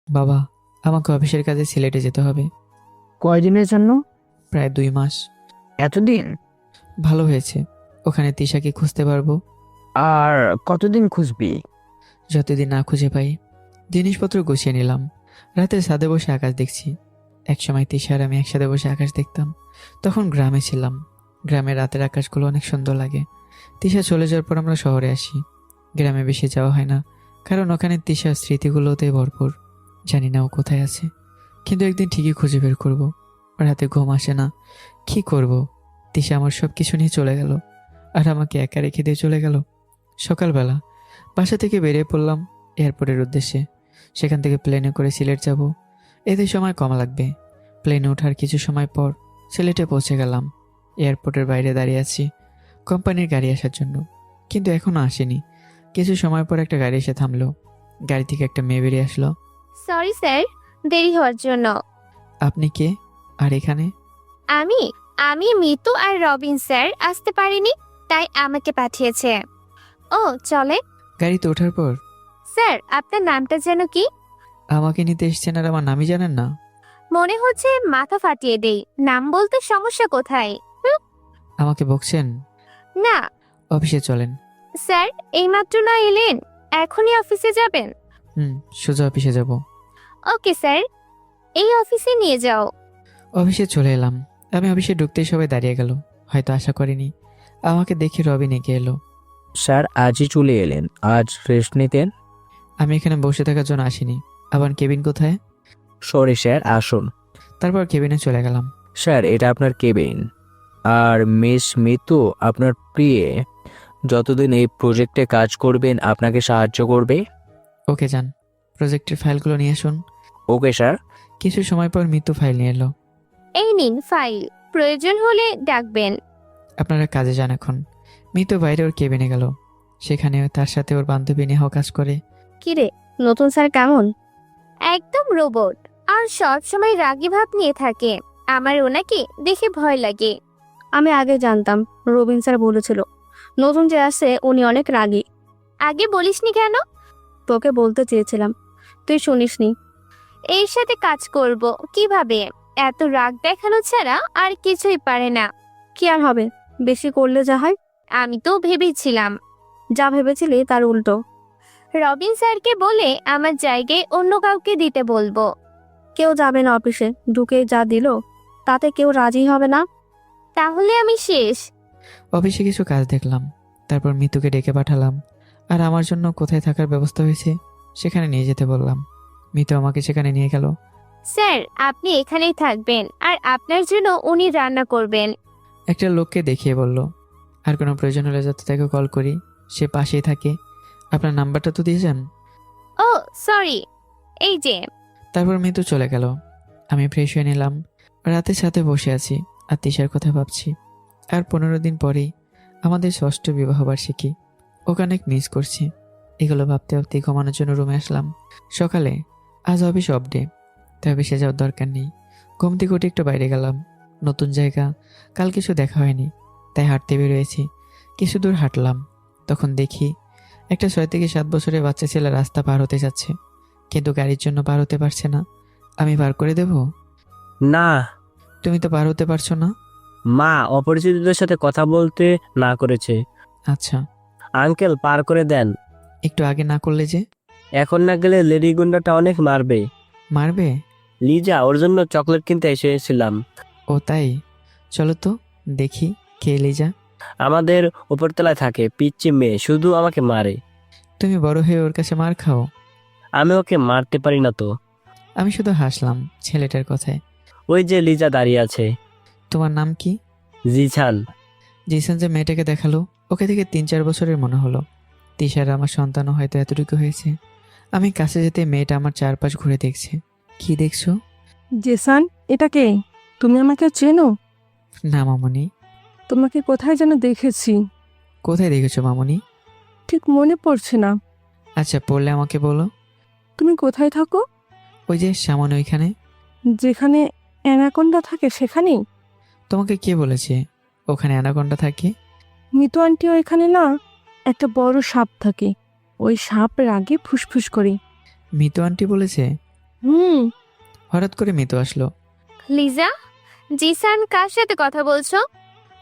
বাবা, আমাকে অফিসের কাজে সিলেটে যেতে হবে। কয়দিনের জন্য? প্রায় 2 মাস। এতদিন? ভালো হয়েছে, ওখানে তিশাকে খুঁজতে পারবো। আর কতদিন খুঁজবি? যতদিন না খুঁজে পাই। জিনিসপত্র গুছিয়ে নিলাম। রাতে ছাদে বসে আকাশ দেখছি। একসময় তিশা আর আমি একসাথে বসে আকাশ দেখতাম। তখন গ্রামে ছিলাম। গ্রামের রাতের আকাশগুলো অনেক সুন্দর লাগে। তিশা চলে যাওয়ার পর আমরা শহরে আসি। গ্রামে বেশি যাওয়া হয় না, কারণ ওখানে তিশার স্মৃতিগুলোতে ভরপুর। জানি না ও কোথায় আছে, কিন্তু একদিন ঠিকই খুঁজে বের করব। রাতে ঘুম আসে না, কি করব? তিশা আমার সব কিছু নিয়ে চলে গেল, আর আমাকে একা রেখে দিয়ে চলে গেল। সকালবেলা বাসা থেকে বেরিয়ে পড়লাম এয়ারপোর্টের উদ্দেশ্যে। সেখান থেকে প্লেনে করে সিলেট যাব। এতে সময় কম লাগবে। প্লেনে ওঠার কিছু সময় পর সিলেটে পৌঁছে গেলাম। এয়ারপোর্টের বাইরে দাঁড়িয়ে আছি কোম্পানির গাড়ি আসার জন্য, কিন্তু এখনও আসেনি। কিছু সময় পর একটা গাড়ি এসে থামলো। গাড়ি থেকে একটা মেয়ে বেরিয়ে আসলো। সরি স্যার, দেরি হওয়ার জন্য। আপনি কে, আর এখানে? আমি আমি মিতু আর রবিন স্যার আসতে পারিনি, তাই আমাকে পাঠিয়েছে। ও চলে। গাড়িতে ওঠার পর, স্যার, আপনার নামটা যেন কি? আমাকে নিতে এসছেন আর আমার নামই জানেন না? মনে হচ্ছে মাথা ফাটিয়ে দেই। নাম বলতে সমস্যা কোথায়? আমাকে বকছেন? না অফিসে চলেন। স্যার, এইমাত্র না এলেন, এখনই অফিসে যাবেন? সোজা অফিসে যাব। ওকে স্যার, এই অফিসে নিয়ে যাও। অফিসে চলে এলাম। আমি অফিসে ঢুকতেই সবাই দাঁড়িয়ে গেল। হয়তো আশা করিনি। আমাকে দেখে রবিন এগিয়ে এলো। স্যার আজই চলে এলেন, আজ রেস্ট নিতেন? আমি এখানে বসে থাকার জন্য আসিনি। আবার কেবিন কোথায়? সরি স্যার, আসুন। তারপর কেবিনে চলে গেলাম। স্যার এটা আপনার কেবিন। আর মিস মিতু আপনার প্রিয়ে যতদিন এই প্রজেক্টে কাজ করবেন আপনাকে সাহায্য করবে। ওকে যান, প্রজেক্টের ফাইলগুলো নিয়ে আসুন। Okay sir. কিছু সময় পর মৃত্যু ফাইল নিয়ে এলো। এই নিন ফাইল, প্রয়োজন হলে ডাকবেন। আপনারা কাজে যান এখন। মৃত্যু বাইরে ওর কেবিনে গেল। সেখানে তার সাথে ওর বান্ধবী নেহাও কাজ করে। কিরে, নতুন স্যার কেমন? একদম রোবট, আর সব সময় রাগী ভাব নিয়ে থাকে। আমার ওনাকে দেখে ভয় লাগে। আমি আগে জানতাম, রবিন স্যার বলেছিল নতুন যে আসে উনি অনেক রাগী। আগে বলিসনি কেন? তোকে বলতে চেয়েছিলাম, তুই শুনিসনি। এর সাথে কাজ করব কিভাবে? এত রাগ দেখানো ছাড়া আর কিছুই পারে না। কি আর হবে, বেশি করলে যা হয়। আমি তো ভেবেছিলাম যা ভেবেছিলি তার উল্টো। রবিন স্যারকে বলে আমার জায়গায় অন্য কাউকে দিতে বলবো। কেউ যাবে না অফিসে, ঢুকে যা দিল তাতে কেউ রাজি হবে না। তাহলে আমি শেষ। অফিসে কিছু কাজ দেখলাম। তারপর মৃত্যুকে ডেকে পাঠালাম, আর আমার জন্য কোথায় থাকার ব্যবস্থা হয়েছে সেখানে নিয়ে যেতে বললাম। মৃত্যু আমাকে সেখানে নিয়ে গেল। স্যার, আপনি এখানেই থাকবেন, আর আপনার জন্য উনি রান্না করবেন। একটা লোককে দেখিয়ে বলল, আর কোনো প্রয়োজন হলে যাতে তাকে কল করি, সে পাশেই থাকে। আপনার নাম্বারটা তো দিয়ে যান। ও সরি, এই যে। তারপর মৃত্যু চলে গেল। আমি ফ্রেশ হয়ে নিলাম। রাতে সাথে বসে আছি আর তিশার কথা ভাবছি। আর 15 দিন পরেই আমাদের ষষ্ঠ বিবাহবার্ষিকী। ওকে অনেক মিস করছি। এগুলো ভাবতে ভাবতে ঘুমানোর জন্য রুমে আসলাম। সকালে আজ অফিস অফ ডে, তাই অফিসে যাওয়ার দরকার নেই। ঘুম থেকে উঠে একটু বাইরে গেলাম। নতুন জায়গা, কাল কিছু দেখা হয়নি, তাই হাঁটতে বেরোয়েছি। কিছু দূর হাঁটলাম, তখন দেখি একটা 6 থেকে 7 বছরের বাচ্চা ছেলে রাস্তা পার হতে যাচ্ছে, কিন্তু গাড়ির জন্য পার হতে পারছে না। আমি পার করে দেব? না। তুমি তো পার হতে পারছো না। মা অপরিচিতদের সাথে কথা বলতে না করেছে। আচ্ছা, আঙ্কেল পার করে দেন। একটু আগে না করলে যে। এখন না গেলে লেডি গুন্ডাটা অনেক মারবে। মারবে? লিজা ওর জন্য চকলেট কিনতে এসেছিলাম। ও তাই? চলো তো দেখি কে লিজা। আমাদের উপরতলায় থাকে, পিচ্চি মেয়ে, শুধু আমাকে মারে। তুমি বড় হয়ে ওর কাছে মার খাও? আমি ওকে মারতে পারি না তো। আমি শুধু হাসলাম ছেলেটার কথায়। ওই যে লিজা দাঁড়িয়ে আছে। তোমার নাম কি? জিছান। জিসান যে মেয়েটাকে দেখালো, ওকে থেকে 3-4 বছরের মনে হলো। তিশার আমার সন্তানও হয়তো এতটুকু হয়েছে। আমি কাছে যেতে মেয়েটা আমার চারপাশ ঘুরে দেখছে। কি দেখছো? জেসান, এটা কে? তুমি আমাকে চেনো? না মামনি। তোমাকে কোথায় যেন দেখেছি, কোথায় দেখেছো মামনি? ঠিক মনে পড়ছে না। আচ্ছা পড়লে আমাকে বলো। তুমি কোথায় থাকো? ওই যে সামনে ওইখানে। যেখানে অ্যানাকোন্ডা থাকে সেখানেই? তোমাকে কে বলেছে ওখানে অ্যানাকোন্ডা থাকে? মিতু আন্টি ওইখানে না, একটা বড় সাপ থাকে। ওই সাপ রাগে ফুসফুস করে। মিতু আন্টি বলেছে? হুম। হঠাৎ করে মিতু আসলো। লিজা, জিসান কার সাথে কথা বলছো?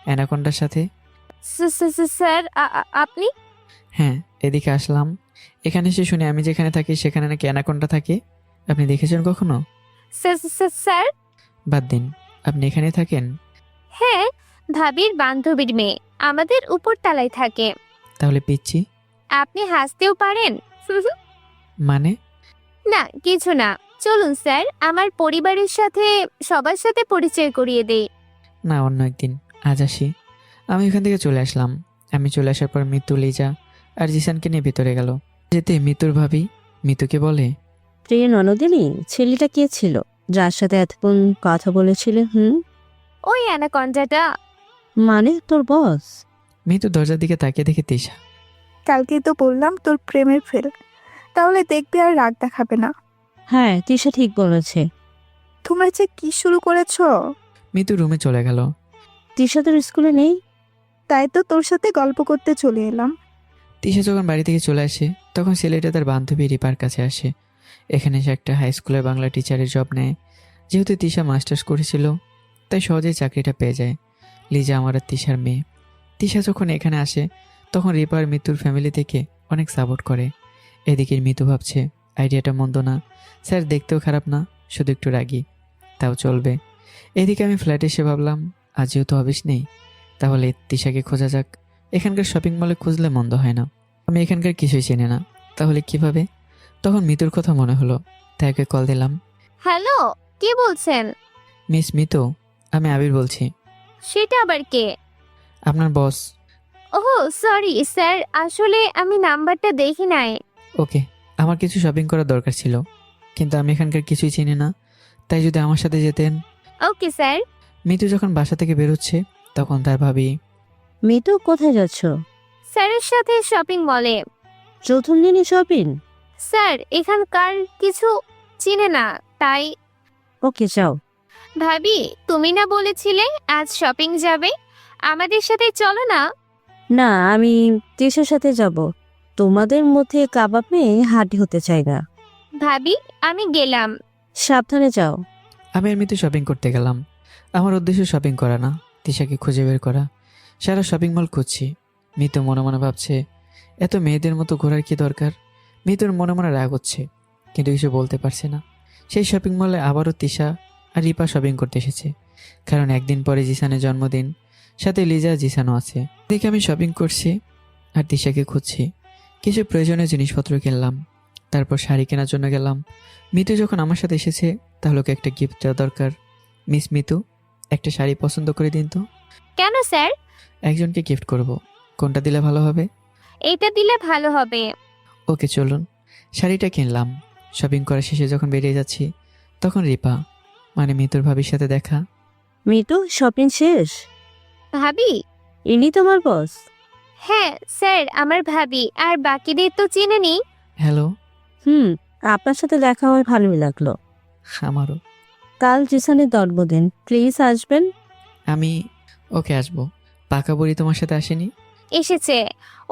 অ্যানাকোন্ডার সাথে। স্যার, আপনি? হ্যাঁ, এদিকে আসলাম। এখানে এসে শুনে আমি যেখানে থাকি সেখানে নাকি অ্যানাকোন্ডা থাকে। আপনি দেখেছেন কখনো? স্যার? বাদ দিন, আপনি এখানেই থাকেন? হ্যাঁ, ভাবির বান্ধবীর মেয়ে আমাদের উপর তলায় থাকে। তাহলে পিচ্ছি? আপনি হাসতেও পারেন। মানে? না, কিছু না। চলুন স্যার, আমার পরিবারের সাথে সবার সাথে পরিচয় করিয়ে দেই। না, অন্য একদিন। আজ আসি। আমি এখান থেকে চলে আসলাম। আমি চলে আসার পর মিতু, লিজা আর জিসানকে নিয়ে ভিতরে গেল। যেতে মিতুর ভাবি মিতুকে বলে, প্রিয় ননদিনী, ছেলেটা কে ছিল যার সাথে এতক্ষণ কথা বলেছিলে? ওই অ্যানাকন্ডাটা। মানে তোর বস? মিতু দরজার দিকে তাকিয়ে দেখে তিশা। কালকেই তো বললাম তোর প্রেমের ফেল, তাহলে দেখবি আর রাগ দেখাবে না। হ্যাঁ, তিশা ঠিক বলেছে। তোমরা যে কি শুরু করেছো? মিতু রুমে চলে গেল। তিশা তোর স্কুলে নেই? তাই তো তোর সাথে গল্প করতে চলে এলাম। তিশা যখন বাড়ি থেকে চলে আসে তখন ছেলেটা তার বান্ধবী রিপার কাছে আসে। এখানে সে একটা হাই স্কুলের বাংলা টিচারের জব নেয়। যেহেতু তিশা মাস্টার্স করেছিল তাই সহজেই চাকরিটা পেয়ে যায়। লিজা আমার আর তিশার মেয়ে। তিশা যখন এখানে আসে তখন রিপার মিতুর ফ্যামিলি থেকে অনেক সাপোর্ট করে। এদিকে মিতু ভাবছে আইডিয়াটা মন্দ না, স্যার দেখতেও খারাপ না, শুধু একটু রাগী, তাও চলবে। এদিকে আমি ফ্ল্যাটে এসে ভাবলাম আজ যেহেতু অফিস নেই তাহলে তিশাকে খোঁজা যাক। এখানকার শপিং মলে খুঁজলে মন্দ হয় না। আমি এখানকার কিছুই চিনি না, তাহলে কিভাবে? তখন মিতুর কথা মনে হলো, তাই ওকে কল দিলাম। হ্যালো, কে বলছেন? মিস মিতু, আমি আবির বলছি। সেটা আবার কে? আপনার বস। ওহ সরি স্যার, আসলে আমি নাম্বারটা দেখি নাই। ওকে, আমার কিছু শপিং করার দরকার ছিল, কিন্তু আমি এখানকার কিছুই চিনি না, তাই যদি আমার সাথে যেতেন। Okay sir. মিতু যখন বাসা থেকে বেরোচ্ছে তখন তার ভাবি, মিতু, কোথায় যাচ্ছ? স্যারের সাথে শপিং মলে। প্রথম দিনই শপিং? স্যার এখানকার কিছু চিনে না, তাই। ওকে, যাও। ভাবি, তুমি না বলেছিলে আজ শপিং যাবে? আমাদের সাথে চলো না। না, আমি তিশার সাথে যাব। তোমাদের মধ্যে কাবাব মেয়ে হাঁটি হতে চাই না। ভাবি, আমি গেলাম। সাবধানে যাও। আমি আর মিতু শপিং করতে গেলাম। আমার উদ্দেশ্য শপিং করা না, তিশাকে খুঁজে বের করা। সারা শপিং মল খুঁজছি। মিতু মনে মনে ভাবছে এত মেয়েদের মতো ঘোরার কি দরকার। মিতুর মনে মনে রাগ হচ্ছে কিন্তু কিছু বলতে পারছে না। সেই শপিং মলে আবারও তিশা আর রিপা শপিং করতে এসেছে, কারণ একদিন পরে জিসানের জন্মদিন, সাথে লিজা জিসানও আছে। দেখে আমি শপিং করছি আর তিশাকে খুঁজছি। কিছু প্রয়োজনীয় জিনিসপত্র কিনলাম, তারপর শাড়ি কেনার জন্য গেলাম। মিতু যখন আমার সাথে এসেছে তাহলে ওকে একটা গিফট দেওয়া দরকার। মিস মিতু, একটা শাড়ি পছন্দ করে দিন তো। কেন স্যার? একজনকে গিফট করব, কোনটা দিলে ভালো হবে? এটা দিলে ভালো হবে। ওকে চলুন। শাড়িটা কিনলাম। শপিং করা শেষে যখন বেরিয়ে যাচ্ছি তখন রিপা মানে মিতুর ভাবির সাথে দেখা। মিতু, শপিং শেষ? ভাবি? ইনি তোমার বস? হ্যাঁ স্যার, আমার ভাবি, আর বাকিদের তো চিনেনি। হ্যালো। আপনার সাথে দেখা হয়ে ভালোই লাগলো। আমারও। কাল জিসানের জন্মদিন, প্লিজ আসবেন। আমি ওকে আসবো। পাকা বুড়ি তোমার সাথে আসেনি? এসেছে,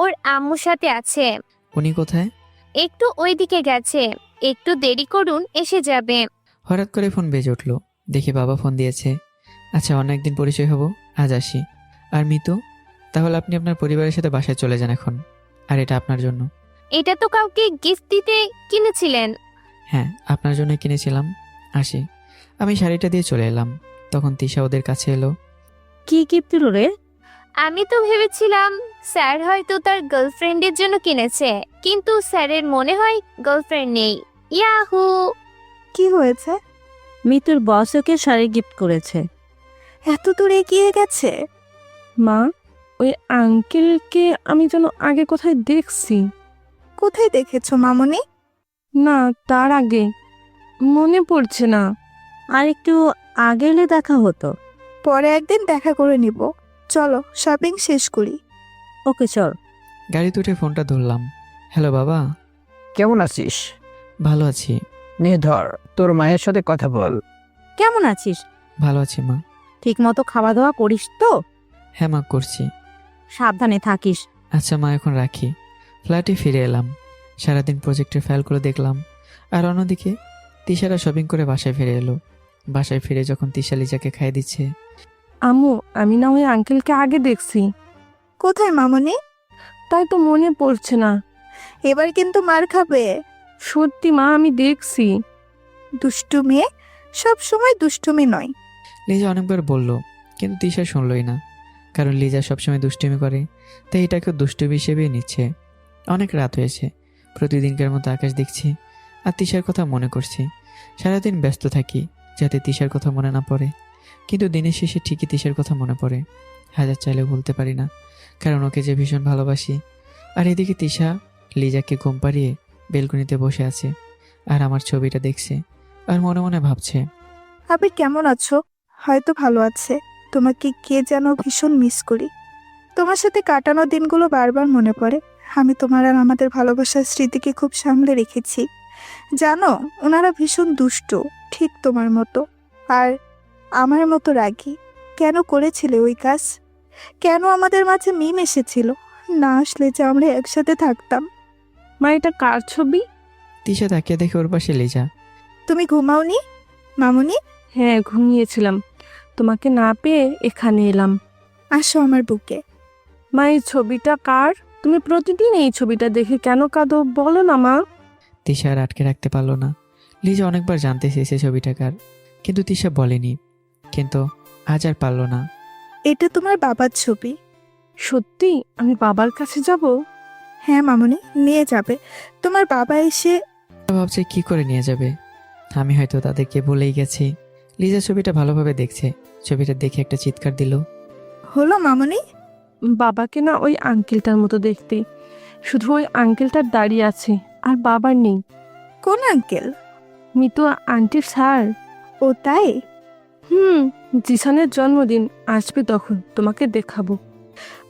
ওর আম্মুর সাথে আছে। উনি কোথায়? একটু ওইদিকে গেছে, একটু দেরি করুন, এসে যাবে। হঠাৎ করে ফোন বেজে উঠলো, দেখি বাবা ফোন দিয়েছে। আচ্ছা, অনেকদিন পরিচয় হবো, আজ আসি। আর মিতু, তাহলে আপনি আপনার পরিবারের সাথে বাসায় চলে যান এখন, আর এটা আপনার জন্য। এটা তো কাউকে গিফট দিতে কিনেছিলেন। হ্যাঁ, আপনার জন্য কিনেছিলাম। আসি। আমি শাড়িটা দিয়ে চলে এলাম, তখন তিশা ওদের কাছে এলো। কি গিফট দিল রে? আমি তো ভেবেছিলাম স্যার হয়তো তার গার্লফ্রেন্ডের জন্য কিনেছে, কিন্তু স্যারের মনে হয় গার্লফ্রেন্ড নেই। ইয়াহু! কি হয়েছে? মিতুর বস ওকে শাড়ি গিফট করেছে। এত দূর এগিয়ে গেছে? মা, ওই আঙ্কেলকে আমি যেন আগে কোথায় দেখছি। কোথায় দেখেছো মামনি? না, তার আগে মনে পড়ছে না। আর একটু আগে এলে দেখা হতো। পরে একদিন দেখা করে নিব। চলো শপিং শেষ করি। ওকে, চল। গাড়িতে উঠে ফোনটা ধরলাম। হ্যালো বাবা। কেমন আছিস? ভালো আছি। নে ধর, তোর মায়ের সাথে কথা বল। কেমন আছিস? ভালো আছি মা। ঠিক মতো খাওয়া দাওয়া করিস তো? হ্যাঁ মা, করছি। সাবধানে থাকিস। আচ্ছা মা, এখন রাখি। ফ্ল্যাটে ফিরে এলাম। সারাদিন প্রজেক্টের ফাইলগুলো দেখলাম, আর অন্যদিকে তিশারা শপিং করে বাসায় ফিরে এলো। বাসায় ফিরে যখন তিশা লিজাকে খাইয়ে দিচ্ছে, আম্মু, আমি না ওই আঙ্কেলকে আগে দেখছি, কোথায় মামনি? তাই তো মনে পড়ছে না। এবার কিন্তু মার খাবে। সত্যি মা, আমি দেখছি। দুষ্টু মেয়ে, সব সময় দুষ্টুমি নয়। লিজা অনেকবার বলল, কিন্তু তিশা শুনলই না। কারণ লিজা সবসময় দুষ্টুমি করে, তাই এটাকেও দুষ্টুমি হিসেবেই নিচ্ছে। অনেক রাত হয়েছে, প্রতিদিনকার মতো আকাশ দেখছি আর তিশার কথা মনে করছি। সারাদিন ব্যস্ত থাকি যাতে তিশার কথা মনে না পড়ে, কিন্তু দিনের শেষে ঠিকই তিশার কথা মনে পড়ে। হাজার চাইলেও বলতে পারি না, কারণ ওকে যে ভীষণ ভালোবাসি। আর এদিকে তিশা লিজাকে ঘুম পাড়িয়ে বেলকনিতে বসে আছে আর আমার ছবিটা দেখছে আর মনে মনে ভাবছে, আবির কেমন আছো? হয়তো ভালো আছে। তোমাকে কে যেন ভীষণ মিস করি। তোমার সাথে কাটানো দিনগুলো বারবার মনে পড়ে। আমি তোমার আর আমাদের ভালোবাসার স্মৃতিকে খুব সামলে রেখেছি। জানো, ওনারা ভীষণ দুষ্টু, ঠিক তোমার মতো। আর আমার মতো রাগী। কেন করেছিলে ওই কাজ? কেন আমাদের মাঝে মিম এসেছিল? না আসলে যে আমরা একসাথে থাকতাম। মা, এটা কার ছবি? তিশা তাকিয়ে দেখে ওর পাশে লিজা। তুমি ঘুমাওনি মামুনি? হ্যাঁ, ঘুমিয়েছিলাম, তোমাকে না পেয়ে এখানে এলাম। আসো আমার বুকে। মা, এই ছবিটা কার? তুমি প্রতিদিন এই ছবিটা দেখে কেন কাঁদো, বলো না মা। তিশা আর আটকে রাখতে পারলো না। লিজা অনেকবার জানতে চেয়েছে ছবিটা কার, কিন্তু তিশা বলেনি। কিন্তু আজ আর পারলো না। এটা তোমার বাবার ছবি। সত্যি আমি বাবার কাছে যাব? হ্যাঁ মামুনি, নিয়ে যাবে। তোমার বাবা এসে ভাবছে কি করে নিয়ে যাবে। আমি হয়তো তাদেরকে বলেই গেছি। লিজা ছবিটা ভালোভাবে দেখছে, ছবিটা দেখে একটা চিৎকার দিল। হলো মামুনি? বাবাকে না ওই আঙ্কেলটার মতো দেখতে, শুধু ওই আঙ্কেলটার দাঁড়িয়ে আছে আর বাবার নেই। কোন আঙ্কেল? মিতু আন্টির স্যার। ও তাই? জিসানের জন্মদিন আসবে, তখন তোমাকে দেখাবো।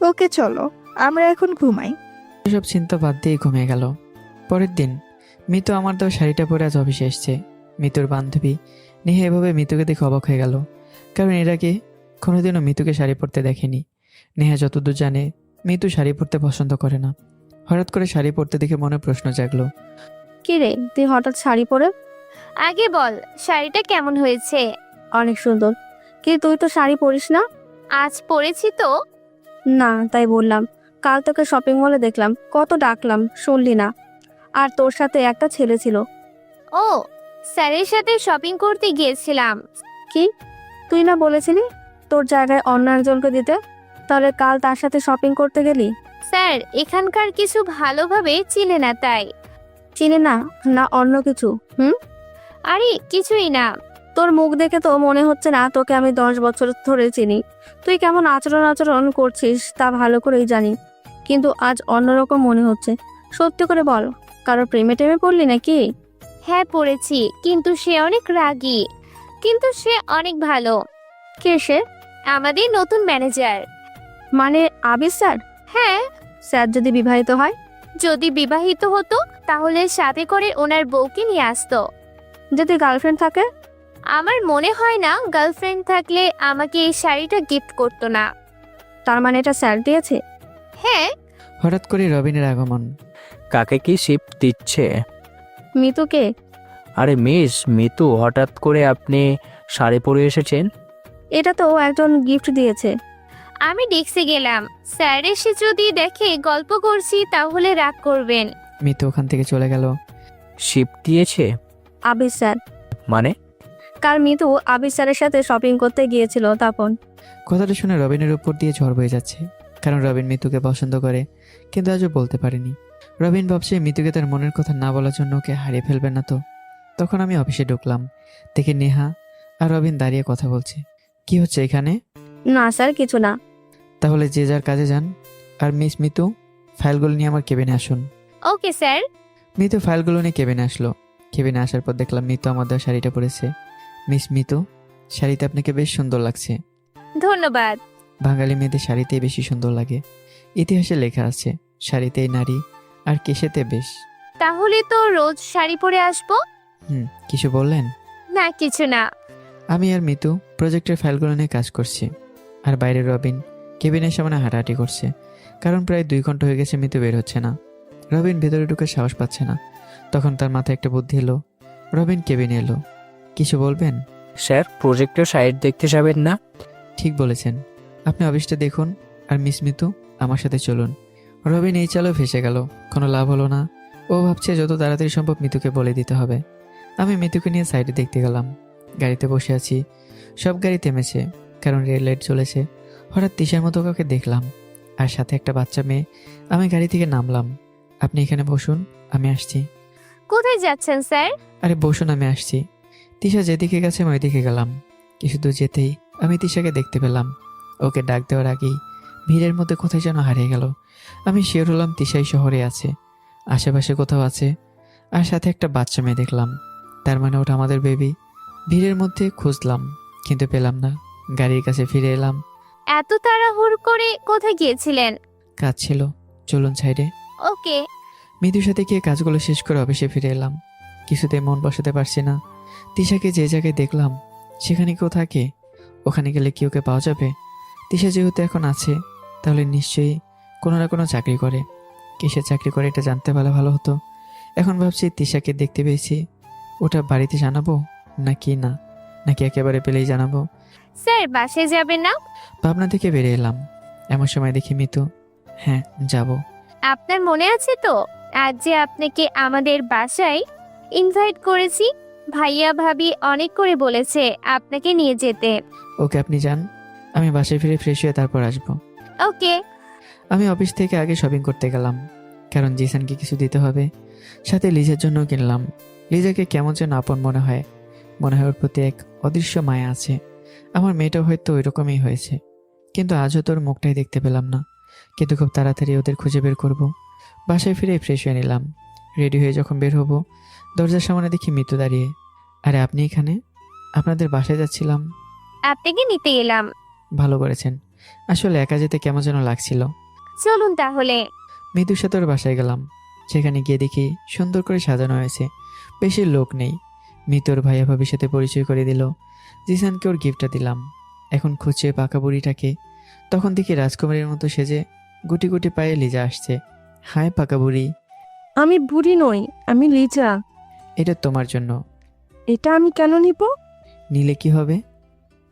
ওকে চলো, আমরা এখন ঘুমাই। সব চিন্তা বাদ দিয়ে ঘুমিয়ে গেল। পরের দিন মিতু আমার দেওয়া শাড়িটা পরে আজ অফিসে এসছে। মিতুর বান্ধবী নেহা এভাবে মিতুকে দেখে অবাক হয়ে গেল, কারণ এর আগে কোনোদিনও মিতুকে শাড়ি পরতে দেখেনি। নেহা যতদূর জানে মিতু শাড়ি পরতে পছন্দ করে না। হঠাৎ করে শাড়ি পরতে দেখে মনে প্রশ্ন জাগলো। কি রে, তুই হঠাৎ শাড়ি পরে? আগে বল, শাড়িটা কেমন হয়েছে? অনেক সুন্দর। কি তুই তো শাড়ি পরিস না? আজ পরেছি তো। না, তাই বললাম। কাল তোকে শপিং মলে দেখলাম, কত ডাকলাম, শুনলি না। আর তোর সাথে একটা ছেলে ছিল। ও, স্যারের সাথে শপিং করতে গিয়েছিলাম। কি, তুই না বলেছিলি তোর জায়গায় অন্য একজনকে দিতে? তাহলে কাল তার সাথে শপিং করতে গেলি? স্যার এখানকার কিছু ভালোভাবে চিনে না, তাই। চিনে না? না অন্য কিছু? আরে কিছুই না। তোর মুখ দেখে তো মনে হচ্ছে না তোকে আমি 10 বছর ধরে চিনি। তুই কেমন আচরণ করছিস তা ভালো করেই জানি, কিন্তু আজ অন্যরকম মনে হচ্ছে। সত্যি করে বল, কারো প্রেমে টেমে পড়লি নাকি? হ্যাঁ পড়েছি, কিন্তু সে অনেক রাগী। কিন্তু সে অনেক ভালো। কে সে? আমাদের নতুন ম্যানেজার। মানে আবির স্যার? হ্যাঁ। স্যার যদি বিবাহিত হয়? যদি বিবাহিত হতো তাহলে সাথে করে ওনার বউকে নিয়ে আসতো। যদি গার্লফ্রেন্ড থাকে? আমার মনে হয় না গার্লফ্রেন্ড থাকলে আমাকে এই শাড়িটা গিফট করতো না। তার মানে এটা স্যার দিয়েছে? হ্যাঁ। হঠাৎ করে রবিনের আগমন। কাকে কি শিফট দিচ্ছে? মিতুকে। আরে মিস মিতু, হঠাৎ করে আপনি শাড়ি পরে এসেছেন? এটা তো একজন গিফট দিয়েছে। আমি ডেস্কে গেলাম, স্যার এসে যদি দেখে গল্প করছি তাহলে রাগ করবেন। মিতু ওখান থেকে চলে গেল। শিফট দিয়েছে আবির স্যার। মানে? কাল মিতু আবির স্যারের সাথে শপিং করতে গিয়েছিল তখন। কথাটা শুনে রবিনের উপর দিয়ে ঝড় বয়ে যাচ্ছে, কারণ রবিন মিতুকে পছন্দ করে, কিন্তু আজও বলতে পারেনি। রবিন ভাবছে মিতুকে তার মনের কথা না বলার জন্য ওকে হারিয়ে ফেলবে না তো। তখন আমি অফিসে ঢুকলাম, দেখে নেহা আর রবিন দাঁড়িয়ে কথা বলছে। কি হচ্ছে এখানে? না স্যার, কিছু না। তাহলে যে যার কাজে যান। আর মিস মিতু, ফাইলগুলো নিয়ে আমার কেবিনে আসুন। Okay sir. মিতু ফাইলগুলো নিয়ে কেবিনে আসলো। কেবিনে আসার পর দেখলাম মিতু আমার দেওয়া শাড়িটা পরেছে। মিস মিতু, শাড়িতে আপনাকে বেশ সুন্দর লাগছে। ধন্যবাদ। বাঙালি মেয়েদের শাড়িতেই বেশি সুন্দর লাগে। ইতিহাসে লেখা আছে, শাড়িতেই নারী আর কেশেতে বেশ। তাহলে তো রোজ শাড়ি পরে আসবো। কিছু বললেন? না কিছু না। আমি আর মিতু প্রজেক্টের ফাইলগুলো নিয়ে কাজ করছি, আর বাইরে রবিন কেবিনের সামনে হাঁটাহাঁটি করছে, কারণ প্রায় 2 ঘন্টা হয়ে গেছে মিতু বের হচ্ছে না। রবিন ভেতরে ঢুকে সাহস পাচ্ছে না। তখন তার মাথায় একটা বুদ্ধি এলো। রবিন কেবিনে এলো। কিছু বলবেন? স্যার, প্রজেক্টের সাইট দেখতে যাবেন না? ঠিক বলেছেন, আপনি অফিসটা দেখুন, আর মিস মিতু আমার সাথে চলুন। রবিন এই চালেও ফেসে গেল। কোনো লাভ হলো না। ও ভাবছে যত তাড়াতাড়ি সম্ভব মিতুকে বলে দিতে হবে। আমি মিতুকে নিয়ে সাইডে দেখতে গেলাম। গাড়িতে বসে আছি, সব গাড়ি থেমেছে, কারণ রেড লাইট চলেছে। হঠাৎ তিশার মতো কাউকে দেখলাম, আর সাথে একটা বাচ্চা মেয়ে। আমি গাড়ি থেকে নামলাম। আপনি এখানে বসুন, আমি আসছি। কোথায় যাচ্ছেন স্যার? আরে বসুন, আমি আসছি। তিশা যেদিকে গেছে আমি ওইদিকে গেলাম। কিছু দূর যেতেই আমি তিশাকে দেখতে পেলাম। ওকে ডাক দেওয়ার আগেই ভিড়ের মধ্যে কোথায় যেন হারিয়ে গেল। আমি শিওর হলাম তিশাই শহরে আছে, আশেপাশে কোথাও আছে। আর সাথে একটা বাচ্চা মেয়ে দেখলাম, তার মানে ওটা আমাদের বেবি। ভিড়ের মধ্যে খুঁজলাম, কিন্তু পেলাম না। গাড়ির কাছে ফিরে এলাম। এত তাড়াহুড়ো করে কোথায় গিয়েছিলেন? কাজ ছিল, চলুন সাইডে। ওকে। মৃদুর সাথে গিয়ে কাজগুলো শেষ করে অফিসে ফিরে এলাম। কিছুতে মন বসাতে পারছি না। তিশাকে যে জায়গায় দেখলাম সেখানে কেউ থাকে। ওখানে গেলে কি ওকে পাওয়া যাবে? তিশা যেহেতু এখন আছে, তাহলে নিশ্চয়ই কোনো না কোনো চাকরি করে। কিসের চাকরি করে এটা জানতে পারলে ভালো হতো। এখন ভাবছি তিশাকে দেখতে পেয়েছি, ওটা বাড়িতে জানাবো নাকি একেবারে পেলেই জানাবো। স্যার বাসায় যাবেন না? ভাবনা থেকে বেরিয়ে এলাম। এমন সময় দেখি মিতু। হ্যাঁ, যাব। আপনার মনে আছে তো আজ যে আপনাকে আমাদের বাসায় ইনভাইট করেছি? ভাইয়া ভাবি অনেক করে বলেছে আপনাকে নিয়ে যেতে। ওকে, আপনি যান, আমি বাসায় ফিরে ফ্রেশ হয়ে তারপর আসবো। ওকে। আমি অফিস থেকে আগে শপিং করতে গেলাম, কারণ জিসানকে কিছু দিতে হবে। সাথে লিজার জন্য কিনলাম। লিজাকে কেমন যেন আপন মনে হয় ওর প্রতি এক অদৃশ্য মায়া আছে। আমার মেয়েটাও হয়তো ওই রকমই হয়েছে, কিন্তু আজও তোর মুখটাই দেখতে পেলাম না। কিন্তু খুব তাড়াতাড়ি ওদের খুঁজে বের করব। বাসায় ফিরে ফ্রেশ হয়ে নিলাম। রেডি হয়ে যখন বের হব, দরজার সামনে দেখি মিতু দাঁড়িয়ে। আরে আপনি এখানে? আপনাদের বাসায় যাচ্ছিলাম। আপনাকে নিতে এলাম। ভালো করেছেন, আসলে একা যেতে কেমন যেন লাগছিল। চলুন তাহলে। মৃদুর সাথে ওর বাসায় গেলাম। সেখানে গিয়ে দেখি সুন্দর করে সাজানো হয়েছে, বেশি লোক নেই। মৃতুর ভাইয়া ভাবির সাথে পরিচয় করে দিল। জিসানকে ওর গিফটটা দিলাম। এখন খুঁজছে পাকা বুড়িটাকে। তখন দেখি রাজকুমারীর মতো সেজে গুটি গুটি পায়ে লিজা আসছে। হাই পাকা বুড়ি। আমি বুড়ি নই, আমি লিজা। এটা তোমার জন্য। এটা আমি কেন নিব? নিলে কি হবে?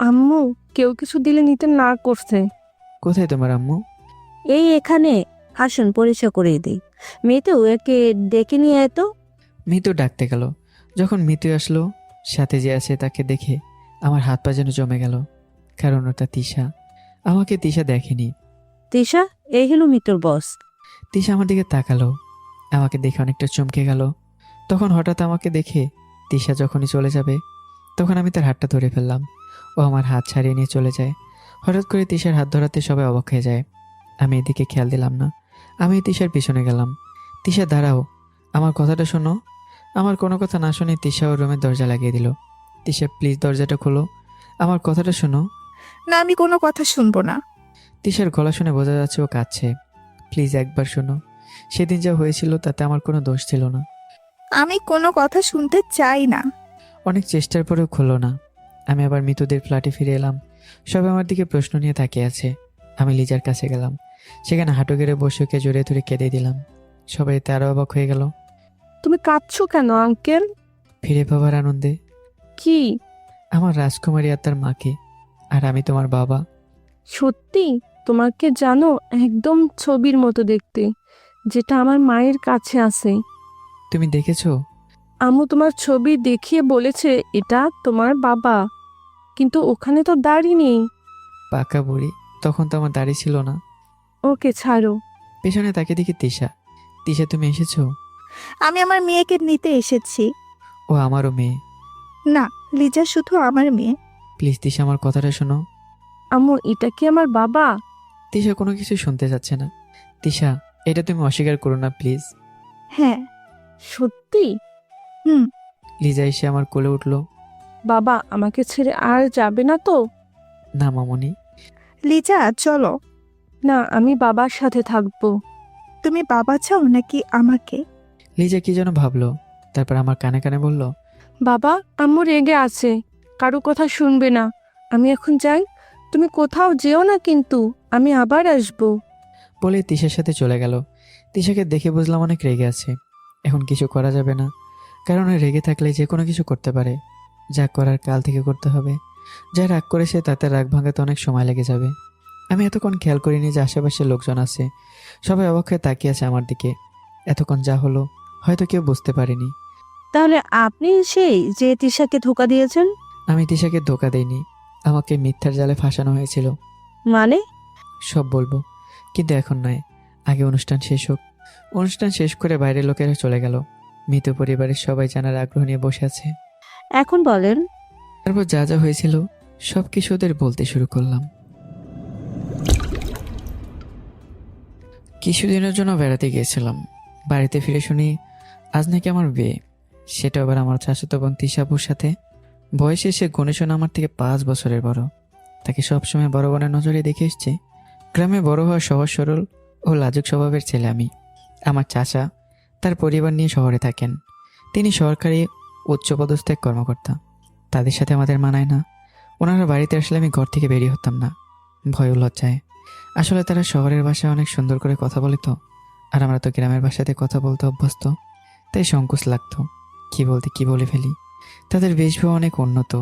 আম্মু কেউ কিছু দিলে নিতে না করছে। কোথায় তোমার আম্মু? এই এখানে আসুন, পরিচয় করে দিই। মেয়েতেও একে ডেকে নিয়ে এত। মিতু ডাকতে গেল। যখন মিতু আসলো, সাথে যে আছে তাকে দেখে আমার হাত পা যেন জমে গেল, কারণ ওটা তিশা। আমাকে তিশা দেখেনি। তিশা, এই হলো মিতুর বস। তিশা আমার দিকে তাকালো, আমাকে দেখে অনেকটা চমকে গেল। তখন হঠাৎ আমাকে দেখে তিশা যখনই চলে যাবে, তখন আমি তার হাতটা ধরে ফেললাম। ও আমার হাত ছাড়িয়ে নিয়ে চলে যায়। হঠাৎ করে তিশার হাত ধরাতে সবাই অবাক হয়ে যায়। আমি এদিকে খেয়াল দিলাম না। আমি তিশার পিছনে গেলাম। তিশা, দাঁড়াও, আমার কথাটা শোনো। আমার কোনো কথা না শুনে তিশা ওর রুমের দরজা লাগিয়ে দিল। তিশা, প্লিজ দরজাটা খোলো, আমার কথাটা শোনো। না, আমি কোনো কথা শুনবো না। তিশার গলা শুনে বোঝা যাচ্ছে ও কাঁদছে। প্লিজ একবার শোনো, সেদিন যা হয়েছিল তাতে আমার কোনো দোষ ছিল না। আমি কোনো কথা শুনতে চাই না। অনেক চেষ্টার পরেও খুললো না। আমি আবার মৃতদের ফ্ল্যাটে ফিরে এলাম। সবাই আমার দিকে প্রশ্ন নিয়ে তাকিয়ে আছে। আমি লিজার কাছে গেলাম। সেখানে হাঁটু গেড়ে বসে ওকে জড়িয়ে ধরে কেঁদে দিলাম। সবাই এতে আরো অবাক হয়ে গেল। তুমি কাঁদছো কেন আঙ্কেল? ফিরে পাবার আনন্দে। কি? আমার রাজকুমারী আর তার মাকে, আর আমি তোমার বাবা। সত্যি? তোমাকে জানো, একদম ছবির মতো দেখতে, যেটা আমার মায়ের কাছে আছে। তুমি দেখেছো? আম্মু তোমার ছবি দেখিয়ে বলেছে এটা তোমার বাবা, কিন্তু ওখানে তো দাড়ি নেই। পাকা বুড়ি, তখন তো আমার দাড়ি ছিল না। ওকে ছাড়ো। পেছনে তাকে দেখি তিশা। তিশা, তুমি এসেছো? আমি আমার মেয়েকে নিতে এসেছি। ও আমারও মেয়ে। না, লিজা শুধু আমার মেয়ে। প্লিজ তিশা, আমার কথাটা শোনো। আম্মু এটা কি আমার বাবা? তিশা কোনো কিছু শুনতে যাচ্ছে না। তিশা, এটা তুমি অস্বীকার করো না প্লিজ। হ্যাঁ। সত্যি? হুম। লিজা এসে আমার কোলে উঠলো। বাবা আমাকে ছেড়ে আর যাবে না তো? না মামনি। লিজা, চলো। না, আমি বাবার সাথে থাকবো। তুমি বাবা চাও নাকি আমাকে? লিজা কি যেন ভাবলো, তারপর আমার কানে কানে বলল, বাবা, আম্মু রেগে আছে, কারো কথা শুনবে না। আমি এখন যাই, তুমি কোথাও যেও না কিন্তু, আমি আবার আসবো। বলে তিশার সাথে চলে গেল। তিশাকে দেখে বুঝলাম অনেক রেগে আছে। এখন কিছু করা যাবে না। কারণ ও রেগে থাকলে যে কোনো কিছু করতে পারে। যা করার কাল থেকে করতে হবে। যা রাগ করেছে তাতে রাগ ভাঙাতে অনেক সময় লেগে যাবে। আমি এতক্ষণ খেয়াল করিনি যে আশেপাশে লোকজন আছে। সবাই অবাক হয়ে তাকিয়ে আছে আমার দিকে। এতক্ষণ যা হলো হয়তো কেউ বুঝতে পারেনি। তাহলে আপনি সেই যে তিশাকে ধোকা দিয়েছেন? আমি তিশাকে ধোকা দেইনি। আমাকে মিথ্যার জালে ফাঁসানো হয়েছিল। মানে? সব বলবো, কিন্তু এখন নয়। আগে অনুষ্ঠান শেষ হোক। অনুষ্ঠান শেষ করে বাইরের লোকেরা চলে গেল। মৃত পরিবারের সবাই জানার আগ্রহ নিয়ে বসে আছে। এখন বলেন। তারপর যা যা হয়েছিল সব কিছু ওদের বলতে শুরু করলাম। কিছুদিনের জন্য বেড়াতে গিয়েছিলাম। বাড়িতে ফিরে শুনি আজ নাকি আমার বিয়ে। সেটা আবার আমার চাচাতো বোন তিশাপুর সাথে। বয়সে সে গণেশনা আমার থেকে 5 বছরের বড়। তাকে সবসময় বড় বোনের নজরে দেখে এসছে। গ্রামে বড় হওয়া সহজ সরল ও লাজুক স্বভাবের ছেলে আমি। আমার চাচা তার পরিবার নিয়ে শহরে থাকেন। তিনি সরকারি উচ্চপদস্থ এক কর্মকর্তা। তাদের সাথে আমাদের মানায় না। ওনারা বাড়িতে আসলে আমি ঘর থেকে বেরিয়ে হতাম না, ভয় ও লজ্জায়। আসলে তারা শহরের ভাষায় অনেক সুন্দর করে কথা বলে তো, আর আমরা তো গ্রামের ভাষাতে কথা বলতে অভ্যস্ত। তাই সংকোচ লাগতো কি বলতে কি বলে ফেলি। তাদের বেশভূষা অনেক উন্নত,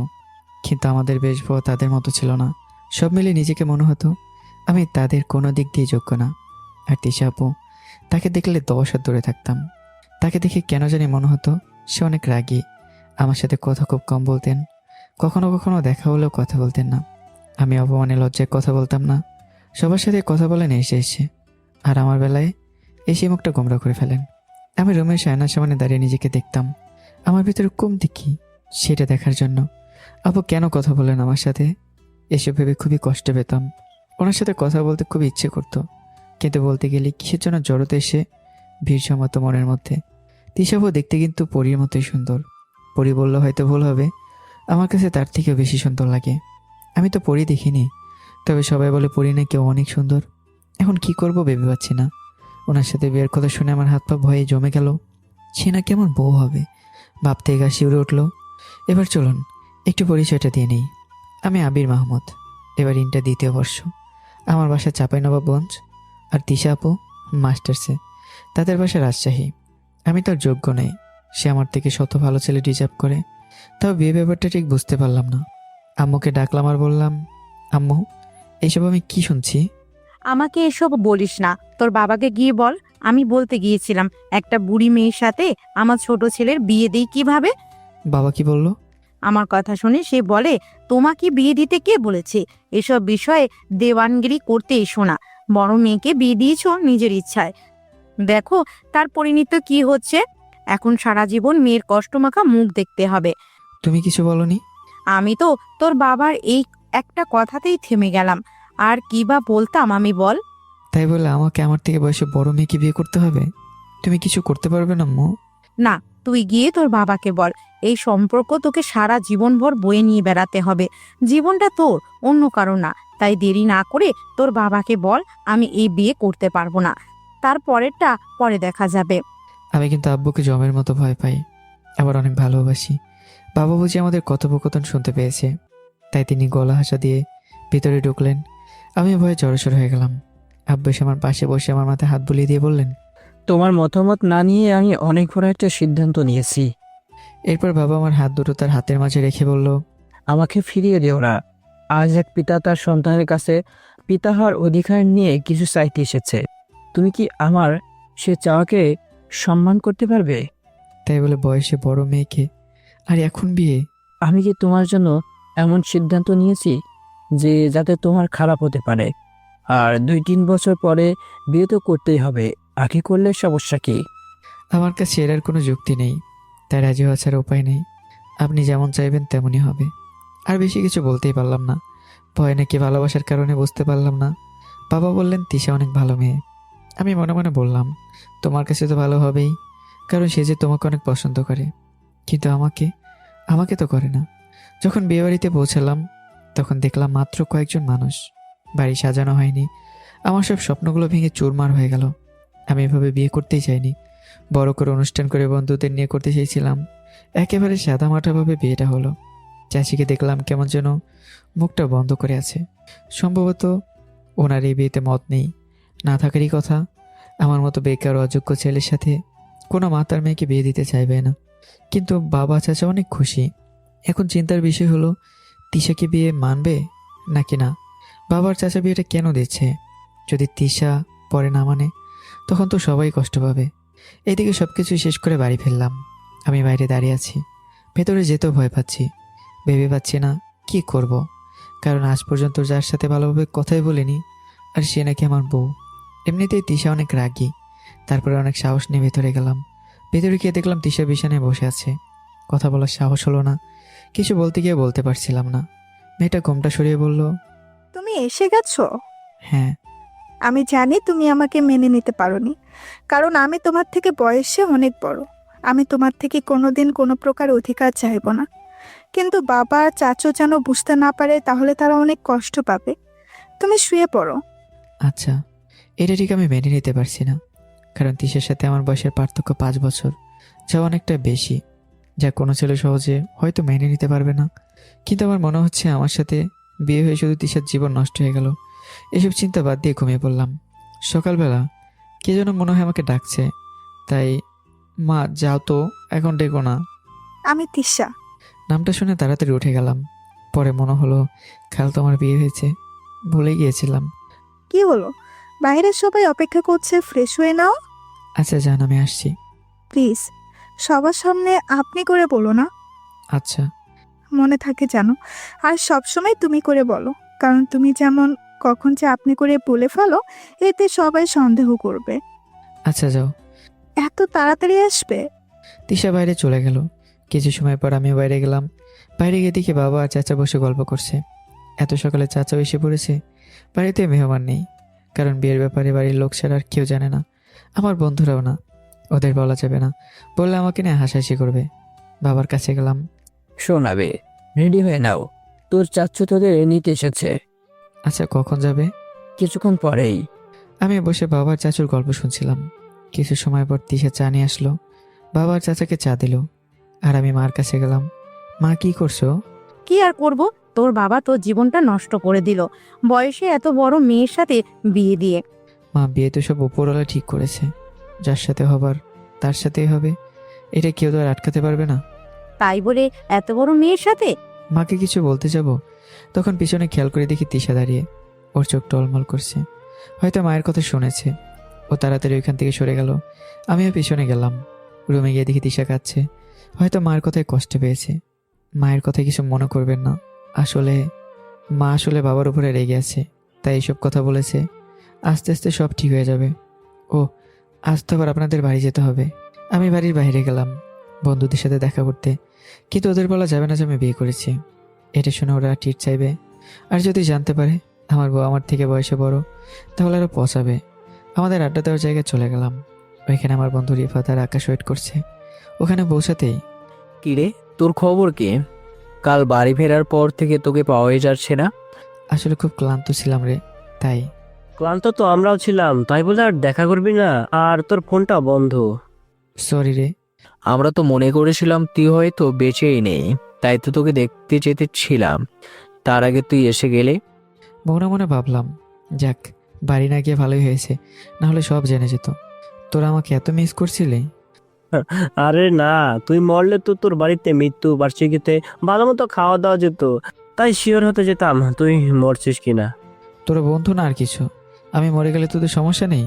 কিন্তু আমাদের বেশভূষা তাদের মতো ছিল না। সব মিলে নিজেকে মনে হতো আমি তাদের কোনো দিক দিয়ে যোগ্য না। আর তিশা আপু, তাকে দেখলে 10 হাত দূরে থাকতাম। তাকে দেখে কেন জানি মনে হতো সে অনেক রাগী। আমার সাথে কথা খুব কম বলতেন। কখনো কখনো দেখা হলেও কথা বলতেন না। আমি অপমানে লজ্জায় কথা বলতাম না। সবার সাথে কথা বলেন এসে, আর আমার বেলায় এসে মুখটা গোমরা করে ফেলেন। আমি রুমের সায়নার সামনে দাঁড়িয়ে নিজেকে দেখতাম। আমার ভিতরে কমতি কি সেটা দেখার জন্য। আপু কেন কথা বলেন আমার সাথে, এসব ভেবে খুবই কষ্ট পেতাম। ওনার সাথে কথা বলতে খুবই ইচ্ছে করতো, কিন্তু বলতে গেলে কিসের জন্য জড়তে এসে ভিড় জমাতো মনের মধ্যে। তিশাবু দেখতে কিন্তু পরীর মতোই সুন্দর। পরী বললে হয়তো ভুল হবে, আমার কাছে তার থেকেও বেশি সুন্দর লাগে। আমি তো পরী দেখিনি, তবে সবাই বলে পরী না কেউ অনেক সুন্দর। এখন কি করব ভেবে পাচ্ছি না। ওনার সাথে বিয়ের কথা শুনে আমার হাত পা ভয়ে জমে গেল। সে না কেমন বউ হবে ভাবতে গা শিউরে উঠল। এবার চলুন একটু পরিচয়টা দিয়ে নেই। আমি আবির মাহমুদ, এবার ইন্টার 2য় বর্ষ। আমার বাসা চাঁপাইনবাবগঞ্জ। আর তিশা আপু মাস্টার্সে, তাদের বাসা রাজশাহী। আমি তার যোগ্য নই। সে আমার থেকে শত ভালো ছেলে ডিজার্ভ করে। তাও বিয়ে ব্যাপারটা ঠিক বুঝতে পারলাম না। আম্মুকে ডাকলাম আর বললাম, আম্মু এইসব আমি কি শুনছি? আমাকে এসব বলিস না, তোর বাবাকে গিয়ে বল আমি বলতে গিয়েছিলাম একটা বুড়ি মেয়ের সাথে আমার ছোট ছেলের বিয়ে দিই কিভাবে। বাবা কি বলল? আমার কথা শুনে সে বলে তোমাকে বিয়ে দিতে কে বলেছে, এসব বিষয়ে দেওয়ানগিরি করতে এসো না, বড় মেয়েকে বিয়ে দিয়েছ নিজের ইচ্ছায়। দেখো তার পরিণতি কি হচ্ছে, এখন সারা জীবন মেয়ের কষ্টমাখা মুখ দেখতে হবে। তুমি কিছু বলনি? আমি তো তোর বাবার এই একটা কথাতেই থেমে গেলাম, আর কি বা বলতাম আমি বল। তাই বলে আমাকে আমার থেকে বয়সে বড় মেয়েকে বিয়ে করতে হবে? তুমি কিছু করতে পারবে না আম্মু? না, তুই গিয়ে তোর বাবাকে বল এই সম্পর্ক তোকে সারা জীবনভর বয়ে নিয়ে বেড়াতে হবে। জীবনটা তোর, অন্য কারো না। তাই দেরি না করে তোর বাবাকে বল আমি এই বিয়ে করতে পারবো না, তারপরেরটা পরে দেখা যাবে। আমি কিন্তু আব্বুকে জমের মতো ভয় পাই, আবার অনেক ভালোবাসি। বাবা বুঝি আমাদের কথোপকথন শুনতে পেয়েছে, তাই তিনি গলা হাসা দিয়ে ভিতরে ঢুকলেন। আমি ভয়ে জড়সড় হয়ে গেলাম। আব্বু এসে আমার পাশে বসে আমার মাথায় হাত বুলিয়ে দিয়ে বললেন, তোমার মতামত না নিয়ে আমি অনেক বড় একটা সিদ্ধান্ত নিয়েছি। এরপর বাবা আমার হাত দুটো তার হাতের মাঝে রেখে বলল, আমাকে ফিরিয়ে দিও না। আজ এক পিতা তার সন্তানের কাছে পিতা হওয়ার অধিকার নিয়ে কিছু চাইতে এসেছে। তুমি কি আমার সে চাওয়াকে সম্মান করতে পারবে? তাই বলে বয়সে বড় মেয়েকে আর এখন বিয়ে? আমি কি তোমার জন্য এমন সিদ্ধান্ত নিয়েছি যে যাতে তোমার খারাপ হতে পারে? আর 2-3 বছর পরে বিয়ে তো করতেই হবে, আগে করলে সমস্যা কি? আমার কাছে এর আর কোনো যুক্তি নেই, তাই রাজি হওয়া ছাড়া উপায় নেই। আপনি যেমন চাইবেন তেমনই হবে। আর বেশি কিছু বলতেই পারলাম না। ভয় নাকি ভালোবাসার কারণে বুঝতে পারলাম না। বাবা বললেন তিশা অনেক ভালো মেয়ে। আমি মনে মনে বললাম, তোমার কাছে তো ভালো হবেই, কারণ সে যে তোমাকে অনেক পছন্দ করে। কিন্তু আমাকে তো করে না। যখন বিয়েবাড়িতে পৌঁছালাম তখন দেখলাম মাত্র কয়েকজন মানুষ। বাড়ি সাজানো হয়নি। আমার সব স্বপ্নগুলো ভেঙে চুরমার হয়ে গেল। আমি এভাবে বিয়ে করতেই চাইনি। বড় করে অনুষ্ঠান করে বন্ধুদের নিয়ে করতে চেয়েছিলাম। একেবারে সাদামাটাভাবে বিয়েটা হলো। চাচিকে দেখলাম কেমন যেন মুখটা বন্ধ করে আছে। সম্ভবত ওনার এই বিয়েতে মত নেই, না থাকারই কথা। আমার মতো বেকার অযোগ্য ছেলের সাথে কোনো মা তার মেয়েকে বিয়ে দিতে চাইবে না। কিন্তু বাবা চাচা অনেক খুশি। এখন চিন্তার বিষয় হলো তিশাকে বিয়ে মানবে নাকি না। বাবার চাচা বিয়েটা কেন দিচ্ছে? যদি তিশা পরে না মানে তখন তো সবাই কষ্ট পাবে। এদিকে সবকিছু শেষ করে বাড়ি ফিরলাম। আমি বাইরে দাঁড়িয়ে আছি, ভেতরে যেতেও ভয় পাচ্ছি। ভেবে পাচ্ছি না কি করব, কারণ আজ পর্যন্ত যার সাথে ভালোভাবে কথাই বলিনি, আর সে নাকি আমার বউ। এমনিতেই তিশা অনেক রাগী। তারপরে অনেক সাহস নিয়ে ভেতরে গেলাম। ভেতরে গিয়ে দেখলাম তিশা বিছানায় বসে আছে। কথা বলার সাহস হলো না, কিছু বলতে গিয়ে বলতে পারছিলাম না। মেয়েটা ঘোমটা সরিয়ে বলল, তুমি এসে গেছো? হ্যাঁ। আমি জানি তুমি আমাকে মেনে নিতে পারোনি, কারণ আমি তোমার থেকে বয়সে অনেক বড়। আমি তোমার থেকে কোনোদিন কোনো প্রকার অধিকার চাইবো না। কিন্তু বাবা আর চাচু যেন বুঝতে না পারে, তাহলে তারা অনেক কষ্ট পাবে। তুমি শুয়ে পড়ো। আচ্ছা, এটা ঠিক আমি মেনে নিতে পারছি না, কারণ তিশার সাথে আমার বয়সের পার্থক্য 5 বছর, যা অনেকটা বেশি, যা কোনো ছেলে সহজে হয়তো মেনে নিতে পারবে না। কিন্তু আমার মনে হচ্ছে আমার সাথে বিয়ে হয়ে শুধু তিশার জীবন নষ্ট হয়ে গেল। এসব চিন্তা বাদ দিয়ে ঘুমিয়ে পড়লাম। সকালবেলা কে যেন মনে হয় আমাকে ডাকছে, তাই মা যাও তো, এখন ডেকো না। আমি তিশা। নামটা শুনে তাড়াতাড়ি উঠে গেলাম। পরে মনে হলো কাল তো আমার বিয়ে হয়েছে, ভুলে গিয়েছিলাম। কি হলো? বাইরের সবাই অপেক্ষা করছে, ফ্রেশ হয়ে নাও। আচ্ছা জান, আমি আসছি। প্লিজ সবার সামনে আপনি করে বলো না, আচ্ছা। মনে থাকে জানো। আর সবসময় তুমি করে বলো, কারণ তুমি যেমন কখন যে আপনি করে বলে ফেলো, এতে সবাই সন্দেহ করবে। আচ্ছা যাও। এত তাড়াতাড়ি আসবে? তিশা বাইরে চলে গেল। কিছু সময় পর আমি বাইরে গেলাম। বাইরে গিয়ে দেখি বাবা আর চাচা বসে গল্প করছে। এত সকালে চাচাও এসে পড়েছে। বাড়িতে মেহমান নেই, কারণ বিয়ের ব্যাপারে বাড়ির লোক ছাড়া আর কেউ জানে না। আমার বন্ধুরাও না, ওদের বলা যাবে না, বললে আমাকে নিয়ে হাসাহাসি করবে। বাবার কাছে গেলাম। শোনাবে, রেডি হয়ে নাও, তোর চাচ্ছু তোদের নিতে এসেছে আচ্ছা কখন যাবে? কিছুক্ষণ পরেই। আমি বসে বাবার চাচুর গল্প শুনছিলাম। কিছু সময় পর তিশা চা নিয়ে আসলো। বাবা আর চাচাকে চা দিল, আর আমি মার কাছে গেলাম। মা কি করছো? কি আর করব, তোর বাবা তোর জীবনটা নষ্ট করে দিল বয়সে এত বড় মেয়ের সাথে বিয়ে দিয়ে। মা বিয়ে তো সব উপরওয়ালা ঠিক করেছে, যার সাথে হবার তার সাথেই হবে, এটা কেউ তো আর আটকাতে পারবে না। তাই বলে এত বড় মেয়ের সাথে? মাকে কিছু বলতে যাব, তখন পিছনে খেয়াল করে দেখি তিশা দাঁড়িয়ে। ওর চোখ টলমল করছে, হয়তো মায়ের কথা শুনেছে। ও তাড়াতাড়ি ওইখান থেকে সরে গেল। আমিও পিছনে গেলাম। রুমে গিয়ে দেখি তিশা কাঁদছে, হয়তো মায়ের কথায় কষ্ট পেয়েছে। মায়ের কথায় কিছু মনে করবেন না, আসলে মা আসলে বাবার উপরে রেগে আছে, তাই এইসব কথা বলেছে। আস্তে আস্তে সব ঠিক হয়ে যাবে। ও আজ তো আবার আপনাদের বাড়ি যেতে হবে। আমি বাড়ির বাইরে গেলাম বন্ধুদের সাথে দেখা করতে, কিন্তু ওদের বলা যাবে না যে আমি বিয়ে করেছি। এটা শুনে ওরা টিট চাইবে, আর যদি জানতে পারে আমার বউ আমার থেকে বয়সে বড়, তাহলে আরও পচাবে। আমাদের আড্ডা দেওয়ার জায়গায় চলে গেলাম। ওইখানে আমার বন্ধু রিফাত আর আকাশ ওয়েট করছে। ওখানে পৌঁছাতেই, কিরে, তোর খবর কি? কাল বাড়ি ফেরার পর থেকে তোকে পাওয়াই যাচ্ছে না। আসলে খুব ক্লান্ত ছিলাম রে, তাই। ক্লান্ত তো আমরাও ছিলাম, তাই বলে আর দেখা করবি না? আর তোর ফোনটা বন্ধ। সরি রে। আমরা তো মনে করেছিলাম তুই হয়তো বেঁচেই নেই, তাই তো তোকে দেখতে যেতেছিলাম, তার আগে তুই এসে গেলে। মনে মনে ভাবলাম, যাক বাড়ি না গিয়ে ভালোই হয়েছে, না হলে সব জেনে যেত। তোরা আমাকে এত মিস করছিলি। আরে না, তুই মরলে তো তোর বাড়িতে মৃত্যু বার্ষিকীতে ভালো মতো খাওয়া দাওয়া যেত, তাই শিওর হতে যেতাম তুই মরছিস কিনা। তোরা বন্ধু না আর কিছু। আমি মরে গেলে তোদের সমস্যা নেই,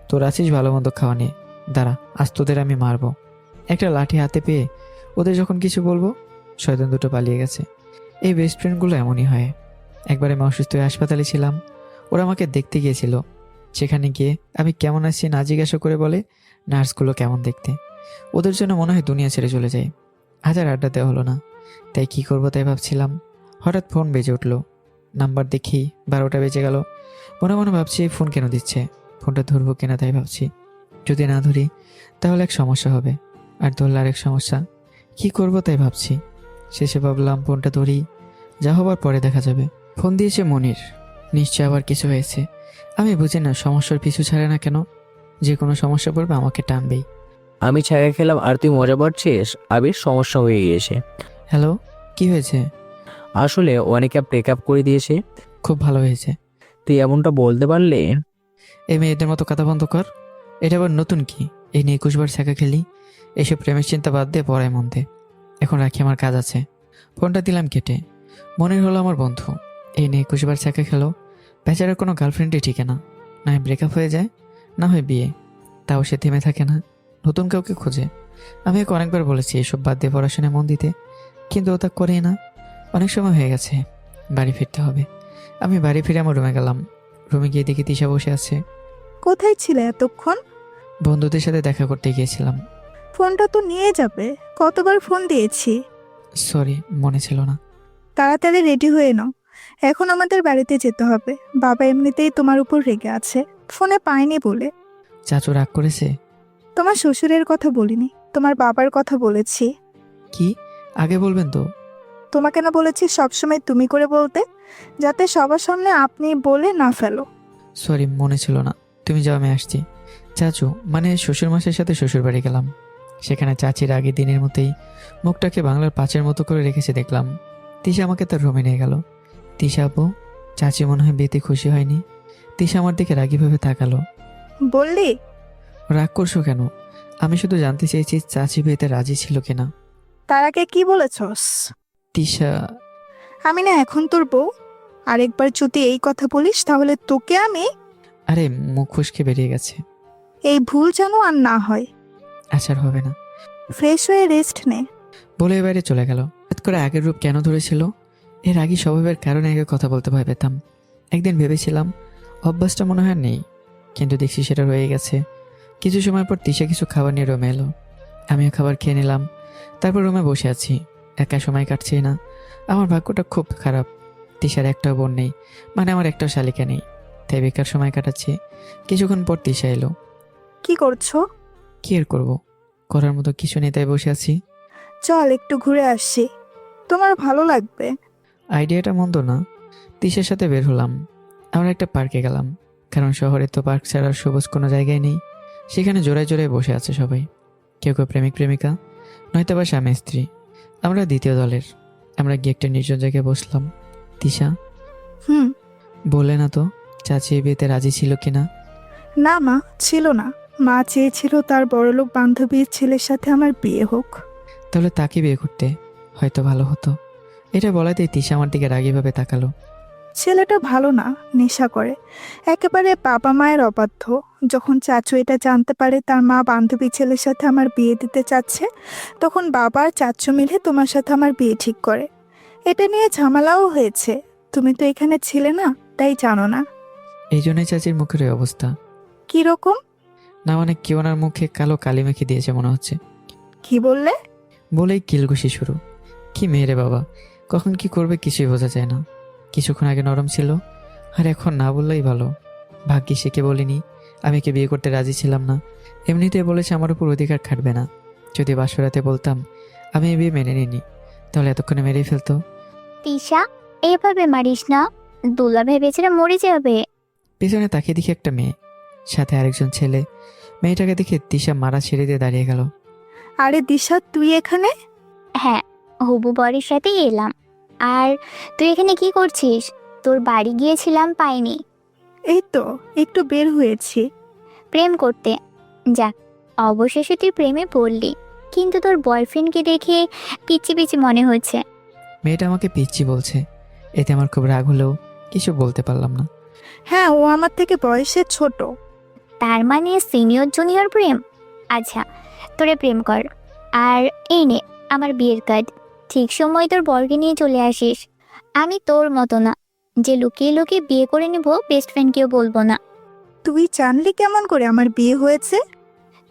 তোরা আছিস ভালো মন্দ খাওয়া নিয়ে। দাঁড়া, আজ তোদের আমি মারবো। একটা লাঠি হাতে পেয়ে ওদের যখন কিছু বলবো, শয়তান দুটো পালিয়ে গেছে। এই বেস্ট ফ্রেন্ডগুলো এমনই হয়। একবার আমি অসুস্থ হয়ে হাসপাতালে ছিলাম, ওরা আমাকে দেখতে গিয়েছিল। সেখানে গিয়ে আমি কেমন আছি না জিজ্ঞাসা করে বলে নার্সগুলো কেমন দেখতে। ওদের জন্য মনে হয় দুনিয়া ছেড়ে চলে যায়। আজ আর আড্ডা দেওয়া হলো না, তাই কি করবো তাই ভাবছিলাম। হঠাৎ ফোন বেজে উঠলো। নাম্বার দেখি 12টা বেজে গেল। মনে মনে ভাবছি ফোন কেন দিচ্ছে, ফোনটা ধরবো কিনা তাই ভাবছি। যদি না ধরি তাহলে এক সমস্যা হবে, আর ধরলে আরেক সমস্যা। কি করব তাই ভাবছি। শেষে ভাবলাম ফোনটা ধরি, যা হবার পরে দেখা যাবে। ফোন দিয়েছে মনির, নিশ্চয় আবার কিছু হয়েছে। আমি বুঝি না সমস্যার পিছু ছাড়ে না কেন, যে কোনো সমস্যা পড়বে আমাকে টানবেই। আমি ছায়া খেলাম আর তুই মজা পাচ্ছিস। আবির সমস্যা হয়ে গিয়েছে। হ্যালো, কি হয়েছে? আসলে অনেকে ব্রেক আপ করে দিয়েছে। খুব ভালো হয়েছে। তুই এমনটা বলতে পারলে। এই মেয়েদের মতো কথা বন্ধ কর। এটা আবার নতুন কি? এই নিয়ে 21 বার ছ্যাঁকা খেলি, এসব প্রেমের চিন্তা বাদ দিয়ে পড়ায় মন দে। এখন রাখি, আমার কাজ আছে। ফোনটা দিলাম কেটে। মনির হলো আমার বন্ধু, এই নিয়ে 21বার চাকা খেলো। বেচারার কোনো গার্লফ্রেন্ডই ঠিক না, না হয় ব্রেকআপ হয়ে যায়, না হয় বিয়ে। তাও সে থেমে থাকে না, নতুন কাউকে খোঁজে। আমি ওকে অনেকবার বলেছি এসব বাদ দিয়ে পড়াশোনায় মন দিতে, কিন্তু ও তা করেই না। অনেক সময় হয়ে গেছে, বাড়ি ফিরতে হবে। আমি বাড়ি ফিরে আমার রুমে গেলাম। রুমে গিয়ে দেখি তিশা বসে আছে। কোথায় ছিলে এতক্ষণ? বন্ধুদের সাথে দেখা করতে গিয়েছিলাম। ফোনটা তো নিয়ে যাবে, কতবার ফোন দিয়েছি। সরি, মনে ছিল না। তাড়াতাড়ি রেডি হয়ে নাও, এখন আমাদের বাড়িতে যেতে হবে। বাবা এমনিতেই তোমার উপর রেগে আছে, ফোনে পায়নি বলে। চাচু রাগ করেছে? তোমার শ্বশুরের কথা বলিনি, তোমার বাবার কথা বলেছি। কি? আগে বলবেন তো। তোমাকে না বলেছি সবসময় তুমি করে বলতে, যাতে সবার সামনে আপনি বলে না ফেলো। সরি, মনে ছিল না। তুমি যাও, আমি আসছি। চাচু মানে শ্বশুরমশাইয়ের সাথে শ্বশুর বাড়ি গেলাম। সেখানে চাচির আগে দিনের মতোই মুখটাকে বাংলার পাঁচের মতো করে রেখেছে দেখলাম। তিশা আমাকে তার রুমে নিয়ে গেল। তিশা আপু, চাচি মনে হয় বিয়েতে খুশি হয়নি। তিশা আমার দিকে রাগিভাবে তাকালো। বললি? রাগ করছো কেন? আমি শুধু জানতে চেয়েছি চাচি বিয়েতে রাজি ছিল কিনা। তার আগে কি বলেছস? তিশা, আমি না এখন তোর বউ, আরেকবার যদি এই কথা বলিস তাহলে তোকে আমি। আরে মুখ খুশকে বেরিয়ে গেছে। এই ভুল যেন আর না হয়। আচার হবে না। ফ্রেশ হয়ে রেস্ট নে। বলে বাইরে চলে গেল। হঠাৎ করে আগের রূপ কেন ধরেছিল? এর আগে স্বভাবের কারণে আগে কথা বলতে ভয় পেতাম। একদিন ভেবেছিলাম অভ্যাসটা মনে হয় নেই, কিন্তু দেখছি সেটা রয়ে গেছে। কিছু সময় পর তিশা কিছু খাবার নিয়ে রুমে এলো। আমিও খাবার খেয়ে নিলাম। তারপর রুমে বসে আছি, একা সময় কাটছি না। আমার ভাগ্যটা খুব খারাপ। তিশার একটাও বোন নেই, মানে আমার একটাও শালিকা নেই, তাই বেকার সময় কাটাচ্ছি। কিছুক্ষণ পর তিশা এলো। কি করছো? কি আর করবো, করার মতো কিছু নেই, তাই বসে আছি। চল একটু ঘুরে আসি, তোমার ভালো লাগবে। আইডিয়াটা মন্দ না। তিশার সাথে বের হলাম। আমরা একটা পার্কে গেলাম, কারণ শহরে তো পার্ক ছাড়া আর সবুজ কোনো জায়গায় নেই। সেখানে জোড়ায় জোড়ায় বসে আছে সবাই, কেউ কেউ প্রেমিক প্রেমিকা, নয়তো বা স্বামী স্ত্রী। আমরা দ্বিতীয় দলের। আমরা গিয়ে একটা নির্জন জায়গায় বসলাম। তিশা, হুম। বললে না তো চাচি এই বিয়েতে রাজি ছিল কিনা? না মা, ছিল না। মা চেয়েছিল তার বড়লোক বান্ধবীর ছেলের সাথে আমার বিয়ে হোক। তাহলে তাকে বিয়ে করতে হয়তো ভালো হতো। এটা বলাতেই তিশা আমার দিকে রাগীভাবে তাকালো। ছেলেটা ভালো না, নেশা করে, একেবারে বাবা মায়ের অবাধ্য। যখন চাচু এটা জানতে পারে তার মা বান্ধবী ছেলের সাথে আমার বিয়ে দিতে চাচ্ছে, তখন বাবা আর চাচু মিলে তোমার সাথে আমার বিয়ে ঠিক করে। এটা নিয়ে ঝামেলাও হয়েছে, তুমি তো এখানে ছিলে না, তাই জানো না। এই জন্যই চাচির মুখের এই অবস্থা। কিরকম? না মানে কি, ওনার মুখে কালো কালি মেখে দিয়েছে মনে হচ্ছে। কি বললে? বলেই কিলঘুষি শুরু। কি মেয়েরে বাবা, কখন কি করবে কিছুই বোঝা যায় না। কিছুক্ষণ আগে নরম ছিল, আর এখন না বললেই ভালো। ভাগ্যিস একে বলিনি আমি একে বিয়ে করতে রাজি ছিলাম না। এমনিতে বলেছে আমার উপর অধিকার খাটবে না। যদি বাসরাতে বলতাম আমি এই বিয়ে মেনে নিইনি, তাহলে এতক্ষণে মেরেই ফেলতো। তিশা, এভাবে মারিস না, দুলা ভেবেছিলাম মরে যাবে। পেছনে তাকিয়ে দেখি একটা মেয়ে, সাথে আরেকজন ছেলে। মেয়েটাকে দেখে তিশা মারা ছেড়ে দিয়ে দাঁড়িয়ে গেল। আরে দিশা, তুই এখানে? হ্যাঁ, হবু বরের সাথেই এলাম। আর তুই এখানে কি করছিস? তোর বাড়ি গিয়েছিলাম, পাইনি। এই তো একটু বের হয়েছি। প্রেম করতে? যাক, অবশেষে তুই প্রেমে পড়লি। কিন্তু তোর বয়ফ্রেন্ডকে দেখে পিচ্ছি পিচ্ছি মনে হচ্ছে। মেয়েটা আমাকে পিচ্ছি বলছে, এতে আমার খুব রাগ হলেও কিছু বলতে পারলাম না। হ্যাঁ, ও আমার থেকে বয়সে ছোট। তার মানে সিনিয়র জুনিয়র প্রেম? আচ্ছা, তোরে প্রেম কর। আর এই নে আমার বিয়ের কার্ড। ঠিক সময় তোর বরকে নিয়ে চলে আসিস। আমি তোর মতো না যে লুকিয়ে লুকিয়ে বিয়ে করে নেব, বেস্ট ফ্রেন্ডকেও বলবো না। তুই জানলি কেমন করে আমার বিয়ে হয়েছে?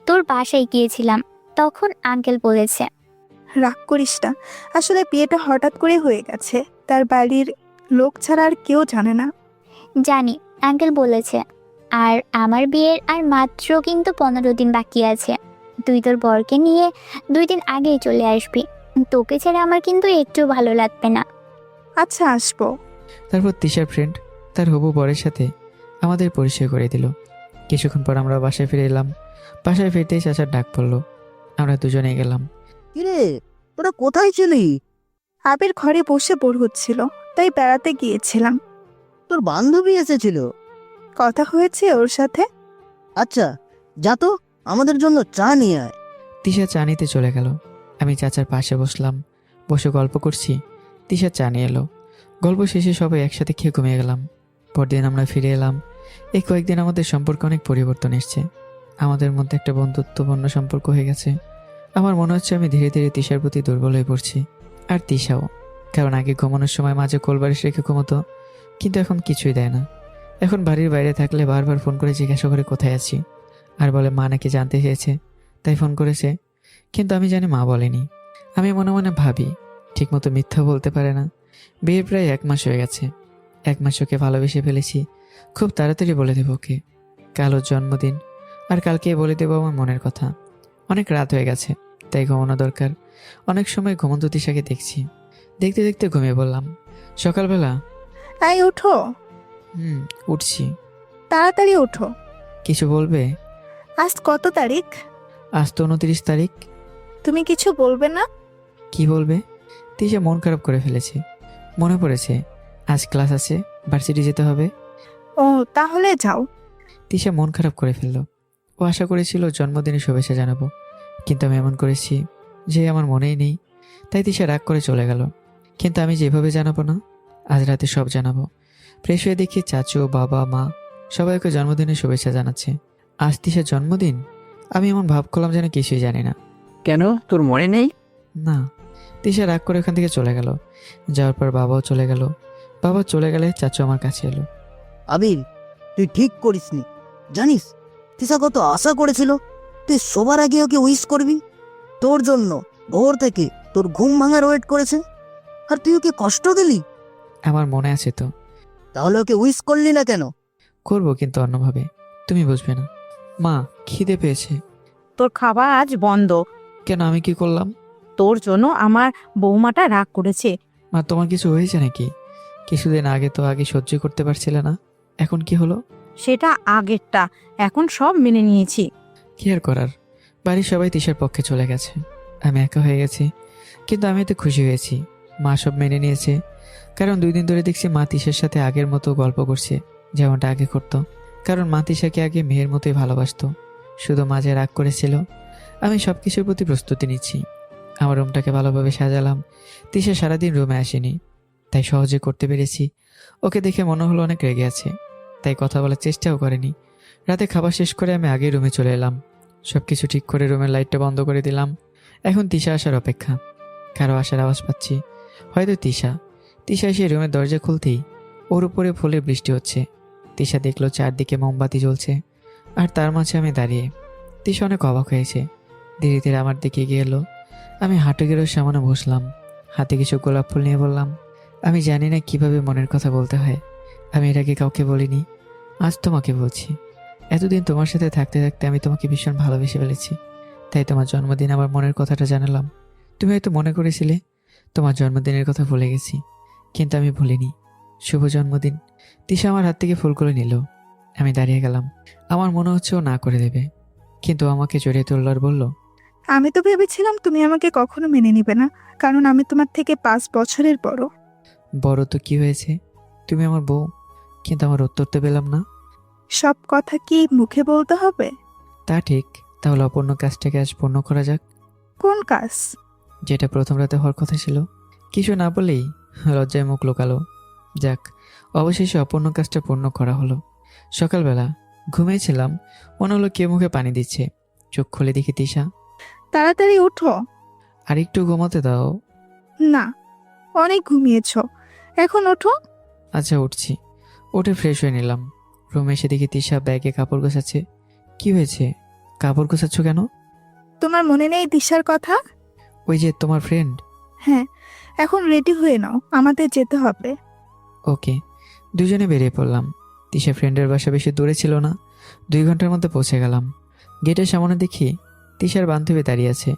তোর বাসায় গিয়েছিলাম, তখন আঙ্কেল বলেছে। রাগ করিস না, আসলে বিয়েটা হঠাৎ করে হয়ে গেছে, তার বাড়ির লোক ছাড়া আর কেউ জানে না। জানি, আঙ্কেল বলেছে। আর আমার বিয়ের আর মাত্র কিন্তু 15 দিন বাকি আছে। তুই তোর বরকে নিয়ে 2 দিন আগেই চলে আসবি। তোকে ছেড়ে আমার কিন্তু একটু ভালো লাগবে না। আচ্ছা, আসবো। তারপর তিশার ফ্রেন্ড তার হবু বরের সাথে আমাদের পরিচয় করে দিল। কিছুক্ষণ পর আমরা বাসায় ফিরে এলাম। বাসায় ফিরতেই চাচার ডাক পড়লো। আমরা দুজনে গেলাম। কিরে, তোরা কোথায় ছিলি? আবির ঘরে বসে বোর হচ্ছিল, তাই বেড়াতে গিয়েছিলাম। তোর বান্ধবী এসেছিল? কথা হয়েছে ওর সাথে। আচ্ছা, যা তো, আমাদের জন্য চা নিয়ে আয়। তিশা চা নিতে চলে গেল। আমি চাচার পাশে বসলাম, বসে গল্প করছি। তিশা চা নিয়ে এলো। গল্প শেষে সবাই একসাথে খেয়ে ঘুমিয়ে গেলাম। পরদিন আমরা ফিরে এলাম। এই কয়েকদিন আমাদের সম্পর্কে অনেক পরিবর্তন এসছে। আমাদের মধ্যে একটা বন্ধুত্বপূর্ণ সম্পর্ক হয়ে গেছে। আমার মনে হচ্ছে আমি ধীরে ধীরে তিশার প্রতি দুর্বল হয়ে পড়ছি, আর তিশাও। কারণ আগে ঘুমানোর সময় মাঝে কোলবালিশ রেখে ঘুমোতো, কিন্তু এখন কিছুই দেয় না। এখন বাড়ির বাইরে থাকলে বারবার ফোন করে জিজ্ঞাসা করে কোথায় আছি, আর বলে মা নাকি জানতে চেয়েছে তাই ফোন করেছে। কিন্তু আমি জানি মা বলেনি। আমি মনে মনে ভাবি, ঠিকমতো মিথ্যা বলতে পারে না। বিয়ের প্রায় 1 মাস হয়ে গেছে। 1 মাস ওকে ভালোবেসে ফেলেছি। খুব তাড়াতাড়ি বলে দেবো ওকে। কাল ওর জন্মদিন, আর কালকে বলে দেবো আমার মনের কথা। অনেক রাত হয়ে গেছে, তাই ঘুমানো দরকার। অনেক সময় ঘুমন্ত তিশাকে দেখছি, দেখতে দেখতে ঘুমিয়ে বললাম। সকালবেলা এই উঠো, উঠছি। তাড়াতাড়ি উঠো। কিছু বলবে? আজ কত তারিখ? আজ তো 29 তারিখ। তুমি কিছু বলবে না? কি বলবে? তিশা মন খারাপ করে ফেলেছে। মনে পড়েছে আজ ক্লাস আছে, ভার্সিটি যেতে হবে। ও, তাহলে যাও। তিশা মন খারাপ করে ফেললো। ও আশা করেছিল জন্মদিনে শুভেচ্ছা জানাবো, কিন্তু আমি এমন করেছি যে আমার মনেই নেই। তাই তিশা রাগ করে চলে গেল। কিন্তু আমি যেভাবে জানাবো না, আজ রাতে সব জানাবো। ফ্রেশ হয়ে দেখি চাচু, বাবা, মা সবাই ওকে জন্মদিনের শুভেচ্ছা জানাচ্ছে। আজ তিশার জন্মদিন। আমি এমন ভাব করলাম যেন কিছুই জানি না। কেন, তোর মনে নেই? না। তিশা রাগ করে ওখান থেকে চলে গেল। যাওয়ার পর বাবাও চলে গেল। বাবা চলে গেলে চাচু আমার কাছে এলো। আবির, তুই ঠিক করিসনি। জানিস তিশা কত আশা করেছিল তুই সবার আগে ওকে উইশ করবি। তোর জন্য ভোর থেকে তোর ঘুম ভাঙার ওয়েট করেছে, আর তুই ওকে কষ্ট দিলি। আমার মনে আছে তো। তাহলে ওকে উইশ করলি না কেন? করবো, কিন্তু অন্যভাবে। তুমি বুঝবে না। মা, খিদে পেয়েছে। তোর খাবার আজ বন্ধ। কেন, আমি কি করলাম? তোর জন্য আমার বৌমাটা রাগ করেছে। মা, তোমার কিছু হয়েছে নাকি? কিছুদিন আগে তো আগে সহ্য করতে পারছিলে না, এখন কি হলো? সেটা আগেরটা, এখন সব মেনে নিয়েছি। কি আর করার, বাড়ির সবাই তিশার পক্ষে চলে গেছে। আমি একা হয়ে গেছি, কিন্তু আমি এতে খুশি হয়েছি। মা সব মেনে নিয়েছে, কারণ 2 দিন ধরে দেখছি মা তিশার সাথে আগের মতো গল্প করছে, যেমনটা আগে করতো। কারণ মা তিশাকে আগে মেয়ের মতোই ভালোবাসতো, শুধু মাঝে রাগ করেছিল। আমি সব কিছুর প্রতি প্রস্তুতি নিচ্ছি। আমার রুমটাকে ভালোভাবে সাজালাম। তিশা সারাদিন রুমে আসেনি, তাই সহজে করতে পেরেছি। ওকে দেখে মনে হলো অনেক রেগে আছে, তাই কথা বলার চেষ্টাও করেনি। রাতে খাবার শেষ করে আমি আগে রুমে চলে এলাম। সব কিছু ঠিক করে রুমের লাইটটা বন্ধ করে দিলাম। এখন তিশা আসার অপেক্ষা। কারো আসার আওয়াজ পাচ্ছি, হয়তো তিশা। তিশা এসে রুমের দরজা খুলতেই ওর উপরে ফুলের বৃষ্টি হচ্ছে। তিশা দেখলো চারদিকে মোমবাতি জ্বলছে, আর তার মাঝে আমি দাঁড়িয়ে। তিশা অনেক অবাক হয়েছে, ধীরে ধীরে আমার দিকে এগিয়ে এলো। আমি হাঁটু গেড়ের সামনে বসলাম, হাতে কিছু গোলাপ ফুল নিয়ে বললাম, আমি জানি না কিভাবে মনের কথা বলতে হয়। আমি এর আগে কাউকে বলিনি, আজ তোমাকে বলছি। এতদিন তোমার সাথে থাকতে থাকতে আমি তোমাকে ভীষণ ভালোবেসে ফেলেছি, তাই তোমার জন্মদিন আমার মনের কথাটা জানালাম। তুমি হয়তো মনে করেছিলে তোমার জন্মদিনের কথা ভুলে গেছি, কিন্তু আমি ভুলিনি। শুভ জন্মদিন। তিশা আমার হাত থেকে ফুলগুলো নিল। আমি দাঁড়িয়ে গেলাম। আমার মনে হচ্ছে ও না করে দেবে, কিন্তু আমাকে জড়িয়ে তুলল আর বলল, আমি তো ভেবেছিলাম তুমি আমাকে কখনো মেনে নিবে না, কারণ আমি তোমার থেকে 5 বছরের বড়। বড় তো কি হয়েছে, তুমি আমার বউ। কিন্তু আমার উত্তর তো পেলাম না। সব কথা কি মুখে বলতে হবে? তা ঠিক, তাহলে অপূর্ণ কাজটাকে আজ পূর্ণ করা যাক। কোন কাজ? যেটা প্রথম রাতে হওয়ার কথা ছিল। কিছু না বলেই লজ্জায় মুখ লুকালো। যাক, অবশেষে অপূর্ণ কাজটা পূর্ণ করা হলো। সকালবেলা ঘুমিয়েছিলাম, মনে হলো কে মুখে পানি দিচ্ছে। চোখ খুলে দেখি তিশা। তাড়াতাড়ি উঠো। আর একটু ঘুমাতে দাও। না, অনেক ঘুমিয়েছ, এখন ওঠো। আচ্ছা, উঠছি। উঠে ফ্রেশ হয়ে নিলাম। রুমে এসে দেখি তিশা ব্যাগে কাপড় গোছাচ্ছে। কি হয়েছে, কাপড় গোছাচ্ছ কেন? তোমার মনে নেই দিশার কথা? ওই যে তোমার ফ্রেন্ড। হ্যাঁ, এখন রেডি হয়ে নাও, আমাদের যেতে হবে। ওকে। দুজনে বেরিয়ে পড়লাম। তিশা ফ্রেন্ডের বাসা বেশি দূরে ছিল না, 2 ঘন্টার মধ্যে পৌঁছে গেলাম। গেটের সামনে দেখি তিশার বান্ধবী দাঁড়িয়ে আছে।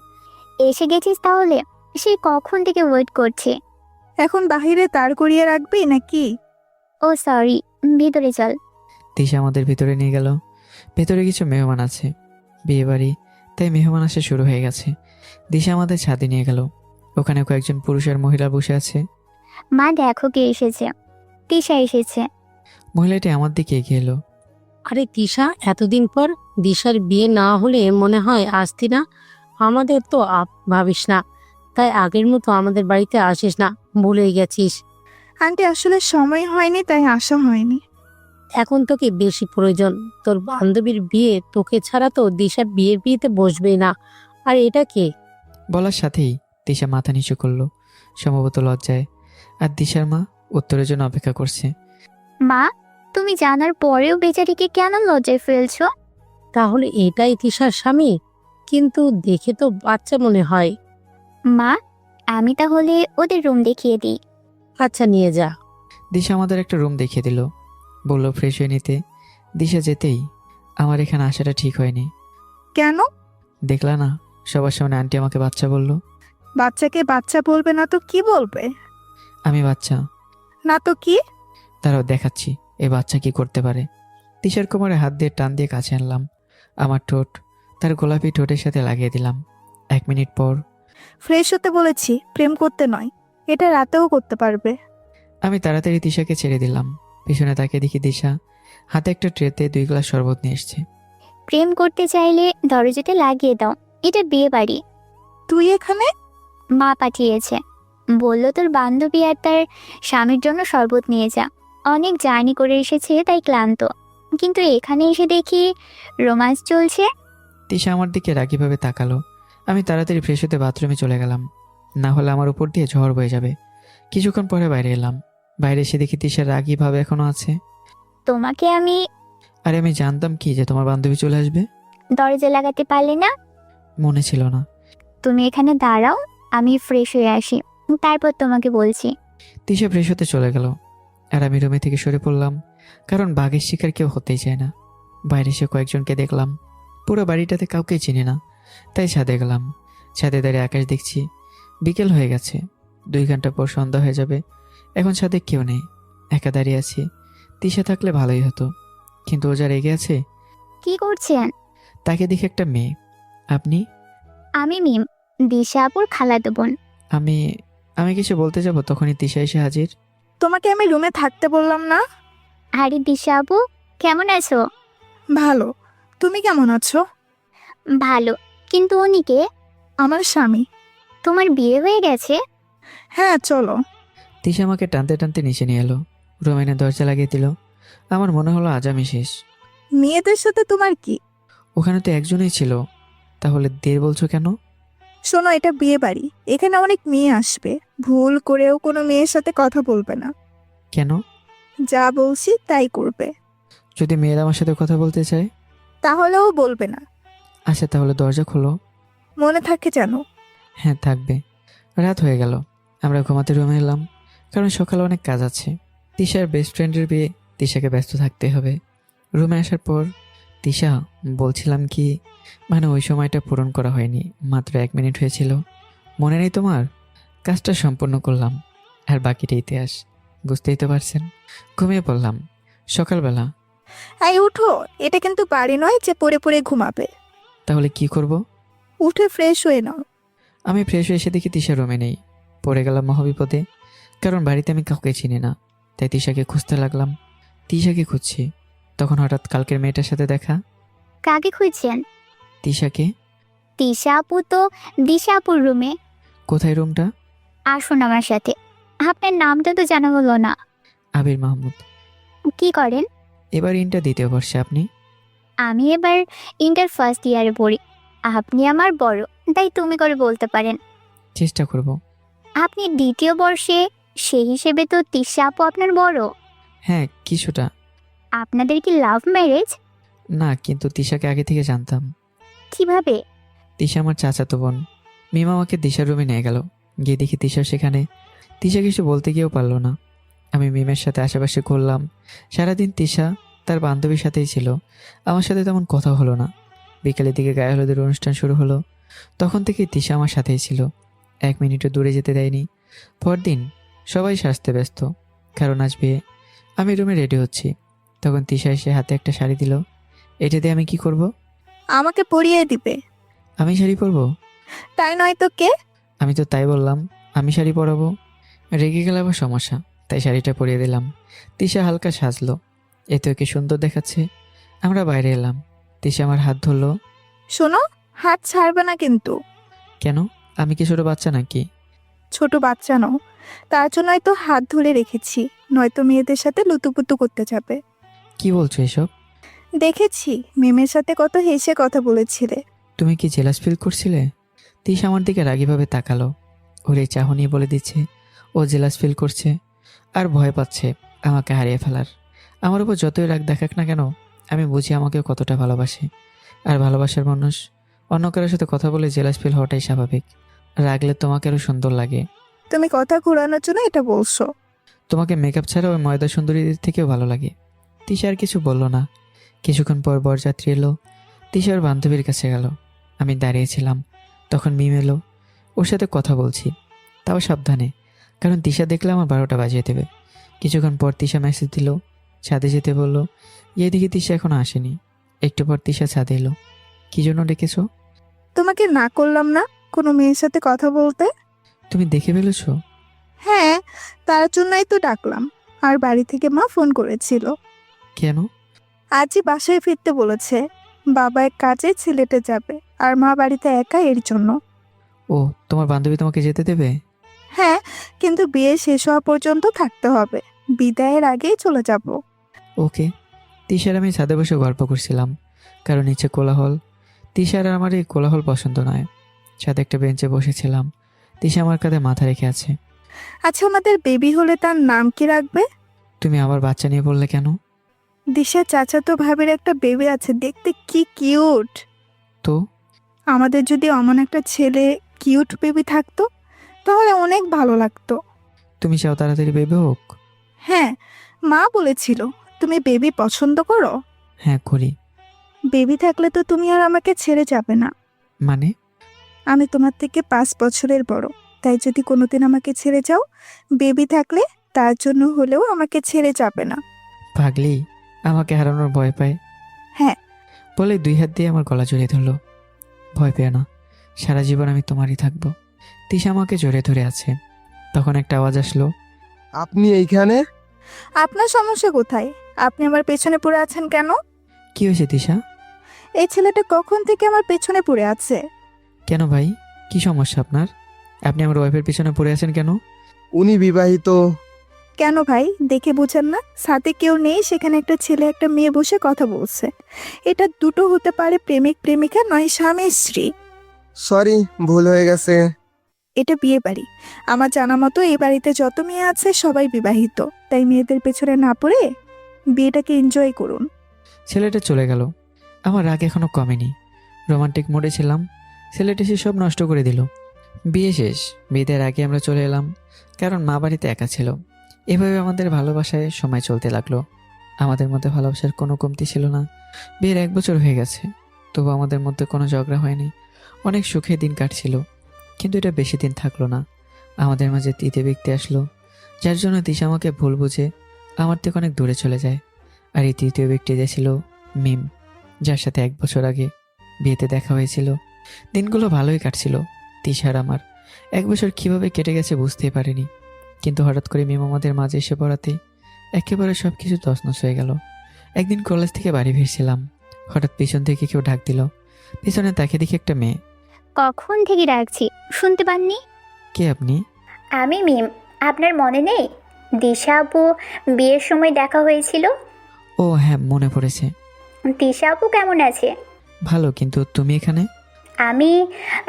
এসে গেছিস তাহলে? সে কখন থেকে ওয়েট করছে। এখন বাহিরে দাঁড় করিয়ে রাখবি নাকি? ও সরি, ভিতরে চল। তিশা আমাদের ভিতরে নিয়ে গেল। ভেতরে কিছু মেহমান আছে, বিয়ে বাড়ি, তাই মেহমান আসা শুরু হয়ে গেছে। দিশা আমাদের ছাদে নিয়ে গেল। ওখানে কয়েকজন পুরুষ আর মহিলা বসে আছে। মা দেখো কে এসেছে। তিশা এসেছে। মহিলাটি আমার দিকে এগিয়ে এলো। আরে তিশা, এতদিন পর দিশার বিয়ে না হলে মনে হয় আসতি না। আমাদের তো ভাবিস না, তাই আগের মতো আমাদের বাড়িতে আসিস না, ভুলেই গেছিস। আন্টি আসলে সময় হয়নি, তাই আসা হয়নি। এখন তোকে বেশি প্রয়োজন। তোর বান্ধবীর বিয়ে, তোকে ছাড়া তো দিশা বিয়েতে বসবেই না। আর এটা কে? বলার সাথেই দিশা মাথা নিচু করলো, সম্ভবত লজ্জায়। আর দিশার মা উত্তরের জন্য অপেক্ষা করছে। মা, তুমি জানার পরেও বেচারিকে কেন লজ্জায় ফেলছো? তাহলে এটাই তিশার স্বামী? কিন্তু দেখে তো বাচ্চা মনে হয়। মা, আমি তাহলে ওদের রুম দেখিয়ে দিই। আচ্ছা, নিয়ে যা। দিশা আমাদের একটা রুম দেখিয়ে দিল, বললো ফ্রেশ হয়ে নিতে। দিশা যেতেই আমার এখানে আসাটা ঠিক হয়নি। কেন? দেখলা না, সবার সামনে আন্টি আমাকে বাচ্চা বলল। বাচ্চাকে বাচ্চা বলবে না তো কি বলবে? আমি বাচ্চা না তো কি? তারাও দেখাচ্ছি এই বাচ্চা কি করতে পারে। দিশার কোমরে হাত দিয়ে টান দিয়ে কাছে আনলাম। আমার ঠোঁট তার গোলাপি ঠোঁটের সাথে লাগিয়ে দিলাম। 1 মিনিট পর ফ্রেশ হতে বলেছি, প্রেম করতে নয়। এটা রাতেও করতে পারবে। আমি তাড়াতাড়ি দিশাকে ছেড়ে দিলাম। পিছনে তাকিয়ে দেখি দিশা হাতে একটা ট্রেতে 2 গ্লাস শরবত নিয়ে এসছে। প্রেম করতে চাইলে দরজাটা লাগিয়ে দাও, এটা বিয়ে বাড়ি। তুই এখানে? মা পাঠিয়েছে, বললো তোর বান্ধবী আর তার স্বামীর জন্য শরবত নিয়ে যা। অনেক জার্নি করে এসেছে তাই ক্লান্ত, কিন্তু এখানে এসে দেখি রোমান্স চলছে। দিশা আমার দিকে রাগীভাবে তাকালো। আমি তাড়াতাড়ি ফ্রেশ হতে বাথরুমে চলে গেলাম, না হলে আমার উপর দিয়ে ঝড় বয়ে যাবে। কিছুক্ষণ পরে বাইরে এলাম। বাইরে এসে দেখি দিশা রাগীভাবে এখনো আছে। তোমাকে আমি আরে আমি জানতাম কি যে তোমার বান্ধবী চলে আসবে। দরজা লাগাতে পারলে না? মনে ছিল না। তুমি এখানে দাঁড়াও, আমি ফ্রেশ হয়ে আসি, তারপর তোমাকে বলছি। দিশা ফ্রেশ হতে চলে গেল, আর আমি রুমে থেকে সরে পড়লাম, কারণ বাঘের শিকার কেউ হতেই চায় না। বাইরে এসে কয়েকজনকে দেখলাম, পুরো বাড়িটাতে কাউকেই চিনি না। তাই ছাদে গেলাম। ছাদে দাঁড়িয়ে আকাশ দেখছি। বিকেল হয়ে গেছে, 2 ঘন্টা পর সন্ধ্যা হয়ে যাবে। এখন ছাদে কেউ নেই, একা দাঁড়িয়ে আছি। দিশা থাকলে ভালোই হতো, কিন্তু ও যা রেগে আছে। কি করছেন? তাকে দেখে একটা মেয়ে। আপনি? আমি মিম, দিশা আপুর খালাতো বোন। আমি আমি কিছু বলতে যাব, তখনই দিশা এসে হাজির। তোমাকে আমি রুমে থাকতে বললাম না? আরে দিশা আপু, কেমন আছো? ভালো। তুমি কেমন আছো? ভালো, কিন্তু উনিকে? আমার স্বামী। তোমার বিয়ে হয়ে গেছে? হ্যাঁ, চলো। দিশা আমাকে টানতে টানতে নিচে নিয়ে এলো, রুমে এনে দরজা লাগিয়ে দিল। আমার মনে হলো আজ আমি শেষ। মেয়েদের সাথে তোমার কি? ওখানে তো একজনই ছিল, তাহলে দের বলছো কেন? শোনো, এটা বিয়ে বাড়ি, এখানে অনেক মেয়ে আসবে। ভুল করেও কোনো মেয়ের সাথে কথা বলবে না। কেন? যা বলছি তাই করবে। যদি মেয়েরা আমার সাথে কথা বলতে চায়? তাহলেও বলবে না। আচ্ছা, তাহলে দরজা খোলো। মনে থাকে যেন। হ্যাঁ, থাকবে। রাত হয়ে গেল, আমরা ঘুমাতে রুমে এলাম, কারণ সকালে অনেক কাজ আছে। তিশার বেস্ট ফ্রেন্ডের বিয়ে, তিশাকে ব্যস্ত থাকতে হবে। রুমে আসার পর তিশা, বলছিলাম কি, মানে ওই সময়টা পূরণ করা হয়নি, মাত্র 1 মিনিট হয়েছিল। মনে নেই তোমার? কাজটা সম্পূর্ণ করলাম, আর বাকিটা ইতিহাস, বুঝতেই তো পারছেন। ঘুমিয়ে পড়লাম। সকালবেলা এই উঠো, এটা কিন্তু বাড়ি নয় যে পড়ে পড়ে ঘুমাবে। তাহলে কি করব? উঠে ফ্রেশ হয়ে নাও। আমি ফ্রেশ হয়ে এসে দেখি তিশা রুমে নেই। পড়ে গেলাম মহাবিপদে, কারণ বাড়িতে আমি কাউকে চিনি না। তাই তিশাকে খুঁজতে লাগলাম। তিশাকে খুঁজছি, তখন হঠাৎ কালকের মেয়েটার সাথে দেখা। কাকে খুঁজছেন? তিশাকে। দিশা আপু তো দিশা আপুর রুমে। কোথায় রুমটা? আসুন আমার সাথে। আপনার নামটা তো জানা হলো না। আবির মাহমুদ। কি করেন? এবার ইন্টার 2য় বর্ষে। আপনি? আমি এবার ইন্টার ফার্স্ট ইয়ারে পড়ি। আপনি আমার বড়, তাই তুমি করে বলতে পারেন। চেষ্টা করব। আপনি 2য় বর্ষে, সেই হিসেবে তো তিশা আপু আপনার বড়। হ্যাঁ, কিছুটা। আপনাদের কি লাভ ম্যারেজ? না, কিন্তু তিশাকে আগে থেকে জানতাম। কিভাবে? তিশা আমার চাচাতো বোন। মিম আমাকে দিশার রুমে নিয়ে গেল। গিয়ে দেখি তিশা সেখানে। তিশা কিছু বলতে গিয়েও পারলো না। আমি মিমের সাথে আশেপাশে ঘুরলাম। সারাদিন তিশা তার বান্ধবীর সাথেই ছিল, আমার সাথে তেমন কথা হলো না। বিকেলের দিকে গায়ে হলুদের অনুষ্ঠান শুরু হলো। তখন থেকেই তিশা আমার সাথেই ছিল, 1 মিনিটও দূরে যেতে দেয়নি। পরদিন সবাই সাজতে ব্যস্ত, কারণ আজ বিয়ে। আমি রুমে রেডি হচ্ছি, তখন তিশা এসে হাতে একটা শাড়ি দিল। এটা দিয়ে আমি কি করব? আমাকে পরিয়ে দিবে। আমি শাড়ি পরবো? তাই নয় তো কে? আমি তো তাই বললাম, আমি শাড়ি পরাবো। রেগে গেলে আবার সমস্যা, তাই শাড়িটা পরিয়ে দিলাম। তিশা হালকা সাজলো, এতে ওকে সুন্দর দেখাচ্ছে। আমরা বাইরে এলাম। তিশা আমার হাত ধরলো। শোনো, হাত ছাড়বে না কিন্তু। কেন? আমি কি ছোট বাচ্চা নাকি? ছোট বাচ্চা নও, তার জন্যই তো হাত ধরে রেখেছি, নয়তো মেয়েদের সাথে লুতুপুতু করতে যাবে। কি বলছো এসব? দেখেছি মেমের সাথে কত হেসে কথা বলেছিলে। তুমি কি জেলাস ফিল করছিলে? তিশা আমার দিকে রাগীভাবে তাকালো। ওর এই চাহনি বলে দিচ্ছে ও জেলাস ফিল করছে আর ভয় পাচ্ছে আমাকে হারিয়ে ফেলার। আমার উপর যতই রাগ দেখাক না কেন, আমি বুঝি আমাকে কতটা ভালোবাসে। আর ভালোবাসার মানুষ অন্য কারোর সাথে কথা বলে জেলাস ফিল হওয়াটাই স্বাভাবিক। রাগলে তোমাকে আরও সুন্দর লাগে। তুমি কথা ঘোরানোর জন্য এটা বলছো। তোমাকে মেকআপ ছাড়া ওই ময়দা সুন্দরীদের থেকেও ভালো লাগে। তিশা আর কিছু বলল না। কিছুক্ষণ পর বরযাত্রী এলো। তিশা ওর বান্ধবীর কাছে গেল। আমি দাঁড়িয়েছিলাম, তখন মিম এলো। ওর সাথে কথা বলছি, তাও সাবধানে, কারণ তিশা দেখলে আমার 12টা বাজিয়ে দেবে। কিছুক্ষণ পর তিশা মেসেজ দিল, ছাদে যেতে বললো। এদিকে তিশা এখনো আসেনি। একটু পর তিশা ছাদে এলো। কি জন্য ডেকেছো? তোমাকে না করলাম না কোনো মেয়ের সাথে কথা বলতে? তুমি দেখে ফেলেছো? হ্যাঁ, তার জন্যই তো ডাকলাম। আর বাড়ি থেকে মা ফোন করেছিল। কেন? আজই বাসায় ফিরতে বলেছে। বাবা এক কাজে সিলেটে যাবে, আর মা বাড়িতে একা, এর জন্য। ও, তোমার বান্ধবী তোমাকে যেতে দেবে? হ্যাঁ, কিন্তু বিয়ে শেষ হওয়া পর্যন্ত থাকতে হবে। বিদায়ের আগেই চলে যাব। ওকে। তিশার আমি ছাদে বসে গল্প করছিলাম, কারণ নিচে কোলাহল। তিশার আর আমার এই কোলাহল পছন্দ নয়। ছাদে একটা বেঞ্চে বসেছিলাম। তিশা আমার কাঁধে মাথা রেখে আছে। আচ্ছা, আমাদের বেবি হলে তার নাম কি রাখবে? তুমি আবার বাচ্চা নিয়ে বললে কেন? দিশা চাচাতো ভাবির একটা বেবি আছে, দেখতে কি কিউট। তো আমাদের যদি অমন একটা ছেলে কিউট বেবি থাকতো তাহলে অনেক ভালো লাগতো। তুমি চাও তাড়াতাড়ি বেবে হোক? হ্যাঁ, মা বলেছিল তুমি বেবি পছন্দ করো। হ্যাঁ, করি। বেবি থাকলে তো তুমি আর আমাকে ছেড়ে যাবে না। মানে? আমি তোমার থেকে 5 বছরের বড়, তাই যদি কোনোদিন আমাকে ছেড়ে যাও, বেবি থাকলে তার জন্য হলেও আমাকে ছেড়ে যাবে না। পাগলি, আমাকে হারানোর ভয় পায়। হ্যাঁ। বলে 2 হাত দিয়ে আমার গলা জড়িয়ে ধরলো। ভয় পেও না, সারা জীবন আমি তোমারই থাকবো। তিশা আমাকে জড়িয়ে ধরে আছে। তখন একটা আওয়াজ আসলো। আপনি এইখানে? আপনার সমস্যা কোথায়? আপনি আমার পেছনে পড়ে আছেন কেন? কি হয়েছে তিশা? এই ছেলেটা কখন থেকে আমার পেছনে পড়ে আছে? কেন ভাই, কি সমস্যা আপনার? আপনি আমার ওয়াইফের পিছনে পড়ে আছেন কেন? উনি বিবাহিত। কেন ভাই, দেখে বুঝেন না সাথে কেউ নেই, সেখানে একটা ছেলে একটা মেয়ে বসে কথা বলছে। এটা দুটো হতে পারে, প্রেমিক প্রেমিকা, নয় স্বামী স্ত্রী। সরি, ভুল হয়ে গেছে। এটা বিয়ে বাড়ি। আমার জানা মতো এই বাড়িতে যত মেয়ে আছে সবাই বিবাহিত, তাই মেয়েদের পেছনে না পড়ে বিয়েটাকে এনজয় করুন। ছেলেটা চলে গেল। আমার রাগ এখনো কমেনি। রোমান্টিক মোডে ছিলাম, ছেলেটা সে সব নষ্ট করে দিল। বিয়ে শেষ। বিয়ের আগে আমরা চলে এলাম, কারণ মা বাড়িতে একা ছিল। এভাবে আমাদের ভালোবাসায় সময় চলতে লাগলো। আমাদের মধ্যে ভালোবাসার কোনো কমতি ছিল না। বিয়ের 1 বছর হয়ে গেছে, তবু আমাদের মধ্যে কোনো ঝগড়া হয়নি। অনেক সুখে দিন কাটছিল, কিন্তু এটা বেশি দিন থাকলো না। আমাদের মাঝে তৃতীয় ব্যক্তি আসলো, যার জন্য দিশা আমাকে ভুল বুঝে আমার থেকে অনেক দূরে চলে যায়। আর এই তৃতীয় ব্যক্তিটা ছিল মিম, যার সাথে 1 বছর আগে বিয়েতে দেখা হয়েছিল। দিনগুলো ভালোই কাটছিল। তিশার আমার 1 বছর কিভাবে কেটে গেছে বুঝতেই পারিনি। কিন্তু হঠাৎ করে মিম আমাদের মাঝে এসে পড়াতে একেবারে সব কিছু তছনছ হয়ে গেল। একদিন কলেজ থেকে বাড়ি ফিরছিলাম, হঠাৎ পিছন থেকে কেউ ডাক দিল। পিছনে তাকে দেখি একটা মেয়ে। কখন থেকে ডাকছি, শুনতে পাননি? কে আপনি? আমি মিম, আপনার মনে নেই? দিশা আপু বিয়ের সময় দেখা হয়েছিল। ও হ্যাঁ, মনে পড়েছে। দিশা আপু কেমন আছে? ভালো, কিন্তু তুমি এখানে? আমি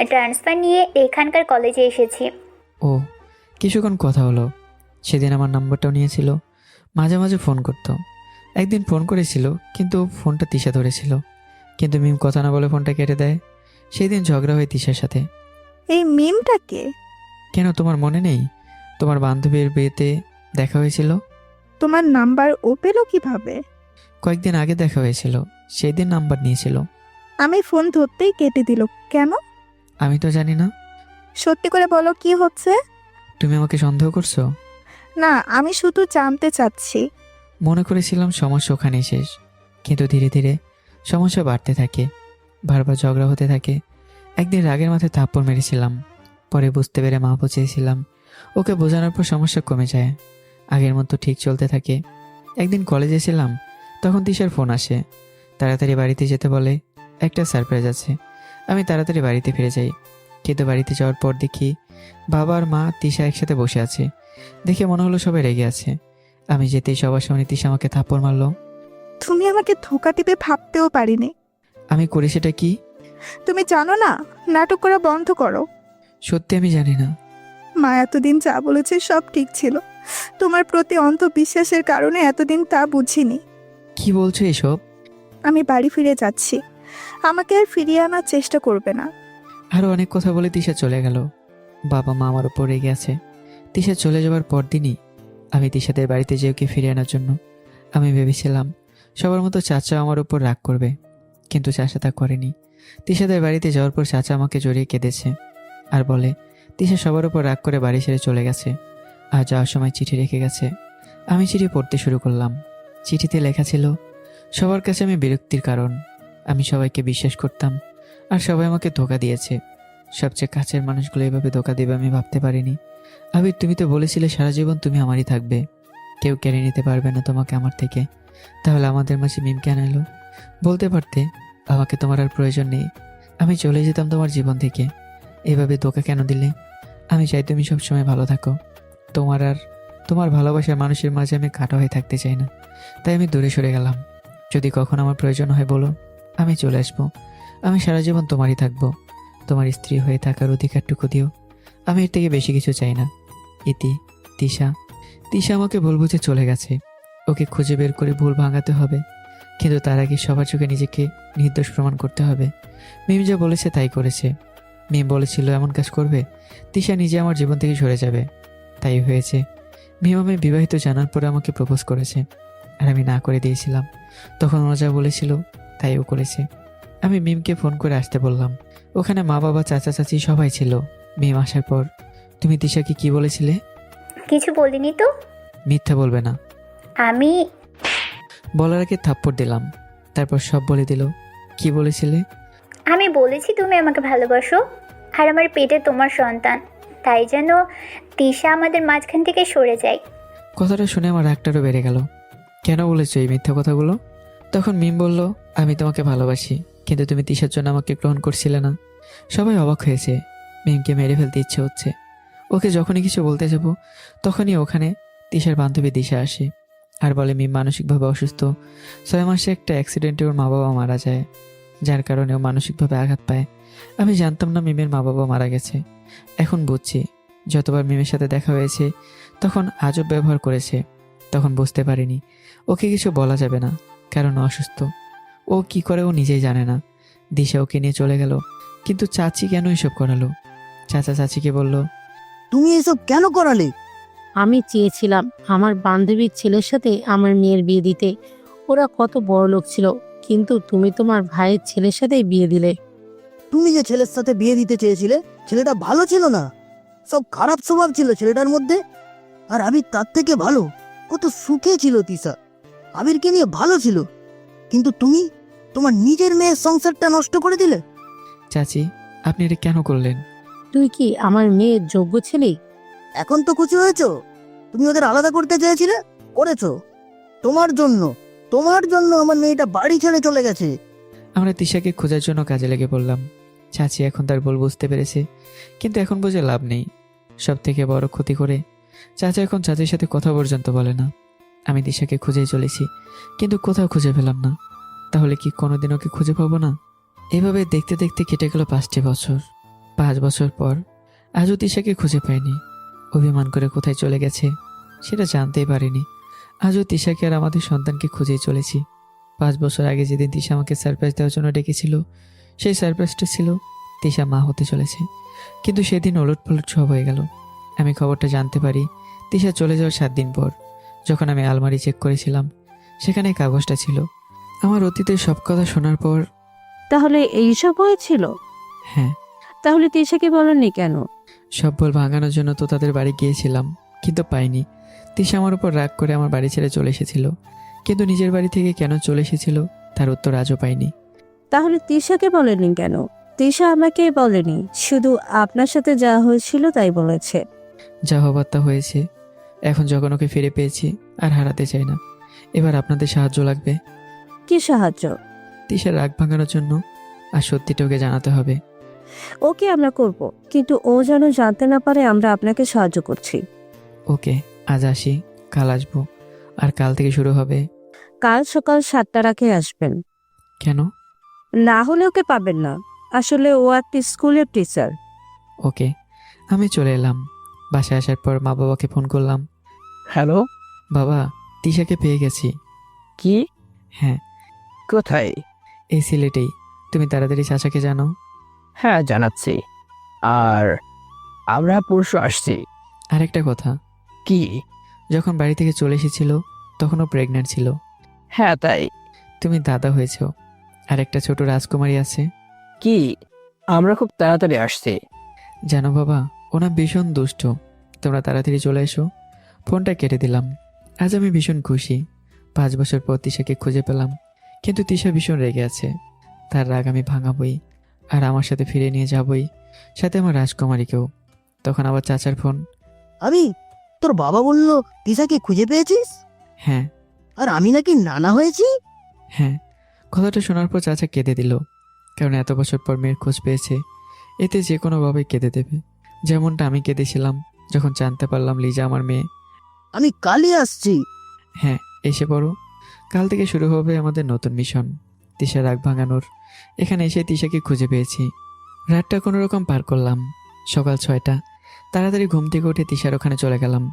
ট্রান্সফার নিয়ে এখানকার কলেজে এসেছি। ও, কিছুক্ষণ কথা হলো। সেদিন আমার নাম্বারটাও নিয়েছিল, মাঝে মাঝে ফোন করতো। একদিন ফোন করেছিল, কিন্তু ফোনটা তিশা ধরেছিল, কিন্তু মিম কথা না বলে ফোনটা কেটে দেয়। সেই দিন ঝগড়া হয় তিশার সাথে। এই মিমটাকে? কেন, তোমার মনে নেই? তোমার বান্ধবীর বিয়েতে দেখা হয়েছিল। তোমার নাম্বার ও পেলো কিভাবে? কয়েকদিন আগে দেখা হয়েছিল, সেই দিন নাম্বার নিয়েছিল। আমি ফোন ধরতেই কেটে দিল কেন? আমি তো জানি না। সত্যি করে বলো, কি হচ্ছে? তুমি আমাকে সন্দেহ করছো? না, আমি শুধু জানতে চাচ্ছি। মনে করেছিলাম সমস্যা ওখানেই শেষ, কিন্তু ধীরে ধীরে সমস্যা বাড়তে থাকে, বারবার ঝগড়া হতে থাকে। একদিন রাগের মাথায় থাপ্পড় মেরেছিলাম, পরে বুঝতে পেরে মাপ চেয়েছিলাম। ওকে বোঝানোর পর সমস্যা কমে যায়, আগের মতো ঠিক চলতে থাকে। একদিন কলেজে ছিলাম, তখন তিশার ফোন আসে, তাড়াতাড়ি বাড়িতে যেতে বলে, একটা সারপ্রাইজ আছে। আমি তাড়াতাড়ি বাড়িতে ফিরে যাই, কিন্তু বাড়িতে যাওয়ার পর দেখি বাবা আর মা তিশা একসাথে বসে আছে। দেখে মনে হলো সবাই রেগে আছে। আমি যেতেই সবার সামনে তিশা আমাকে থাপ্পড় মারলো। তুমি আমাকে ধোকা দিবে ভাবতেও পারিনি। আমি করি সেটা কি? তুমি জানো না, নাটক করা বন্ধ করো। সত্যি আমি জানি না। মা এতদিন যা বলেছে সব ঠিক ছিল, তোমার প্রতি অন্ধবিশ্বাসের কারণে এতদিন তা বুঝিনি। কি বলছো এসব? আমি বাড়ি ফিরে যাচ্ছি, আমাকে আর ফিরিয়ে আনার চেষ্টা করবে না। আরো অনেক কথা বলে তিশা চলে গেল। বাবা মা আমার উপর রেগে আছে। তিশা চলে যাওয়ার পর দিনই আমি তিশাদের বাড়িতে যেয়ে ওকে ফিরিয়ে আনার জন্য আমি ভেবেছিলাম সবার মতো চাচা আমার উপর রাগ করবে, কিন্তু চাচা তা করেনি। তিশাদের বাড়িতে যাওয়ার পর চাচা আমাকে জড়িয়ে কেঁদেছে আর বলে তিশা সবার উপর রাগ করে বাড়ি ছেড়ে চলে গেছে আর যাওয়ার সময় চিঠি রেখে গেছে। আমি চিঠি পড়তে শুরু করলাম। চিঠিতে লেখা ছিল, সবার কাছে আমি বিরক্তির কারণ, আমি সবাইকে বিশ্বাস করতাম আর সবাই আমাকে ধোকা দিয়েছে। সবচেয়ে কাছের মানুষগুলো এভাবে ধোকা দেবে আমি ভাবতে পারিনি। আবির, তুমি তো বলেছিলে সারা জীবন তুমি আমারই থাকবে, কেউ কেড়ে নিতে পারবে না তোমাকে আমার থেকে। তাহলে আমাদের মাঝে মিম কেন এলো? বলতে পারতে আমাকে তোমার আর প্রয়োজন নেই, আমি চলে যেতাম তোমার জীবন থেকে। এভাবে ধোকা কেন দিলে? আমি চাই তুমি সবসময় ভালো থাকো। তোমার ভালোবাসার মানুষের মাঝে আমি কাটা হয়ে থাকতে চাই না, তাই আমি দূরে সরে গেলাম। যদি কখন আমার প্রয়োজন হয় বলো, আমি চলে আসবো। আমি সারা জীবন তোমারই থাকবো। তোমার স্ত্রী হয়ে থাকার অধিকারটুকু দিও, আমি এর থেকে বেশি কিছু চাই না। ইতি, তিশা। তিশা আমাকে ভুল বুঝে চলে গেছে, ওকে খুঁজে বের করে ভুল ভাঙাতে হবে, কিন্তু তার আগে সবার চোখে নিজেকে নির্দোষ প্রমাণ করতে হবে। মিম যা বলেছে তাই করেছে। মিম বলেছিল এমন কাজ করবে, তিশা নিজে আমার জীবন থেকে সরে যাবে, তাই হয়েছে। মিম আমি বিবাহিত জানার পরে আমাকে প্রপোজ করেছে আর আমি না করে দিয়েছিলাম। তখন ওরা যা বলেছিল তাই ও করেছে। আমি মিমকে ফোন করে আসতে বললাম। ওখানে মা বাবা চাচা চাচি সবাই ছিল। মিম আসার পর, তুমি তিশাকে কি বলেছিলে? কিছু বলিনি তো। মিথ্যা বলবে না। আমি বলার আগে থাপ্পড় দিলাম, তারপর সব বলে দিল। কি বলেছিলে? আমি বলেছি তুমি আমাকে ভালোবাসো আর আমার পেটে তোমার সন্তান, তাই যেন তিশা আমাদের মাঝখান থেকে সরে যায়। কথাটা শুনে আমার রাগটারও বেড়ে গেল। কেন বলেছো এই মিথ্যা কথাগুলো? তখন মিম বলল, আমি তোমাকে ভালোবাসি, কিন্তু তুমি তিশার জন্য আমাকে গ্রহণ করছিলে না। সবাই অবাক হয়েছে। মিমকে মেরে ফেলতে ইচ্ছে হচ্ছে। ওকে যখনই কিছু বলতে যাব তখনই ওখানে তিশার বান্ধবী দিশা আসে আর বলে মিম মানসিকভাবে অসুস্থ। 6 মাসে একটা অ্যাক্সিডেন্টে ওর মা বাবা মারা যায়, যার কারণে ও মানসিকভাবে আঘাত পায়। আমি জানতাম না মিমের মা বাবা মারা গেছে। এখন বুঝছি, যতবার মিমের সাথে দেখা হয়েছে তখন আজব ব্যবহার করেছে। তখন বুঝতে পারিনি ওকে কিছু বলা যাবে না, কারণ ও অসুস্থ। ও কি করে ও নিজেই জানে না। দিশা ওকে নিয়ে চলে গেল, কিন্তু চাচি কেন এসব করালো? চাচা চাচিকে বলল, তুমি এসব কেন করালে? আমি চেয়েছিলাম আমার বান্ধবীর ছেলের সাথে আমার মেয়ের বিয়ে দিতে। ওরা কত বড় লোক ছিল, কিন্তু তুমি তোমার ভাইয়ের ছেলের সাথেই বিয়ে দিলে। তুমি যে ছেলের সাথে বিয়ে দিতে চেয়েছিলে, ছেলেটা ভালো ছিল না, সব খারাপ স্বভাব ছিল ছেলেটার মধ্যে। আর আবির তার থেকে ভালো, কত সুখে ছিল তিশা, আবিরকে নিয়ে ভালো ছিল। কিন্তু তুমি তোমার নিজের মেয়ের সংসারটা নষ্ট করে দিলে। চাচি আপনি এটা কেন করলেন? তুই কি আমার মেয়ের যোগ্য ছেলে? এখন তো খুশি হয়েছো? তুমি ওদের আলাদা করতে চেয়েছিলে, করেছো। তোমার জন্য আমার মেয়েটা বাড়ি ছেড়ে চলে গেছে। আমরা তিশাকে খোঁজার জন্য কাজে লেগে পড়লাম। চাচি এখন তার ভুল বুঝতে পেরেছে, কিন্তু এখন বুঝে লাভ নেই। সব থেকে বড় ক্ষতি করে চাচা এখন চাচির সাথে কথা পর্যন্ত বলে না। আমি তিশাকে খুঁজেই চলেছি, কিন্তু কোথাও খুঁজে পেলাম না। তাহলে কি কোনোদিন ওকে খুঁজে পাবো না? এভাবে দেখতে দেখতে কেটে গেল 5টি বছর। 5 বছর পর আজও তিশাকে খুঁজে পাইনি। অভিমান করে কোথায় চলে গেছে সেটা জানতেই পারিনি। আজও তিশাকে আর আমাদের সন্তানকে খুঁজেই চলেছি। 5 বছর আগে যেদিন তিশা আমাকে সারপ্রাইজ দেওয়ার জন্য ডেকেছিল, সেই সারপ্রাইজটা ছিল তিশা মা হতে চলেছে। কিন্তু সেদিন ওলটপালট সব হয়ে গেল। আমি খবরটা জানতে পারি তিশা চলে যাওয়ার 7 দিন পর, যখন আমি আলমারি চেক করেছিলাম সেখানে কাগজটা ছিল। আমার অতীতের সব কথা শোনার পর, তাহলে এইসব হয়েছিল? হ্যাঁ, তাহলে তিশাকে বলেননি কেন? সব বল ভাঙানোর জন্য তো তাদের বাড়ি গিয়েছিলাম, কিন্তু পাইনি। তিশা আমার উপর রাগ করে আমার বাড়ি ছেড়ে চলে এসেছিল, কিন্তু নিজের বাড়ি থেকে কেন চলে এসেছিল তার উত্তর আজও পাইনি। তাহলে তিশাকে বলেননি কেন? তিশা আমাকে বলেনি, শুধু আপনার সাথে যা হয়েছিল তাই বলেছে। যা হবার তা হয়েছে। এখন যখন ওকে ফিরে পেয়েছি আর হারাতে চাই না। এবার আপনাদের সাহায্য লাগবে। কি সাহায্য? তিশার রাগ ভাঙানোর জন্য আর সত্যিটা ওকে জানাতে হবে। ওকে আমরা করব, কিন্তু ও যেন জানতে না পারে আমরা আপনাকে সাহায্য করছি। ওকে, আজ আসি, কাল আসবো, আর কাল থেকে শুরু হবে। কাল সকাল 7টার আগে আসবেন, কেন? না হলে ওকে পাবেন না। আসলে ও একটি স্কুলের টিচার। ওকে, আমি চলে এলাম। বাসায় আসার পর মা বাবাকে ফোন করলাম। হ্যালো, বাবা, তিশাকে পেয়ে গেছি। কি? হ্যাঁ, কোথায়? এই সিলেটেই। তুমি তাড়াতাড়ি চাচাকে জানো। হ্যাঁ, জানাচ্ছি। আর আমরা পরশু আসছি। আরেকটা কথা, কি? যখন বাড়ি থেকে চলে এসেছিল তখন ও প্রেগন্যান্ট ছিল। হ্যাঁ, তাই? তুমি দাদা হয়েছো। আর একটা ছোট রাজকুমারী আছে। কি? আমরা খুব তাড়াতাড়ি আসছি। জানো বাবা, ওনা ভীষণ দুষ্ট। তোমরা তাড়াতাড়ি চলে এসো। ফোনটা কেটে দিলাম। আজ আমি ভীষণ খুশি। 5 বছর পর তিশাকে খুঁজে পেলাম। কিন্তু তিশা ভীষণ রেগে আছে। তার রাগ আমি ভাঙাবই, আর আমার সাথে ফিরে নিয়ে যাবই, সাথে আমার রাজকুমারীকেও। তখন আবার চাচার ফোন। আমি তোর বাবা বলল তিশাকে খুঁজে পেয়েছিস, হ্যাঁ আর আমি নাকি নানা হয়েছি। হ্যাঁ, কথাটা শোনার পর চাচা কেঁদে দিল। কারণ এত বছর পর মেয়ের খোঁজ পেয়েছে। এতে যে কোনোভাবেই কেঁদে দেবে, যেমনটা আমি কেঁদেছিলাম যখন জানতে পারলাম লিজা আমার মেয়ে। আমি কালই আসছি। হ্যাঁ, এসে পড়ো। কাল থেকে শুরু হবে আমাদের নতুন মিশন, তিশা রাগ ভাঙানোর। এখানে এসে তিশাকে খুঁজে পেয়েছি। রাতটা কোনো রকম পার করলাম। সকাল 6টা, তাড়াতাড়ি ঘুম থেকে উঠে তিশার ওখানে চলে গেলাম,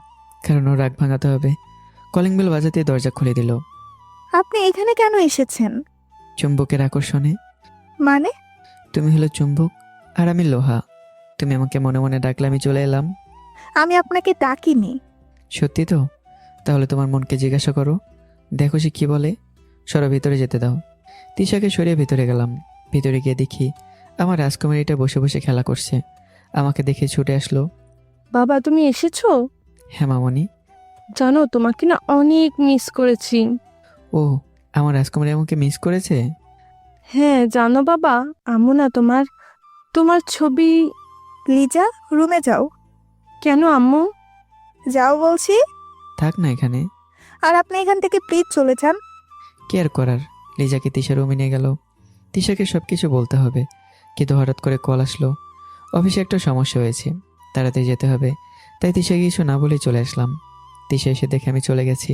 কারণ ওর রাগ ভাঙাতে হবে। কলিং বেল বাজাতে দরজা খুলে দিল। আপনি এখানে কেন এসেছেন? চুম্বকের আকর্ষণে। মানে? তুমি হলো চুম্বক আর আমি লোহা। তুমি আমাকে মনে মনে ডাকলে আমি চলে এলাম। আমি আপনাকে ডাকিনি। সত্যি তো? তাহলে তোমার মনকে জিজ্ঞাসা করো, দেখো সে কি বলে। সরো, ভিতরে যেতে দাও। তিশাকে সরিয়ে ভিতরে গেলাম। ভিতরে গিয়ে দেখি আমার রাজকুমারীটা বসে বসে খেলা করছে। আমাকে দেখে ছুটে আসলো। বাবা, তুমি এসেছো? হ্যাঁ মামনি। জানো, তোমাকে না অনেক মিস করেছি। ও, আমার রাজকুমারী আমাকে মিস করেছে? হ্যাঁ জানো বাবা, আম্মু না তোমার তোমার ছবি। লিজা, রুমে যাও। কেন আম্মু? যাও বলছি। থাক না এখানে। আর আপনি এখান থেকে প্লিজ চলে যান। কি আর করার, লিজাকে তিশার রুমে নিয়ে গেল। তিশাকে সব কিছু বলতে হবে, কিন্তু হঠাৎ করে কল আসলো। অফিসে একটা সমস্যা হয়েছে, তাড়াতাড়ি যেতে হবে। তাই তিশাকে কিছু না বলেই চলে আসলাম। তিশা এসে দেখে আমি চলে গেছি।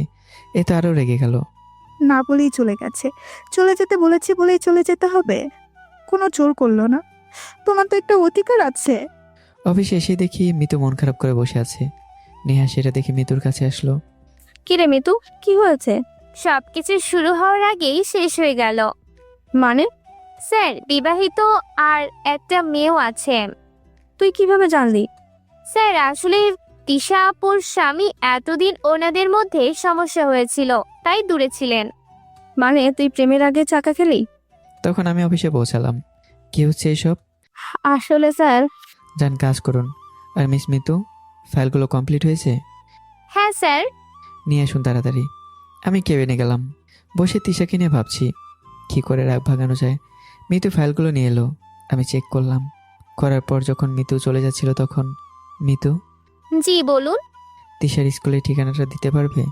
এ তো আরও রেগে গেল। না বলেই চলে গেছে। চলে যেতে বলেছি বলেই চলে যেতে হবে? কোনো জোর করলো না। তোমার তো একটা অধিকার আছে। অফিসে এসে দেখি মিতু মন খারাপ করে বসে আছে। নেহা সেটা দেখে মিতুর কাছে আসলো। কিরে মিতু, কি হয়েছে? সবকিছু শুরু হওয়ার আগেই শেষ হয়ে গেল। মানে? স্যার বিবাহিত, আর একটা মেয়েও আছে। তুই কিভাবে জানলি? স্যার আসলে তিশা আপুর স্বামী এতদিন ওনাদের মধ্যে সমস্যা হয়েছিল, তাই দূরে ছিলেন। মানে তুই প্রেমের আগে চাকা খেলি? তখন আমি অফিসে পৌঁছালাম। কি হচ্ছে এসব? আসলে স্যার। যান কাজ করুন। আর মিস মিতু, ফাইলগুলো কমপ্লিট হয়েছে? হ্যাঁ স্যার। নিয়ে আসুন তাড়াতাড়ি। আমি কেবিনে গেলাম। বসে তিশাকে নিয়ে ভাবছি কী করে রাগ ভাগানো যায়। মিতু ফাইলগুলো নিয়ে এলো। আমি চেক করলাম। করার পর যখন মিতু চলে যাচ্ছিল তখন, মিতু, জি বলুন। তিশার স্কুলের ঠিকানাটা দিতে পারবে?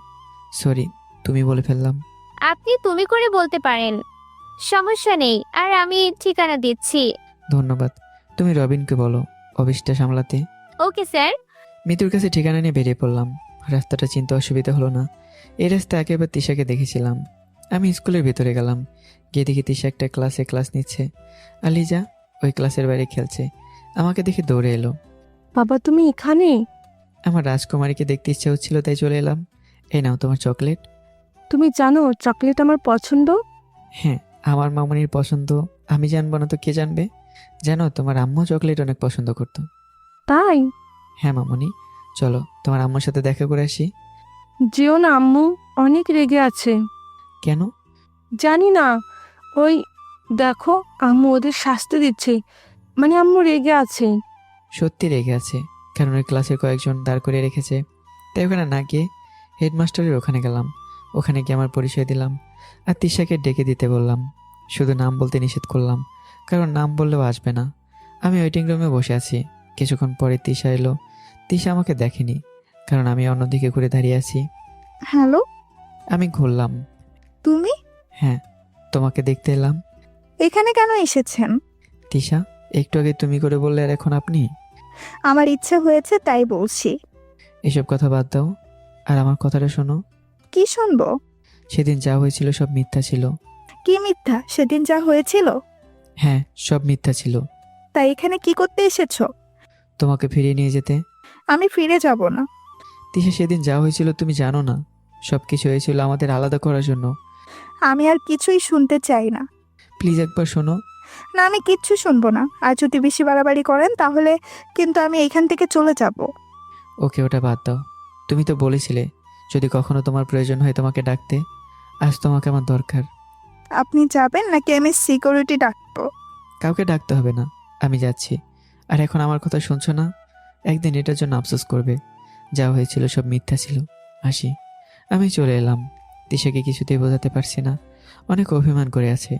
সরি, তুমি বলে ফেললাম। আপনি তুমি করে বলতে পারেন, সমস্যা নেই। আর আমি ঠিকানা দিচ্ছি। ধন্যবাদ। তুমি রবিনকে বলো অফিসটা সামলাতে। Okay sir. মিতুর কাছে ঠিকানা নিয়ে বেরিয়ে পড়লাম। রাস্তাটা চিনতে অসুবিধা হলো না। এই রাস্তায় একেবারে তিশাকে দেখেছিলাম। আমি স্কুলের ভিতরে গেলাম। গিয়ে দেখি তিশা একটা ক্লাসে ক্লাস নিচ্ছে, আর লিজা ওই ক্লাসের বাইরে খেলছে। আমাকে দেখে দৌড়ে এলো। বাবা, তুমি এখানে? আমার রাজকুমারীকে দেখতে ইচ্ছে হচ্ছিল, তাই চলে এলাম। এই নাও তোমার চকলেট। তুমি জানো চকলেট আমার পছন্দ? হ্যাঁ, আমার মামনির পছন্দ আমি জানবো না তো কে জানবে? জানো, তোমার আম্মু চকলেট অনেক পছন্দ করতো। তাই? হ্যাঁ মামনি, চলো তোমার আম্মুর সাথে দেখা করে আসি। যেও না, আম্মু অনেক রেগে আছে। কেন? জানি না, ওই দেখো আম্মু ওদের শাস্তি দিচ্ছে। মানে আম্মু রেগে আছে। সত্যি রেগে আছে, কারণ ওই ক্লাসের কয়েকজন দাঁড় করে রেখেছে। তাই ওখানে না গিয়ে হেডমাস্টারের ওখানে গেলাম। ওখানে গিয়ে আমার পরিচয় দিলাম, আর তিশাকে ডেকে দিতে বললাম। শুধু নাম বলতে নিষেধ করলাম, কারণ নাম বললেও আসবে না। আমি ওয়েটিং রুমে বসে আছি। কিছুক্ষণ পরে তিশা এলো। তিশা আমাকে দেখেনি, কারণ আমি অন্যদিকে ঘুরে দাঁড়িয়ে আছি। হ্যালো, আমি ঘুরলাম। তুমি? হ্যাঁ, তোমাকে দেখতে এলাম। এখানে কেন এসেছেন? তিশা, একটু আগে তুমি করে বললে আর এখন আপনি? আমার ইচ্ছে হয়েছে তাই বলছি। এসব কথা বাদ দাও, আর আমার কথাটা শোনো। কি শুনবো? সেদিন যা হয়েছিল সব মিথ্যা ছিল। কি মিথ্যা? সেদিন যা হয়েছিল? হ্যাঁ, সব মিথ্যা ছিল। তাই এখানে কি করতে এসেছো? তোমাকে ফিরিয়ে নিয়ে যেতে। আমি ফিরে যাব না। তিশা, সেদিন যা হয়েছিল তুমি জানো না? সব কিছু হয়েছিল আমাদের আলাদা করার জন্য। আমি আর কিছুই শুনতে চাই না। প্লিজ একবার শোনো। না, আমি কিচ্ছু শুনবো না। আর যদি বেশি বাড়াবাড়ি করেন তাহলে কিন্তু আমি এখান থেকে চলে যাব। ওকে, ওটা বাদ দাও। তুমি তো বলেছিলে যদি কখনো তোমার প্রয়োজন হয় তোমাকে ডাকতে। আজ তোমাকে আমার দরকার। আপনি যাবেন নাকি আমি সিকিউরিটি ডাকবো? কাউকে ডাকতে হবে না, আমি যাচ্ছি। আর এখন আমার কথা শুনছো না? একদিন এটার জন্য আফসোস করবে। যা হয়েছিল সব মিথ্যা ছিল। আসি। আমি চলে এলাম। তিশাকে কিছুতেই বোঝাতে পারছি না। অনেক অভিমান করে আছে।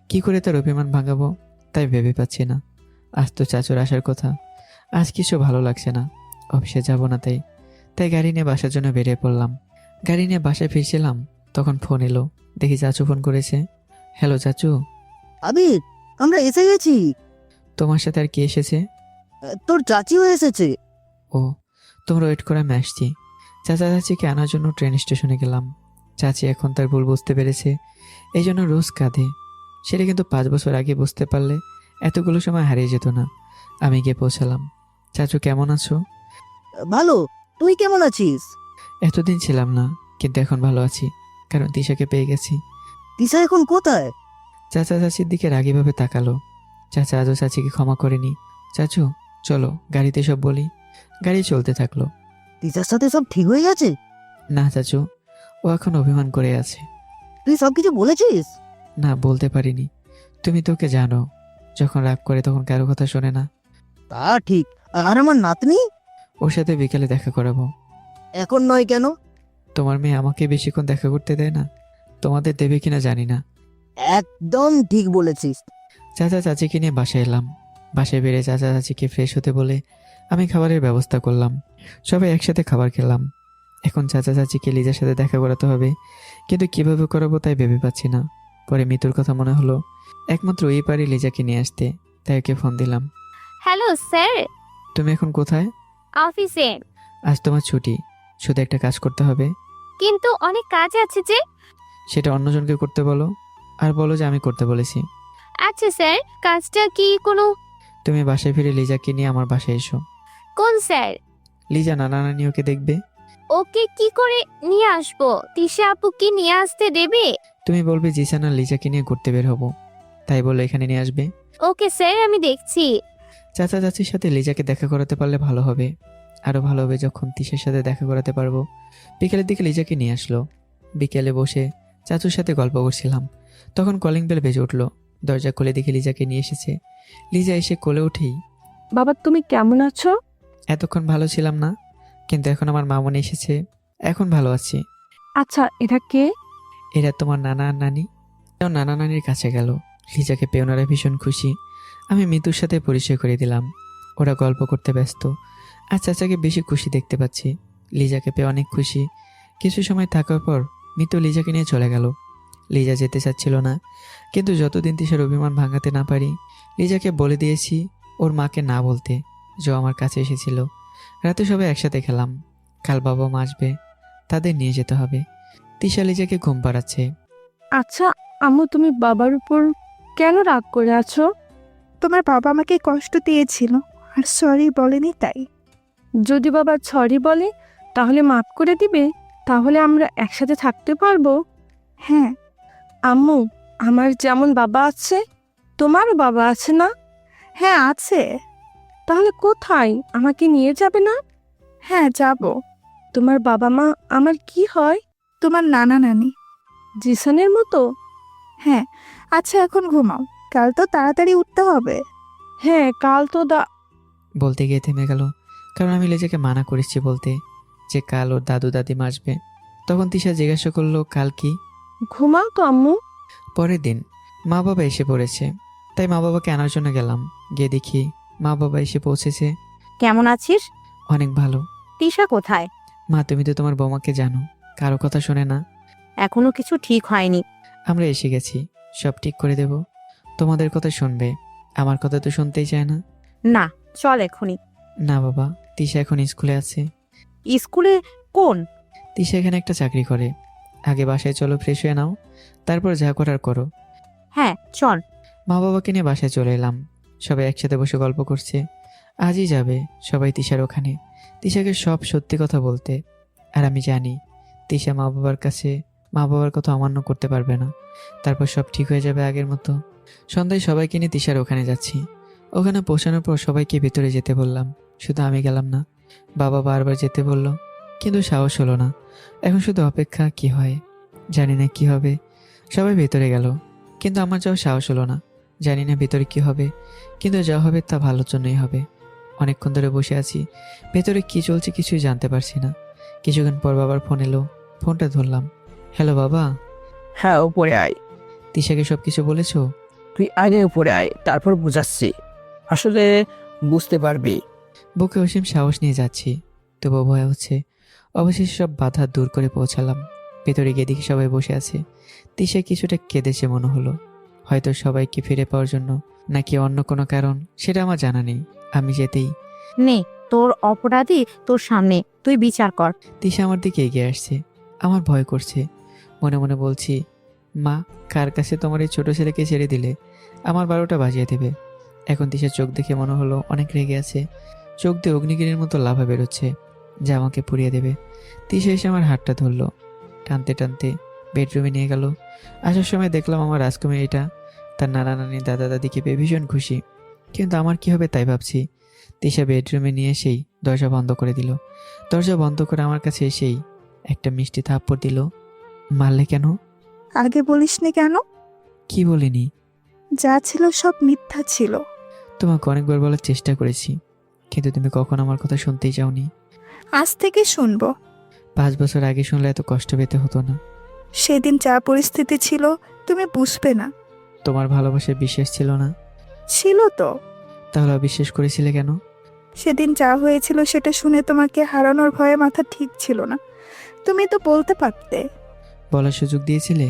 কি করে তার অভিমান ভাঙাবো তাই ভেবে পাচ্ছি না। আজ তো চাচুর আসার কথা। আজ কিছু ভালো লাগছে না। অফিসে যাব না তাই তাই গাড়ি নিয়ে বাসার জন্য বেরিয়ে পড়লাম। গাড়ি নিয়ে বাসায় ফিরছিলাম, তখন ফোন এলো। দেখি চাচু ফোন করেছে। হ্যালো চাচু। আবির, আমরা এসে গেছি। তোমার সাথে আর কি এসেছে? তোর চাচিও এসেছে। ও, তোমরা ওয়েট করে আমি আসছি। চাচা চাচিকে আনার জন্য ট্রেন স্টেশনে গেলাম। চাচি এখন তার ভুল বুঝতে পেরেছে, এই জন্য রোজ কাঁদে। সেটা কিন্তু 5 বছর আগে বুঝতে পারলে এতগুলো সময় হারিয়ে যেত না। আমি গিয়ে পৌঁছালাম। চাচু কেমন আছো? ভালো, তুই কেমন আছিস? এতদিন ছিলাম না, কিন্তু এখন ভালো আছি, কারণ তিশাকে পেয়ে গেছি। তিশা এখন কোথায়? চাচা চাচির দিকে রাগীভাবে তাকালো। চাচা আজও চাচিকে ক্ষমা করেনি। চাচু চলো গাড়িতে সব বলি। গাড়ি চলতে থাকলো। তিশার সাথে সব ঠিক হয়ে গেছে? না চাচু, ও এখন অভিমান করে আছে। তুই সবকিছু বলেছিস? না, বলতে পারিনি। তুমি তো ওকে জানো, যখন রাগ করে তখন কারো কথা শোনে না। তা ঠিক। আর আমার নাতনি? ওর সাথে বিকেলে দেখা করাবো। এখন নয় কেন? তোমার মেয়ে আমাকে বেশিক্ষণ দেখা করতে দেয় না। তোমাদের দেবে কিনা জানি না। একদম ঠিক বলেছিস। চাচা চাচিকে নিয়ে বাসায় এলাম। বাসায় বেড়ে চাচা চাচিকে ফ্রেশ হতে বলে আমি খাবারের ব্যবস্থা করলাম। সবাই একসাথে খাবার খেলাম। এখন চাচা চাচিকে লিজার সাথে দেখা করাতে হবে, কিন্তু কিভাবে করাবো তাই ভেবে পাচ্ছি না। পরে মিতুর কথা মনে হলো, একমাত্র এই পারি লিজাকে নিয়ে আসতে, তাই ওকে ফোন দিলাম। Hello sir. তুমি এখন কোথায়? অফিসে। আজ তোমার ছুটি, শুধু একটা কাজ করতে হবে। কিন্তু অনেক কাজ আছে যে। সেটা অন্যজনকে করতে বলো, আর বলো যে আমি করতে বলেছি। আচ্ছা স্যার, কাজটা কি কোনো? তুমি বাসায় ফিরে লিজাকে নিয়ে আমার বাসায় এসো। কোন স্যার? লিজা নানা নানি ওকে দেখবে। ওকে কি করে নিয়ে আসবো? তিশা আপু কি নিয়ে আসতে দেবে? তুমি বলবে জিসান আর লিজাকে নিয়ে ঘুরতে বের হবো, তাই বলে এখানে নিয়ে আসবে। ওকে স্যার, আমি দেখছি। চাচা চাচির সাথে লিজাকে দেখা করাতে পারলে ভালো হবে। আরো ভালো হবে যখন তিশার সাথে দেখা করাতে পারবো। বিকেলের দিকে লিজাকে নিয়ে আসলো। বিকেলে বসে চাচুর সাথে গল্প করছিলাম, তখন কলিং বেল বেজে উঠলো। দরজা খুলে দেখে লিজাকে নিয়ে এসেছে। লিজা এসে কোলে উঠেই, বাবা তুমি কেমন আছো? এতক্ষণ ভালো ছিলাম না, কিন্তু এখন আমার মামনি এসেছে, এখন ভালো আছি। আচ্ছা, এটা কে? এরা তোমার নানা আর নানি। নানা নানির কাছে গেল। লিজাকে পেয়ে ওনারা ভীষণ খুশি। আমি মিতুর সাথে পরিচয় করে দিলাম। ওরা গল্প করতে ব্যস্ত। আর চাচাকে বেশি খুশি দেখতে পাচ্ছি। লিজাকে পেয়ে অনেক খুশি। কিছু সময় থাকার পর মিতু লিজাকে নিয়ে চলে গেল। লিজা যেতে চাচ্ছিল না, কিন্তু যতদিন তিশার অভিমান ভাঙাতে না পারি, লিজাকে বলে দিয়েছি ওর মাকে না বলতে, যে আমার কাছে এসেছিল। রাতে সবাই একসাথে খেলাম। কাল বাবা মা আসবে, তাদের নিয়ে যেতে হবে। তিশা লিজাকে ঘুম পাড়াচ্ছে। আচ্ছা আম্মু, তুমি বাবার উপর কেন রাগ করে আছো? তোমার বাবা আমাকে কষ্ট দিয়েছিল আর সরি বলেনি তাই। যদি বাবা সরি বলে তাহলে মাফ করে দিবে, তাহলে আমরা একসাথে থাকতে পারবো। হ্যাঁ। আম্মু, আমার যেমন বাবা আছে তোমারও বাবা আছে না? হ্যাঁ আছে। তাহলে কোথায়? আমাকে নিয়ে যাবে না? হ্যাঁ যাব। তোমার বাবা মা আমার কি হয়? তোমার নানা নানি। জিসানের মতো? হ্যাঁ। আচ্ছা এখন ঘুমাও, কাল তো তাড়াতাড়ি উঠতে হবে। হ্যাঁ, কাল তো বলতে গিয়ে থেমে গেল, কারণ আমি লিজাকে মানা করেছি বলতে যে কাল ওর দাদু দাদিমা আসবে। তখন তিশা জিজ্ঞাসা করলো কাল কি? ঘুমাও তো আম্মু। পরের দিন মা বাবা এসে পড়েছে, তাই মা বাবাকে আনার জন্য গেলাম। গিয়ে দেখি মা বাবা এসে পৌঁছেছে। কেমন আছিস? অনেক ভালো। তিশা কোথায়? মা, তুমি তো তোমার বৌমাকে জানো, কারো কথা শোনে না। এখনো কিছু ঠিক হয়নি। আমরা এসে গেছি, সব ঠিক করে দেব। তোমাদের কথা শুনবে, আমার কথা তো শুনতেই চায় না। না, চল এখনই। না বাবা, তিশা এখন স্কুলে আছে। স্কুলে? কোন? তিশা এখানে একটা চাকরি করে। আগে বাসায় চলো, ফ্রেশ হয়ে নাও, তারপর যা করার করো। হ্যাঁ চল। মা বাবাকে নিয়ে বাসায় চলে এলাম। সবাই একসাথে বসে গল্প করছে। আজই যাবে সবাই তিশার ওখানে, তিশাকে সব সত্যি কথা বলতে। আর আমি জানি তিশা মা বাবার কথা অমান্য করতে পারবে না। তারপর সব ঠিক হয়ে যাবে আগের মতো। সন্ধ্যায় সবাইকে নিয়ে তিশার ওখানে যাচ্ছি। ওখানে পৌঁছানোর পর সবাইকে ভেতরে যেতে বললাম, শুধু আমি গেলাম না। বাবা বারবার যেতে বলল, কিন্তু সাহস হলো না। এখন শুধু অপেক্ষা, কি হয় জানি না কি হবে। সবাই ভেতরে গেল, কিন্তু আমার যাওয়ার সাহস হলো না। জানি না ভেতরে কি হবে, কিন্তু যা হবে তা ভালোর জন্যই হবে। অনেকক্ষণ ধরে বসে আছি, ভেতরে কি চলছে কিছুই জানতে পারছি না। কিছুক্ষণ পর বাবার ফোন এলো, ফোনটা ধরলাম। হ্যালো বাবা। হ্যাঁ, উপরে আয়। তিশাকে সব কিছু বলেছো? তুই আগে উপরে আয়, তারপর বুঝাচ্ছি, আসলে বুঝতে পারবি। বুকে অসীম সাহস নিয়ে যাচ্ছি, তবুও ভয় হচ্ছে। অবশেষে সব বাধা দূর করে পৌঁছালাম। ভেতরে গিয়ে দেখি সবাই বসে আছে। তিশা কিছুটা কেঁদেছে মনে হলো, হয়তো সবাইকে ফিরে পাওয়ার জন্য, নাকি অন্য কোনো কারণ, সেটা আমার জানা নেই। আমি যেতেই নে, তোর অপরাধী তোর সামনে, তুই বিচার কর। তিশা আমার দিকে এগিয়ে আসছে। আমার ভয় করছে, মনে মনে বলছি, মা, কার কাছে তোমার এই ছোট ছেলেকে ছেড়ে দিলে? আমার 12টা বাজিয়ে দেবে। এখন তিশার চোখ দেখে মনে হলো অনেক রেগে আছে। চোখ দিয়ে অগ্নিগিরির মতো লাভা বেরোচ্ছে, যা আমাকে পুড়িয়ে দেবে। তিশা এসে আমার হাতটা ধরলো, টানতে টানতে বেডরুমে নিয়ে গেল। আসার সময় দেখলাম আমার রাজকুমার এটা তার নানা নানি দাদা দাদিকে পেয়ে ভীষণ খুশি। কিন্তু আমার কি হবে তাই ভাবছি। তিশা বেডরুমে নিয়ে এসেই দরজা বন্ধ করে দিল। দরজা বন্ধ করে আমার কাছে এসেই একটা মিষ্টি থাপ্পড় দিল। মারলে কেন? আগে বলিসনি কেন? কি বলিনি? যা ছিল সব মিথ্যা ছিল। তোমাকে অনেকবার বলার চেষ্টা করেছি, কিন্তু তুমি কখনো আমার কথা শুনতেই চাওনি। আজ থেকে শুনবো। 5 বছর আগে শুনলে এত কষ্ট পেতে হতো না। সেদিন যা পরিস্থিতি ছিল তুমি বুঝবে না। তোমার ভালোবাসায় বিশ্বাস ছিল না? ছিল তো। তাহলে অবিশ্বাস করেছিলে কেন? সেদিন যা হয়েছিল সেটা শুনে তোমাকে হারানোর ভয়ে মাথা ঠিক ছিল না। তুমি তো বলতে পারতে। বলার সুযোগ দিয়েছিলে?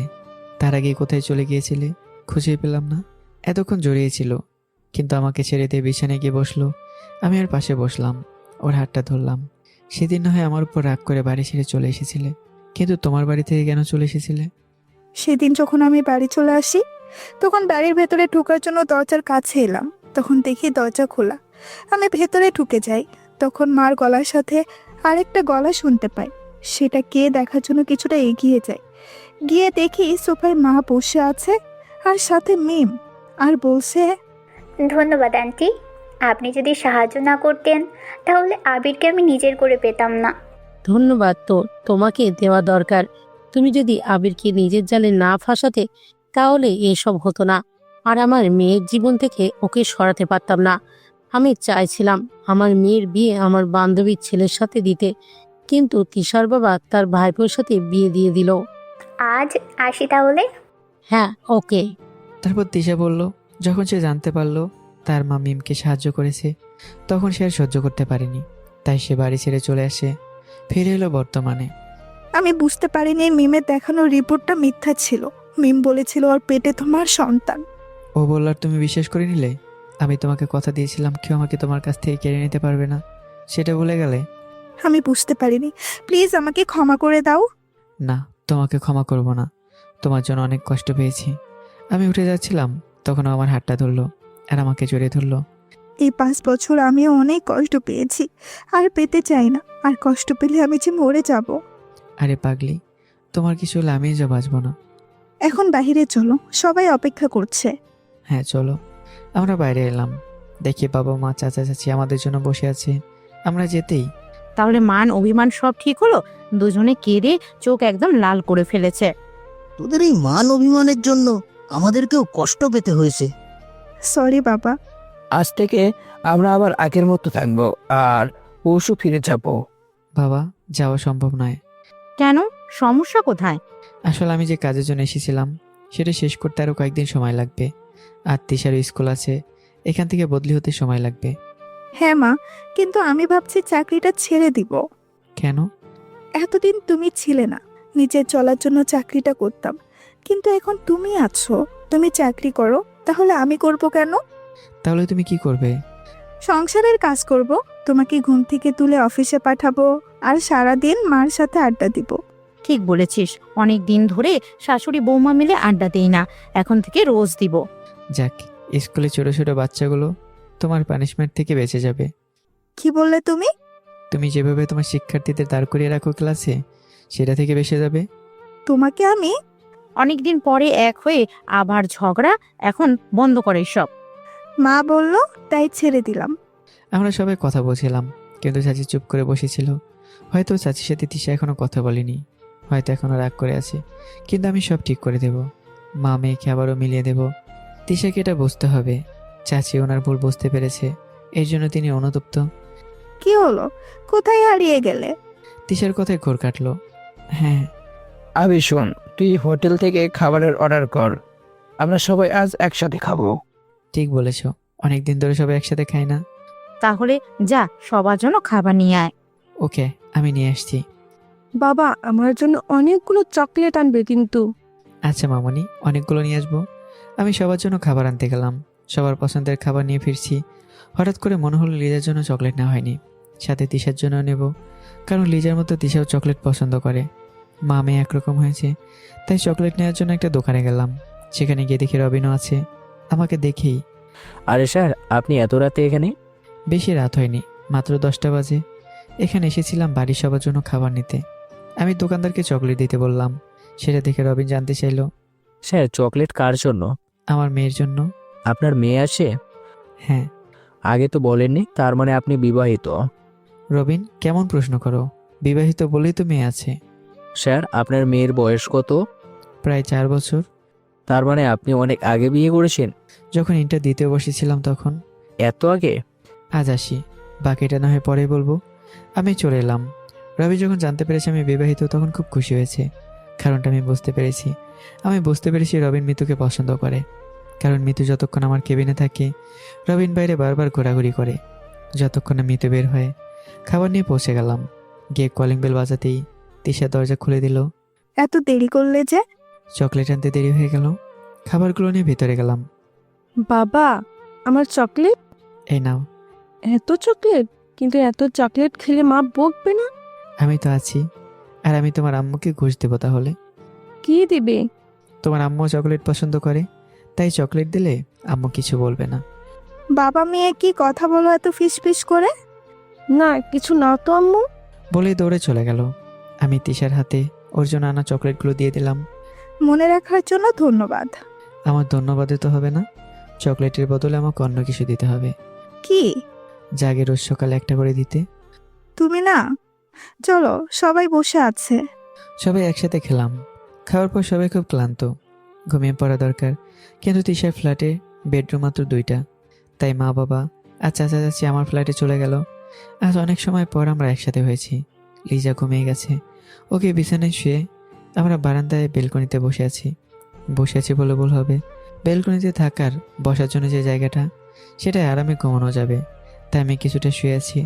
তার আগে কোথায় চলে গিয়েছিলে? খুঁজেই পেলাম না। এতক্ষণ জড়িয়েছিল, কিন্তু আমাকে ছেড়ে দিয়ে বিছানায় গিয়ে বসলো। আমি ওর পাশে বসলাম, ওর হাতটা ধরলাম। সেদিন না হয় আমার উপর রাগ করে বাড়ি ছেড়ে চলে এসেছিলে, কিন্তু তোমার বাড়ি থেকে কেন চলে এসেছিলে? সেদিন যখন আমি বাড়ি চলে আসি, তখন বাড়ির ভেতরে ঢোকার জন্য দরজার কাছে এলাম। তখন দেখি দরজা খোলা। আমি ভেতরে ঢুকে যাই। তখন মার গলার সাথে আরেকটা গলা শুনতে পাই। সেটা কে দেখার জন্য কিছুটা এগিয়ে যাই। গিয়ে দেখি সোফায় মা বসে আছে, আর সাথে মিম, আর বলছে, ধন্যবাদ আন্টি, আপনি যদি সাহায্য না করতেন তাহলে আবিরকে আমি নিজের করে পেতাম না। ধন্যবাদ তোমাকে দেওয়া দরকার। তুমি যদি আবিরকে নিজের জালে না ফাঁসাতে তাহলে এসব হতো না, আর আমার মেয়ের জীবন থেকে ওকে সরাতে পারতাম না। আমি চাইছিলাম আমার মেয়ের বিয়ে আমার বান্ধবীর ছেলের সাথে দিতে, কিন্তু তিশার বাবা তার ভাইপোর সাথে বিয়ে দিয়ে দিল। আজ আসি তাহলে। হ্যাঁ, ওকে। তারপর তিশা বলল, যখন সে জানতে পারলো তার মা মিমকে সাহায্য করেছে, তখন সে আর সহ্য করতে পারেনি, তাই সে বাড়ি ছেড়ে চলে আসে। ফিরে এলো বর্তমানে। আমি বুঝতে পারিনি মিমের দেখানো রিপোর্টটা মিথ্যা ছিল। মিম বলেছিল ওর পেটে তোমার সন্তান। ও বলল আর তুমি বিশ্বাস করে নিলে? আমি তোমাকে কথা দিয়েছিলাম কেউ আমাকে তোমার কাছ থেকে কেড়ে নিতে পারবে না, সেটা ভুলে গেলে? আমি বুঝতে পারিনি, প্লিজ আমাকে ক্ষমা করে দাও। না, তোমাকে ক্ষমা করব না। তোমার জন্য অনেক কষ্ট পেয়েছি। আমি উঠে যাচ্ছিলাম, তখন ও আমার হাতটা ধরলো আর আমাকে জড়িয়ে ধরলো। এই 5 বছর আমিও অনেক কষ্ট পেয়েছি, আর পেতে চাই না। আর কষ্ট পেলে আমি যে মরে যাব। আরে পাগলি, তোমার কিছু হলে আমি যা বাঁচব না। এখন বাইরে চলো, সবাই অপেক্ষা করছে। হ্যাঁ চলো। আমরা বাইরে এলাম, দেখি বাবা মা চাচা চাচি আমাদের জন্য বসে আছে। আমরা যেতেই তাহলে মান অভিমান সব ঠিক হলো? দুজনে কেঁদে চোখ একদম লাল করে ফেলেছে। তোদের এই মান অভিমানের জন্য আমাদেরকেও কষ্ট পেতে হয়েছে। সরি বাবা। আজ থেকে আমরা আবার আগের মতো থাকবো, আর পরশু ফিরে যাব। বাবা, যাওয়া সম্ভব নয়। কেন? সমস্যা কোথায়? আসলে আমি যে কাজের জন্য এসেছিলাম সেটা শেষ করতে আরও কয়েকদিন সময় লাগবে। আর তিশার স্কুল আছে, এখান থেকে বদলি হতে সময় লাগবে। হ্যাঁ মা, কিন্তু আমি ভাবছি চাকরিটা ছেড়ে দিব। কেন? এতদিন তুমি ছিলে না, নিজের চলার জন্য চাকরিটা করতাম। কিন্তু এখন তুমি আছো, তুমি চাকরি করো, তাহলে আমি করব কেন? তাহলে তুমি কি করবে? সংসারের কাজ করব, তোমাকে ঘুম থেকে তুলে অফিসে পাঠাবো, আর সারাদিন মার সাথে আড্ডা দিব। ঠিক বলেছিস, অনেক দিন ধরে শাশুড়ি বৌমা মিলে আড্ডা দেই না, এখন থেকে রোজ দিব। যাক, স্কুলে ছোট ছোট বাচ্চাগুলো তোমার পানিশমেন্ট থেকে বেঁচে যাবে। কি বললে তুমি? তুমি যেভাবে তোমার শিক্ষার্থীদের দাঁড় করিয়ে রাখো ক্লাসে, সেটা থেকে বেঁচে যাবে। তোমাকে আমি অনেকদিন পরে এক হয়ে আবার ঝগড়া, এখন বন্ধ করে সব। মা বলল তাই ছেড়ে দিলাম। আমরা সবাই কথা বলছিলাম, কিন্তু চাচি চুপ করে বসেছিল। হয়তো চাচির সাথে তিশা এখনো কথা বলেনি, হয়তো এখনো রাগ করে আছে, কিন্তু আমি সব ঠিক করে দেব। মা মেয়েকে আবারও মিলিয়ে দেব। তিশাকে এটা বুঝতে হবে, চাচি ওনার ভুল বুঝতে পেরেছে, এর জন্য তিনি অনুতপ্ত। কি হলো, কোথায় হারিয়ে গেলে? তিশার কথায় ঘোর কাটলো। হ্যাঁ, আবি শোন, তুই হোটেল থেকে খাবারের অর্ডার কর, আমরা সবাই আজ একসাথে খাবো। ঠিক বলেছ, অনেকদিন ধরে সবাই একসাথে খাই না। তাহলে যা, সবার জন্য খাবার নিয়ে আয়। ওকে, আমি নিয়ে আসছি। বাবা আমার জন্য অনেকগুলো চকলেট আনবে কিন্তু। আচ্ছা মামনি, অনেকগুলো নিয়ে আসবো। আমি সবার জন্য খাবার আনতে গেলাম, সবার পছন্দের খাবার নিয়ে ফিরছি। হঠাৎ করে মনে হলো লিজার জন্য চকলেট নেওয়া হয়নি, সাথে তিশার জন্য নেব, কারণ লিজার মতো তিশাও চকলেট পছন্দ করে। মা মেয়ে একরকম হয়েছে, তাই চকলেট নেওয়ার জন্য একটা দোকানে গেলাম। সেখানে গিয়ে দেখি রবিনও আছে। আমাকে দেখেই, আরে স্যার, আপনি এত রাতে এখানে? বেশি রাত হয়নি, মাত্র 10টা বাজে। এখানে এসেছিলাম বাড়ির সবার জন্য খাবার নিতে। আমি দোকানদারকে চকলেট দিতে বললাম, সেটা দেখে রবিন জানতে চাইলো। স্যার, চকলেট কার জন্য? আমার মেয়ের জন্য। আপনার মেয়ে আছে? হ্যাঁ। আগে তো বলেননি, তার মানে আপনি বিবাহিত? রবিন, কেমন প্রশ্ন করো? বিবাহিত বলেই তো মেয়ে আছে। স্যার, আপনার মেয়ের বয়স কত? প্রায় 4 বছর। তার মানে আপনি অনেক আগে বিয়ে করেছেন? যখন ইন্টার দিতে বসেছিলাম তখন। এত আগে? আজ আসি, বাকিটা না হয় পরে বলবো। আমি চলে এলাম। রবি যখন জানতে পেরেছে আমি বিবাহিত, তখন খুব খুশি হয়েছে। কারণটা আমি বুঝতে পেরেছি রবিন মিতুকে পছন্দ করে। কারণ মিতু যতক্ষণ আমার কেবিনে থাকে, রবিন বাইরে বারবার ঘোরাঘুরি করে। যতক্ষণ না মিতু বের হয়, খাবার নিয়ে পৌঁছে গেলাম। গিয়ে কলিং বেল বাজাতেই তিশা দরজা খুলে দিল। এত দেরি করলে যে? চকলেট আনতে দেরি হয়ে গেল। খাবারগুলো নিয়ে ভেতরে গেলাম। বাবা আমার চকলেট। এই নাও। এত চকলেট? কিন্তু এত চকলেট খেলে মা বকবে না? আমি তো আছি, আর আমি তোমার আম্মুকে ঘুষ দেবো তাহলে। কি দিবে? তোমার আম্মু চকলেট পছন্দ করে, তাই চকলেট দিলে আম্মু কিছু বলবে না। বাবা মেয়ে কি কথা বলো এত ফিস ফিস করে? না কিছু না তো আম্মু। বলে দৌড়ে চলে গেল। আমি তিশার হাতে ওর জন্য আনা চকলেটগুলো দিয়ে দিলাম। মনে রাখার জন্য ধন্যবাদ। আমার ধন্যবাদে তো হবে না, চকলেটের বদলে আমাকে অন্য কিছু দিতে হবে। কি? জাগে রোজ সকালে একটা করে দিতে। তুমি না, চলো সবাই বসে আছে। সবাই একসাথে খেলাম। খাওয়ার পর সবাই খুব ক্লান্ত, ঘুমিয়ে পড়া দরকার। কিন্তু তিশার ফ্ল্যাটে বেডরুম মাত্র 2টা, তাই মা বাবা আর চাচা চাচি আমার ফ্ল্যাটে চলে গেল। আজ অনেক সময় পর আমরা একসাথে হয়েছি। লিজা ঘুমিয়ে গেছে, ওকে বিছানায় শুয়ে আমরা বারান্দায় বেলকনিতে বসে আছি বলে ভুল হবে। বেলকনিতে থাকার বসার জন্য যে জায়গাটা, সেটাই আরামে ঘুমানো যাবে, তাই আমি কিছুটা শুয়ে আছি।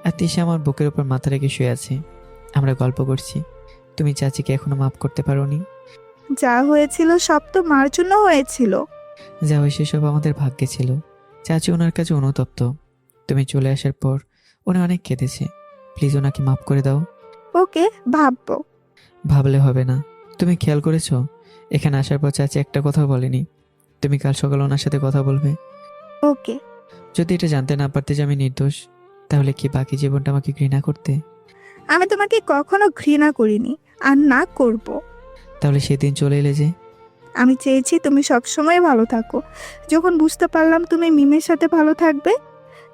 আর তিশা আমার বুকের উপর মাথা রেখে শুয়ে আছে। আমরা গল্প করছি। তুমি চাচিকে এখনো মাফ করতে পারোনি? যা হয়েছিল সব তো মার জন্য হয়েছিল। যা হয়েছে সব আমাদের ভাগ্যে ছিল। চাচি ওনার কাছে অনুতপ্ত। তুমি চলে আসার পর উনি অনেক কেঁদেছে। প্লিজ ওনাকে মাফ করে দাও। ওকে, ভাববো। ভাবলে হবে না। তুমি খেয়াল করেছো, এখানে আসার পর চাচি একটা কথাও বলেনি তুমি কাল সকালে ওনার সাথে কথা বলবে। ওকে। যদি এটা জানতে না পারতে যে আমি নির্দোষ, তাহলে কি বাকি জীবনটা আমাকে ঘৃণা করতে? আমি তোমাকে কখনো ঘৃণা করিনি, আর না করব। তাহলে সেদিন চলে এলে যে? আমি চেয়েছি তুমি সবসময় ভালো থাকো। যখন বুঝতে পারলাম তুমি মিমের সাথে ভালো থাকবে,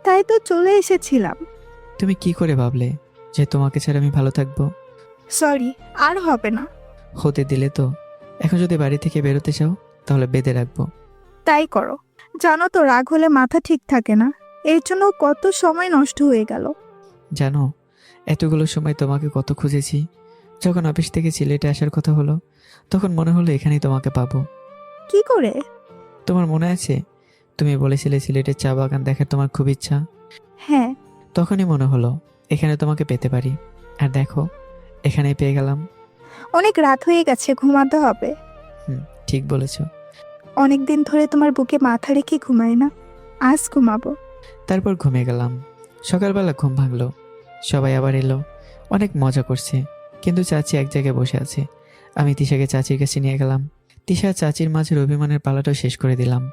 তাই তো চলে এসেছিলাম। তুমি কি করে ভাবলে যে তোমাকে ছাড়া আমি ভালো থাকবো? সরি, আর হবে না। হতে দিলে তো। এখন যদি বাড়ি থেকে বেরোতে চাও, তাহলে বেঁধে রাখবো। তাই করো। জানো তো রাগ হলে মাথা ঠিক থাকে না, এর জন্য কত সময় নষ্ট হয়ে গেল। জানো, এতগুলো সময় তোমাকে কত খুঁজেছি। যখন অফিস থেকে সিলেটে আসার কথা হলো, তখন মনে হলো এখানেই তোমাকে পাবো। কি করে? তোমার মনে আছে তুমি বলেছিলে সিলেটের চা বাগান দেখার তোমার খুব ইচ্ছা? হ্যাঁ। তখনই মনে হলো এখানে তোমাকে পেতে পারি। আর দেখো, এখানেই পেয়ে গেলাম। অনেক রাত হয়ে গেছে, ঘুমাতে হবে। ঠিক বলেছ। অনেকদিন ধরে তোমার বুকে মাথা রেখে ঘুমাই না, আজ ঘুমাবো। তারপর ঘুমিয়ে গেলাম। সকালবেলা ঘুম ভাঙলো, সবাই আবার এলো, অনেক মজা করছে। কিন্তু চাচি এক জায়গায় বসে আছে। আমি তিশাকে চাচির কাছে নিয়ে গেলাম। তিশা চাচির মাঝের অভিমানের পালাটাও শেষ করে দিলাম।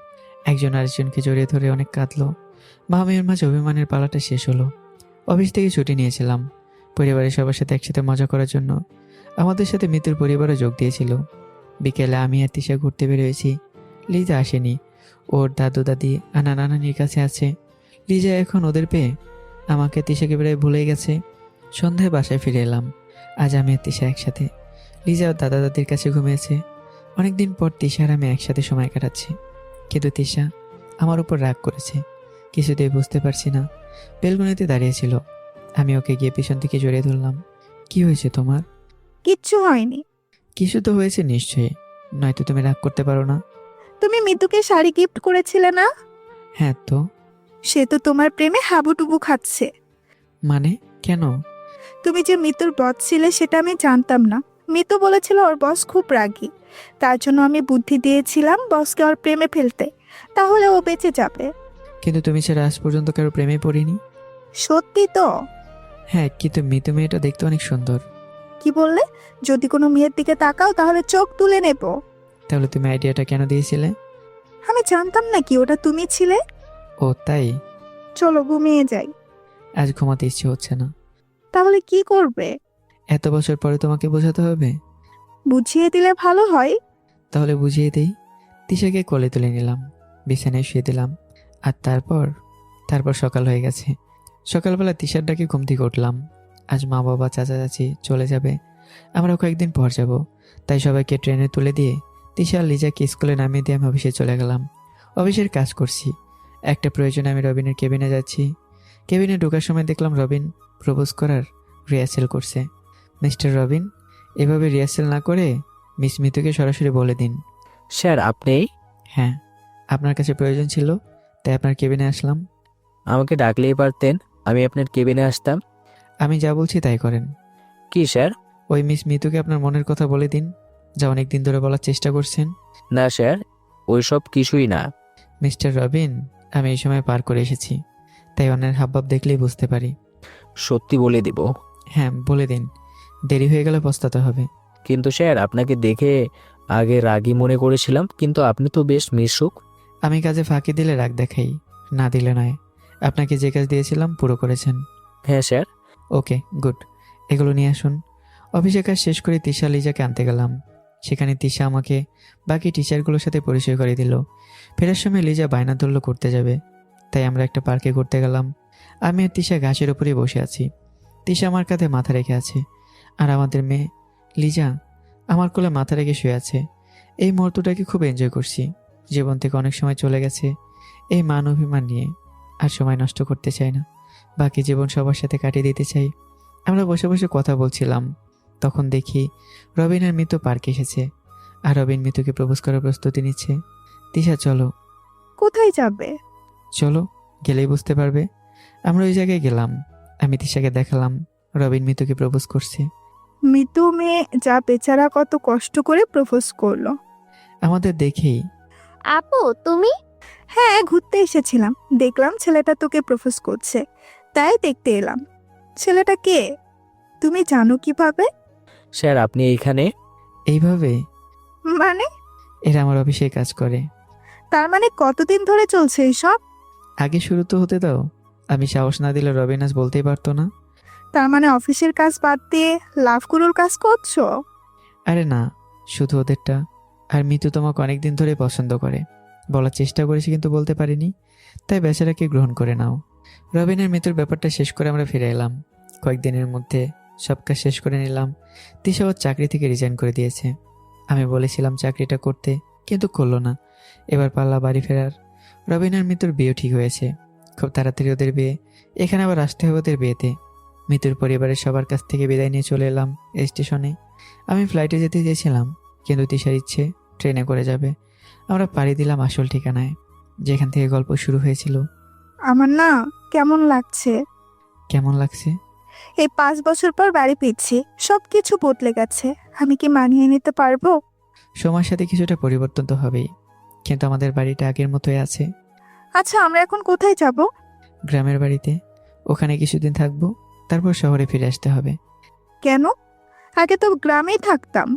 একজন আরেকজনকে জড়িয়ে ধরে অনেক কাঁদলো। মামির মাঝে অভিমানের পালাটা শেষ হলো। অফিস থেকে ছুটি নিয়েছিলাম পরিবারের সবার সাথে একসাথে মজা করার জন্য। আমাদের সাথে মিতুর পরিবারও যোগ দিয়েছিল। বিকেলে আমি আর তিশা ঘুরতে বেরিয়েছি। লিজা আসেনি, ওর দাদু দাদি নানানির কাছে আছে। লিজা এখন ওদের পেয়ে আমাকে তিশাকে প্রায় ভুলে গেছে। সন্ধ্যায় বাসায় ফিরে এলাম। আজ আমি আর তিশা একসাথে। লিজা ওর দাদা দাদির কাছে ঘুমিয়েছে। অনেকদিন পর তিশা আর আমি একসাথে সময় কাটাচ্ছি। কিন্তু তিশা আমার উপর রাগ করেছে, কিছুতেই বুঝতে পারছি না। বেলকনিতে দাঁড়িয়েছিল, আমি ওকে গিয়ে পিছন থেকে জড়িয়ে ধরলাম। কি হয়েছে তোমার? কিচ্ছু হয়নি। কিছু তো হয়েছে নিশ্চয়ই, নয়তো তুমি রাগ করতে পারো না। তুমি মিতুকে শাড়ি গিফট করেছিলে না? হ্যাঁ তো? সে তো তোমার প্রেমে হাবুডুবু খাচ্ছে। মানে কেন? তুমি যে মিতুর বস ছিলে সেটা আমি জানতাম না। মিতু বলেছিল ওর বস খুব রাগী, তার জন্য আমি বুদ্ধি দিয়েছিলাম বসকে ওর প্রেমে ফেলতে, তাহলে ও বেঁচে যাবে। কিন্তু তুমি ছাড়া আজ পর্যন্ত কারো প্রেমে পড়িনি। সত্যি তো? হ্যাঁ, কিন্তু মিতু মেয়েটা দেখতে অনেক সুন্দর। কি বললে? যদি কোনো মেয়ের দিকে তাকাও তাহলে চোখ তুলে নেব। তাহলে তুমি আইডিয়াটা কেন দিয়েছিলে? আমি জানতাম না কি ওটা তুমি ছিলে। ও তাই? চলো ঘুমিয়ে যাই। আজ ঘুমাতে ইচ্ছে হচ্ছে না। তাহলে কি করবে? এত বছর পরে তোমাকে বোঝাতে হবে? বুঝিয়ে দিলে ভালো হয়। তাহলে বুঝিয়ে দেই। তিশাকে কোলে তুলে নিলাম, বিছানায় শুয়ে দিলাম। আর তারপর সকাল হয়ে গেছে। সকালবেলা তিশার ডাকে ঘুম থেকে উঠলাম। আজ মা বাবা চাচা চাচি চলে যাবে, আমরা কয়েকদিন পর যাব। তাই সবাইকে ট্রেনে তুলে দিয়ে তিশা আর লিজাকে স্কুলে নামিয়ে দিয়ে আমি অফিসে চলে গেলাম। অফিসের কাজ করছি। একটা প্রয়োজনে আমি রবিনের কেবিনে যাচ্ছি। কেবিনে ঢোকার সময় দেখলাম রবিন প্রপোজ করার রিহার্সেল করছে। মিস্টার রবিন, এভাবে রিহার্সেল না করে মিস মিতুকে সরাসরি বলে দিন। স্যার আপনি? হ্যাঁ, আপনার কাছে প্রয়োজন ছিল, তাই আপনার কেবিনে আসলাম। আমাকে ডাকলেই পারতেন, আমি আপনার কেবিনে আসতাম। আমি যা বলছি তাই করেন। কি স্যার? ওই মিস মিতুকে আপনার মনের কথা বলে দিন, যা অনেক দিন ধরে বলার চেষ্টা করছেন। না স্যার, ওইসব কিছুই না। মিস্টার রবিন, আমি এই সময় পার করে এসেছি, তাই অন্যের হাবভাব দেখলেই বুঝতে পারি। সত্যি বলে দিব। হ্যাঁ বলে দিন, দেরি হয়ে গেলে পস্তাতে হবে। কিন্তু স্যার আপনাকে দেখে আগে রাগী মনে করেছিলাম, কিন্তু আপনি তো বেশ মিশুক। আমি কাজে ফাঁকি দিলে রাগ দেখাই, না দিলে নয়। আপনাকে যে কাজ দিয়েছিলাম পুরো করেছেন। হ্যাঁ স্যার। ওকে গুড, এগুলো নিয়ে আসুন। অফিসের কাজ শেষ করে তিশা লিজাকে আনতে গেলাম। সেখানে তিশা আমাকে বাকি টিচারগুলোর সাথে পরিচয় করে দিল। ফেরার সময় লিজা বায়না ধরল করতে যাবে, তাই আমরা একটা পার্কে ঘুরতে গেলাম। আমি আর তিশা ঘাসের উপরেই বসে আছি। তিশা আমার কাঁধে মাথা রেখে আছে, আর আমাদের মেয়ে লিজা আমার কোলে মাথা রেখে শুয়ে আছে। এই মুহূর্তটাকে খুব এনজয় করছি। জীবন থেকে অনেক সময় চলে গেছে এই মান অভিমান নিয়ে, আর সময় নষ্ট করতে চাই না। বাকি জীবন সবার সাথে কাটিয়ে দিতে চাই। আমরা বসে বসে কথা বলছিলাম, তখন দেখি রবিন আর মিতু পার্কে এসেছে, আর রবিন মিতুকে প্রপোজ করার প্রস্তুতি নিচ্ছে। তিশা চলো। কোথায় যাবে? চলো, গেলেই বুঝতে পারবে। আমরা ওই জায়গায় গেলাম। আমি তিশাকে দেখালাম রবিন মিতুকে প্রপোজ করছে। মিতু মেয়ে যা বেচারা কত কষ্ট করে প্রপোজ করলো। আমাদের দেখেই। আপু তুমি? হ্যাঁ, ঘুরতে এসেছিলাম, দেখলাম ছেলেটা তোকে প্রপোজ করছে, তাই দেখতে এলাম। ছেলেটা কে তুমি জানো কিভাবে? স্যার আপনি এইখানে? এইভাবে? মানে? এরা আমার অফিসে কাজ করে। তার মানে কতদিন ধরে চলছে এইসব? আগে শুরু তো হতে দাও। আমি সাহস না দিলে রবিন আজ বলতেই পারতো না। তার মানে অফিসের কাজ বাদ দিয়ে লাভগুলোর কাজ করছো? আরে না, শুধু ওদেরটা। আর মিতু তোমাকে অনেকদিন ধরে পছন্দ করে, বলার চেষ্টা করেছি কিন্তু বলতে পারিনি, তাই বেচারাকে গ্রহণ করে নাও। রবিনের মিতুর ব্যাপারটা শেষ করে আমরা ফিরে এলাম। কয়েকদিনের মধ্যে সব কাজ শেষ করে নিলাম। তিশা ওর চাকরি থেকে রিজাইন করে দিয়েছে। আমি বলেছিলাম চাকরিটা করতে, কিন্তু করলো না। এবার পাল্লা বাড়ি ফেরার। রবিনের মিতুর বিয়ে ঠিক হয়েছে, খুব তাড়াতাড়ি ওদের বিয়ে। এখানে আবার আসতে হবে ওদের বিয়েতে। মিতুর পরিবারের সবার কাছ থেকে বিদায় নিয়ে চলে এলাম স্টেশনে। আমি ফ্লাইটে যেতে চেয়েছিলাম, কিন্তু তিশার ইচ্ছে ট্রেনে করে যাবে। আমরা পাড়ি দিলাম আসল ঠিকানায়, যেখান থেকে গল্প শুরু হয়েছিল। আমার না কেমন লাগছে। কেমন লাগছে? এই 5 বছর পর বাড়ি ফিরছি, সবকিছু বদলে গেছে। আমি কি মানিয়ে নিতে পারবো? সময়ের সাথে কিছুটা পরিবর্তন তো হবেই, কিন্তু আমাদের বাড়িটা আগের মতোই আছে। আচ্ছা, আমরা এখন কোথায় যাব? গ্রামের বাড়িতে। ওখানে কিছুদিন থাকবো, তারপর শহরে ফিরে আসতে হবে। কেন? আগে তো গ্রামেই থাকতাম।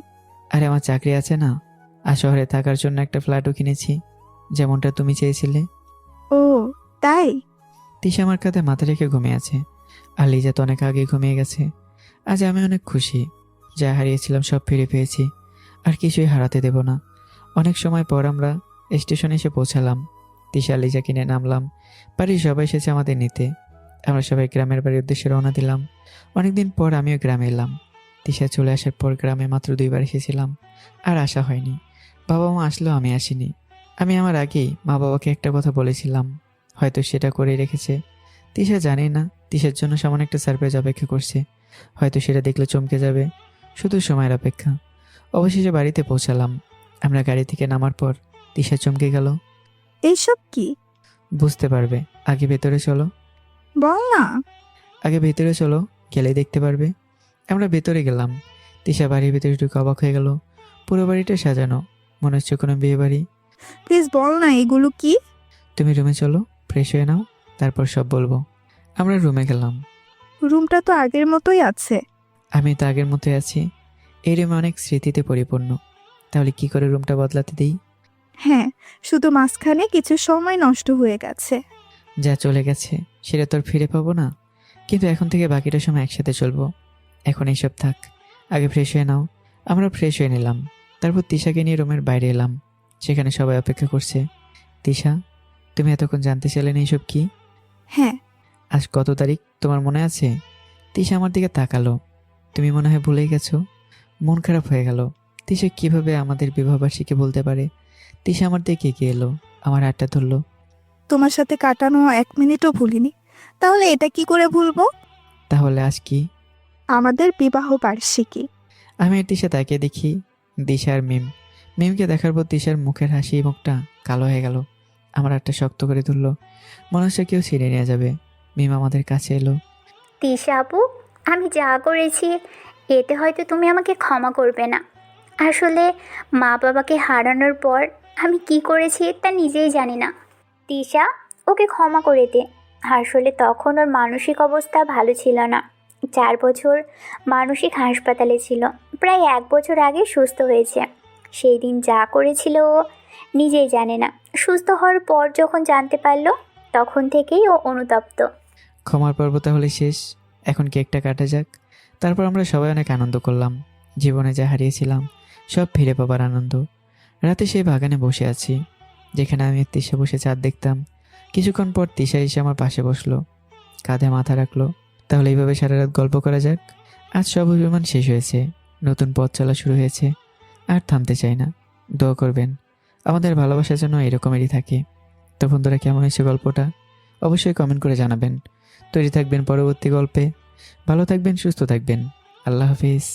আরে আমার চাকরি আছে না, আর শহরে থাকার জন্য একটা ফ্ল্যাটও কিনেছি, যেমনটা তুমি চেয়েছিলে। ও তাই? তিশা আমার কাঁধে মাথা রেখে ঘুমিয়ে আছে, আর লিজা তো অনেক আগে ঘুমিয়ে গেছে। আজ আমি অনেক খুশি, যা হারিয়েছিলাম সব ফিরে পেয়েছি, আর কিছুই হারাতে দেব না। অনেক সময় পর আমরা স্টেশনে এসে পৌঁছালাম। তিশা লিজা কিনে নামলাম, বাড়ির সবাই এসেছে আমাদের নিতে। আমরা সবাই গ্রামের বাড়ির উদ্দেশ্যে রওনা দিলাম। অনেকদিন পর আমিও গ্রামে এলাম। তিশা চলে আসার পর গ্রামে মাত্র 2বার এসেছিলাম, আর আসা হয়নি। বাবা মা আসলেও আমি আসিনি। আমি আমার আগেই মা বাবাকে একটা কথা বলেছিলাম, হয়তো সেটা করে রেখেছে। তিশা জানে না তিশার জন্য সামান্য একটা সারপ্রাইজ অপেক্ষা করছে, হয়তো সেটা দেখলে চমকে যাবে। শুধু সময়ের অপেক্ষা। অবশেষে বাড়িতে পৌঁছালাম। আমরা গাড়ি থেকে নামার পর তিশা চমকে গেল। এইসব কি? বুঝতে পারবে, আগে ভেতরে চলো। বল না। আগে ভেতরে চলো, গেলেই দেখতে পারবে। আমরা ভেতরে গেলাম। তিশা বাড়ির ভেতরে ঢুকে অবাক হয়ে গেল। পুরো বাড়িটা সাজানো, মনে হচ্ছে কোনো বিয়ে বাড়ি। প্লিজ বল না, এগুলো কি? তুমি রুমে চলো, ফ্রেশ হয়ে নাও, তারপর সব বলবো। আমরা রুমে গেলাম। রুমটা তো আগের মতোই আছে। আমি তো আগের মতোই আছি। এই রুমে অনেক স্মৃতিতে পরিপূর্ণ। তাহলে কি করে রুমটা বদলাতে দিই? হ্যাঁ, শুধু মাঝখানে কিছু সময় নষ্ট হয়ে গেছে। যা চলে গেছে সেটা তো আর ফিরে পাবো না, কিন্তু এখন থেকে বাকিটা সময় একসাথে চলবো। এখন এইসব থাক, আগে ফ্রেশ হয়ে নাও। আমরা ফ্রেশ হয়ে নিলাম। তারপর তিশাকে নিয়ে রুমের বাইরে এলাম, সেখানে সবাই অপেক্ষা করছে। তিশা, তুমি এতক্ষণ জানতে চাইলে না এইসব কি? হ্যাঁ। আজ কত তারিখ তোমার মনে আছে? তিশা আমার দিকে তাকালো। তুমি মনে হয় ভুলেই গেছো। মন খারাপ হয়ে গেল। তিশা কিভাবে আমাদের বিবাহবার্ষিকী বলতে পারে? তিশা আমার দিকে এগিয়ে এলো, আমার হাতটা ধরলো। তোমার সাথে কাটানো 1 মিনিটও ভুলিনি, তাহলে এটা কি করে ভুলবো? তাহলে আজ কি? আমাদের বিবাহ বার্ষিকী। আমি আর তিশা তাকিয়ে দেখি দিশা আর মিম। মিমকে দেখার পর তিশার মুখের হাসি মুখটা কালো হয়ে গেল। আমার হাতটা শক্ত করে ধরলো, মনে হচ্ছে কেউ ছিঁড়ে নিয়ে যাবে। মিম আমাদের কাছে এলো। তিশা আপু, আমি যা করেছি এতে হয়তো তুমি আমাকে ক্ষমা করবে না। আসলে মা বাবাকে হারানোর পর আমি কি করেছি তা নিজেই জানি না। তিশা, ওকে ক্ষমা করে দে। আসলে তখন ওর মানসিক অবস্থা ভালো ছিল না। 4 বছর মানসিক হাসপাতালে ছিল, প্রায় 1 বছর আগে সুস্থ হয়েছে। সেই দিন যা করেছিল ও নিজেই জানে না। সুস্থ হওয়ার পর যখন জানতে পারলো তখন থেকেই ও অনুতপ্ত। ক্ষমার পর্ব তাহলে শেষ, এখন কেকটা কাটা যাক। তারপর আমরা সবাই অনেক আনন্দ করলাম। জীবনে যা হারিয়েছিলাম সব ফিরে পাবার আনন্দ। রাতে সেই বাগানে বসে আছি, যেখানে আমি আর তিশা বসে চাঁদ দেখতাম। কিছুক্ষণ পর তিশা এসে আমার পাশে বসলো, কাঁধে মাথা রাখলো। তাহলে এইভাবে সারা রাত গল্প করা যাক। আজ সব অভিমান শেষ হয়েছে, নতুন পথ চলা শুরু হয়েছে, আর থামতে চাই না। দোয়া করবেন আমাদের ভালোবাসা যেন এরকমেরই থাকে। তো বন্ধুরা, কেমন হয়েছে গল্পটা অবশ্যই কমেন্ট করে জানাবেন। তৈরি থাকবেন পরবর্তী গল্পে। ভালো থাকবেন, সুস্থ থাকবেন। আল্লাহ হাফিজ।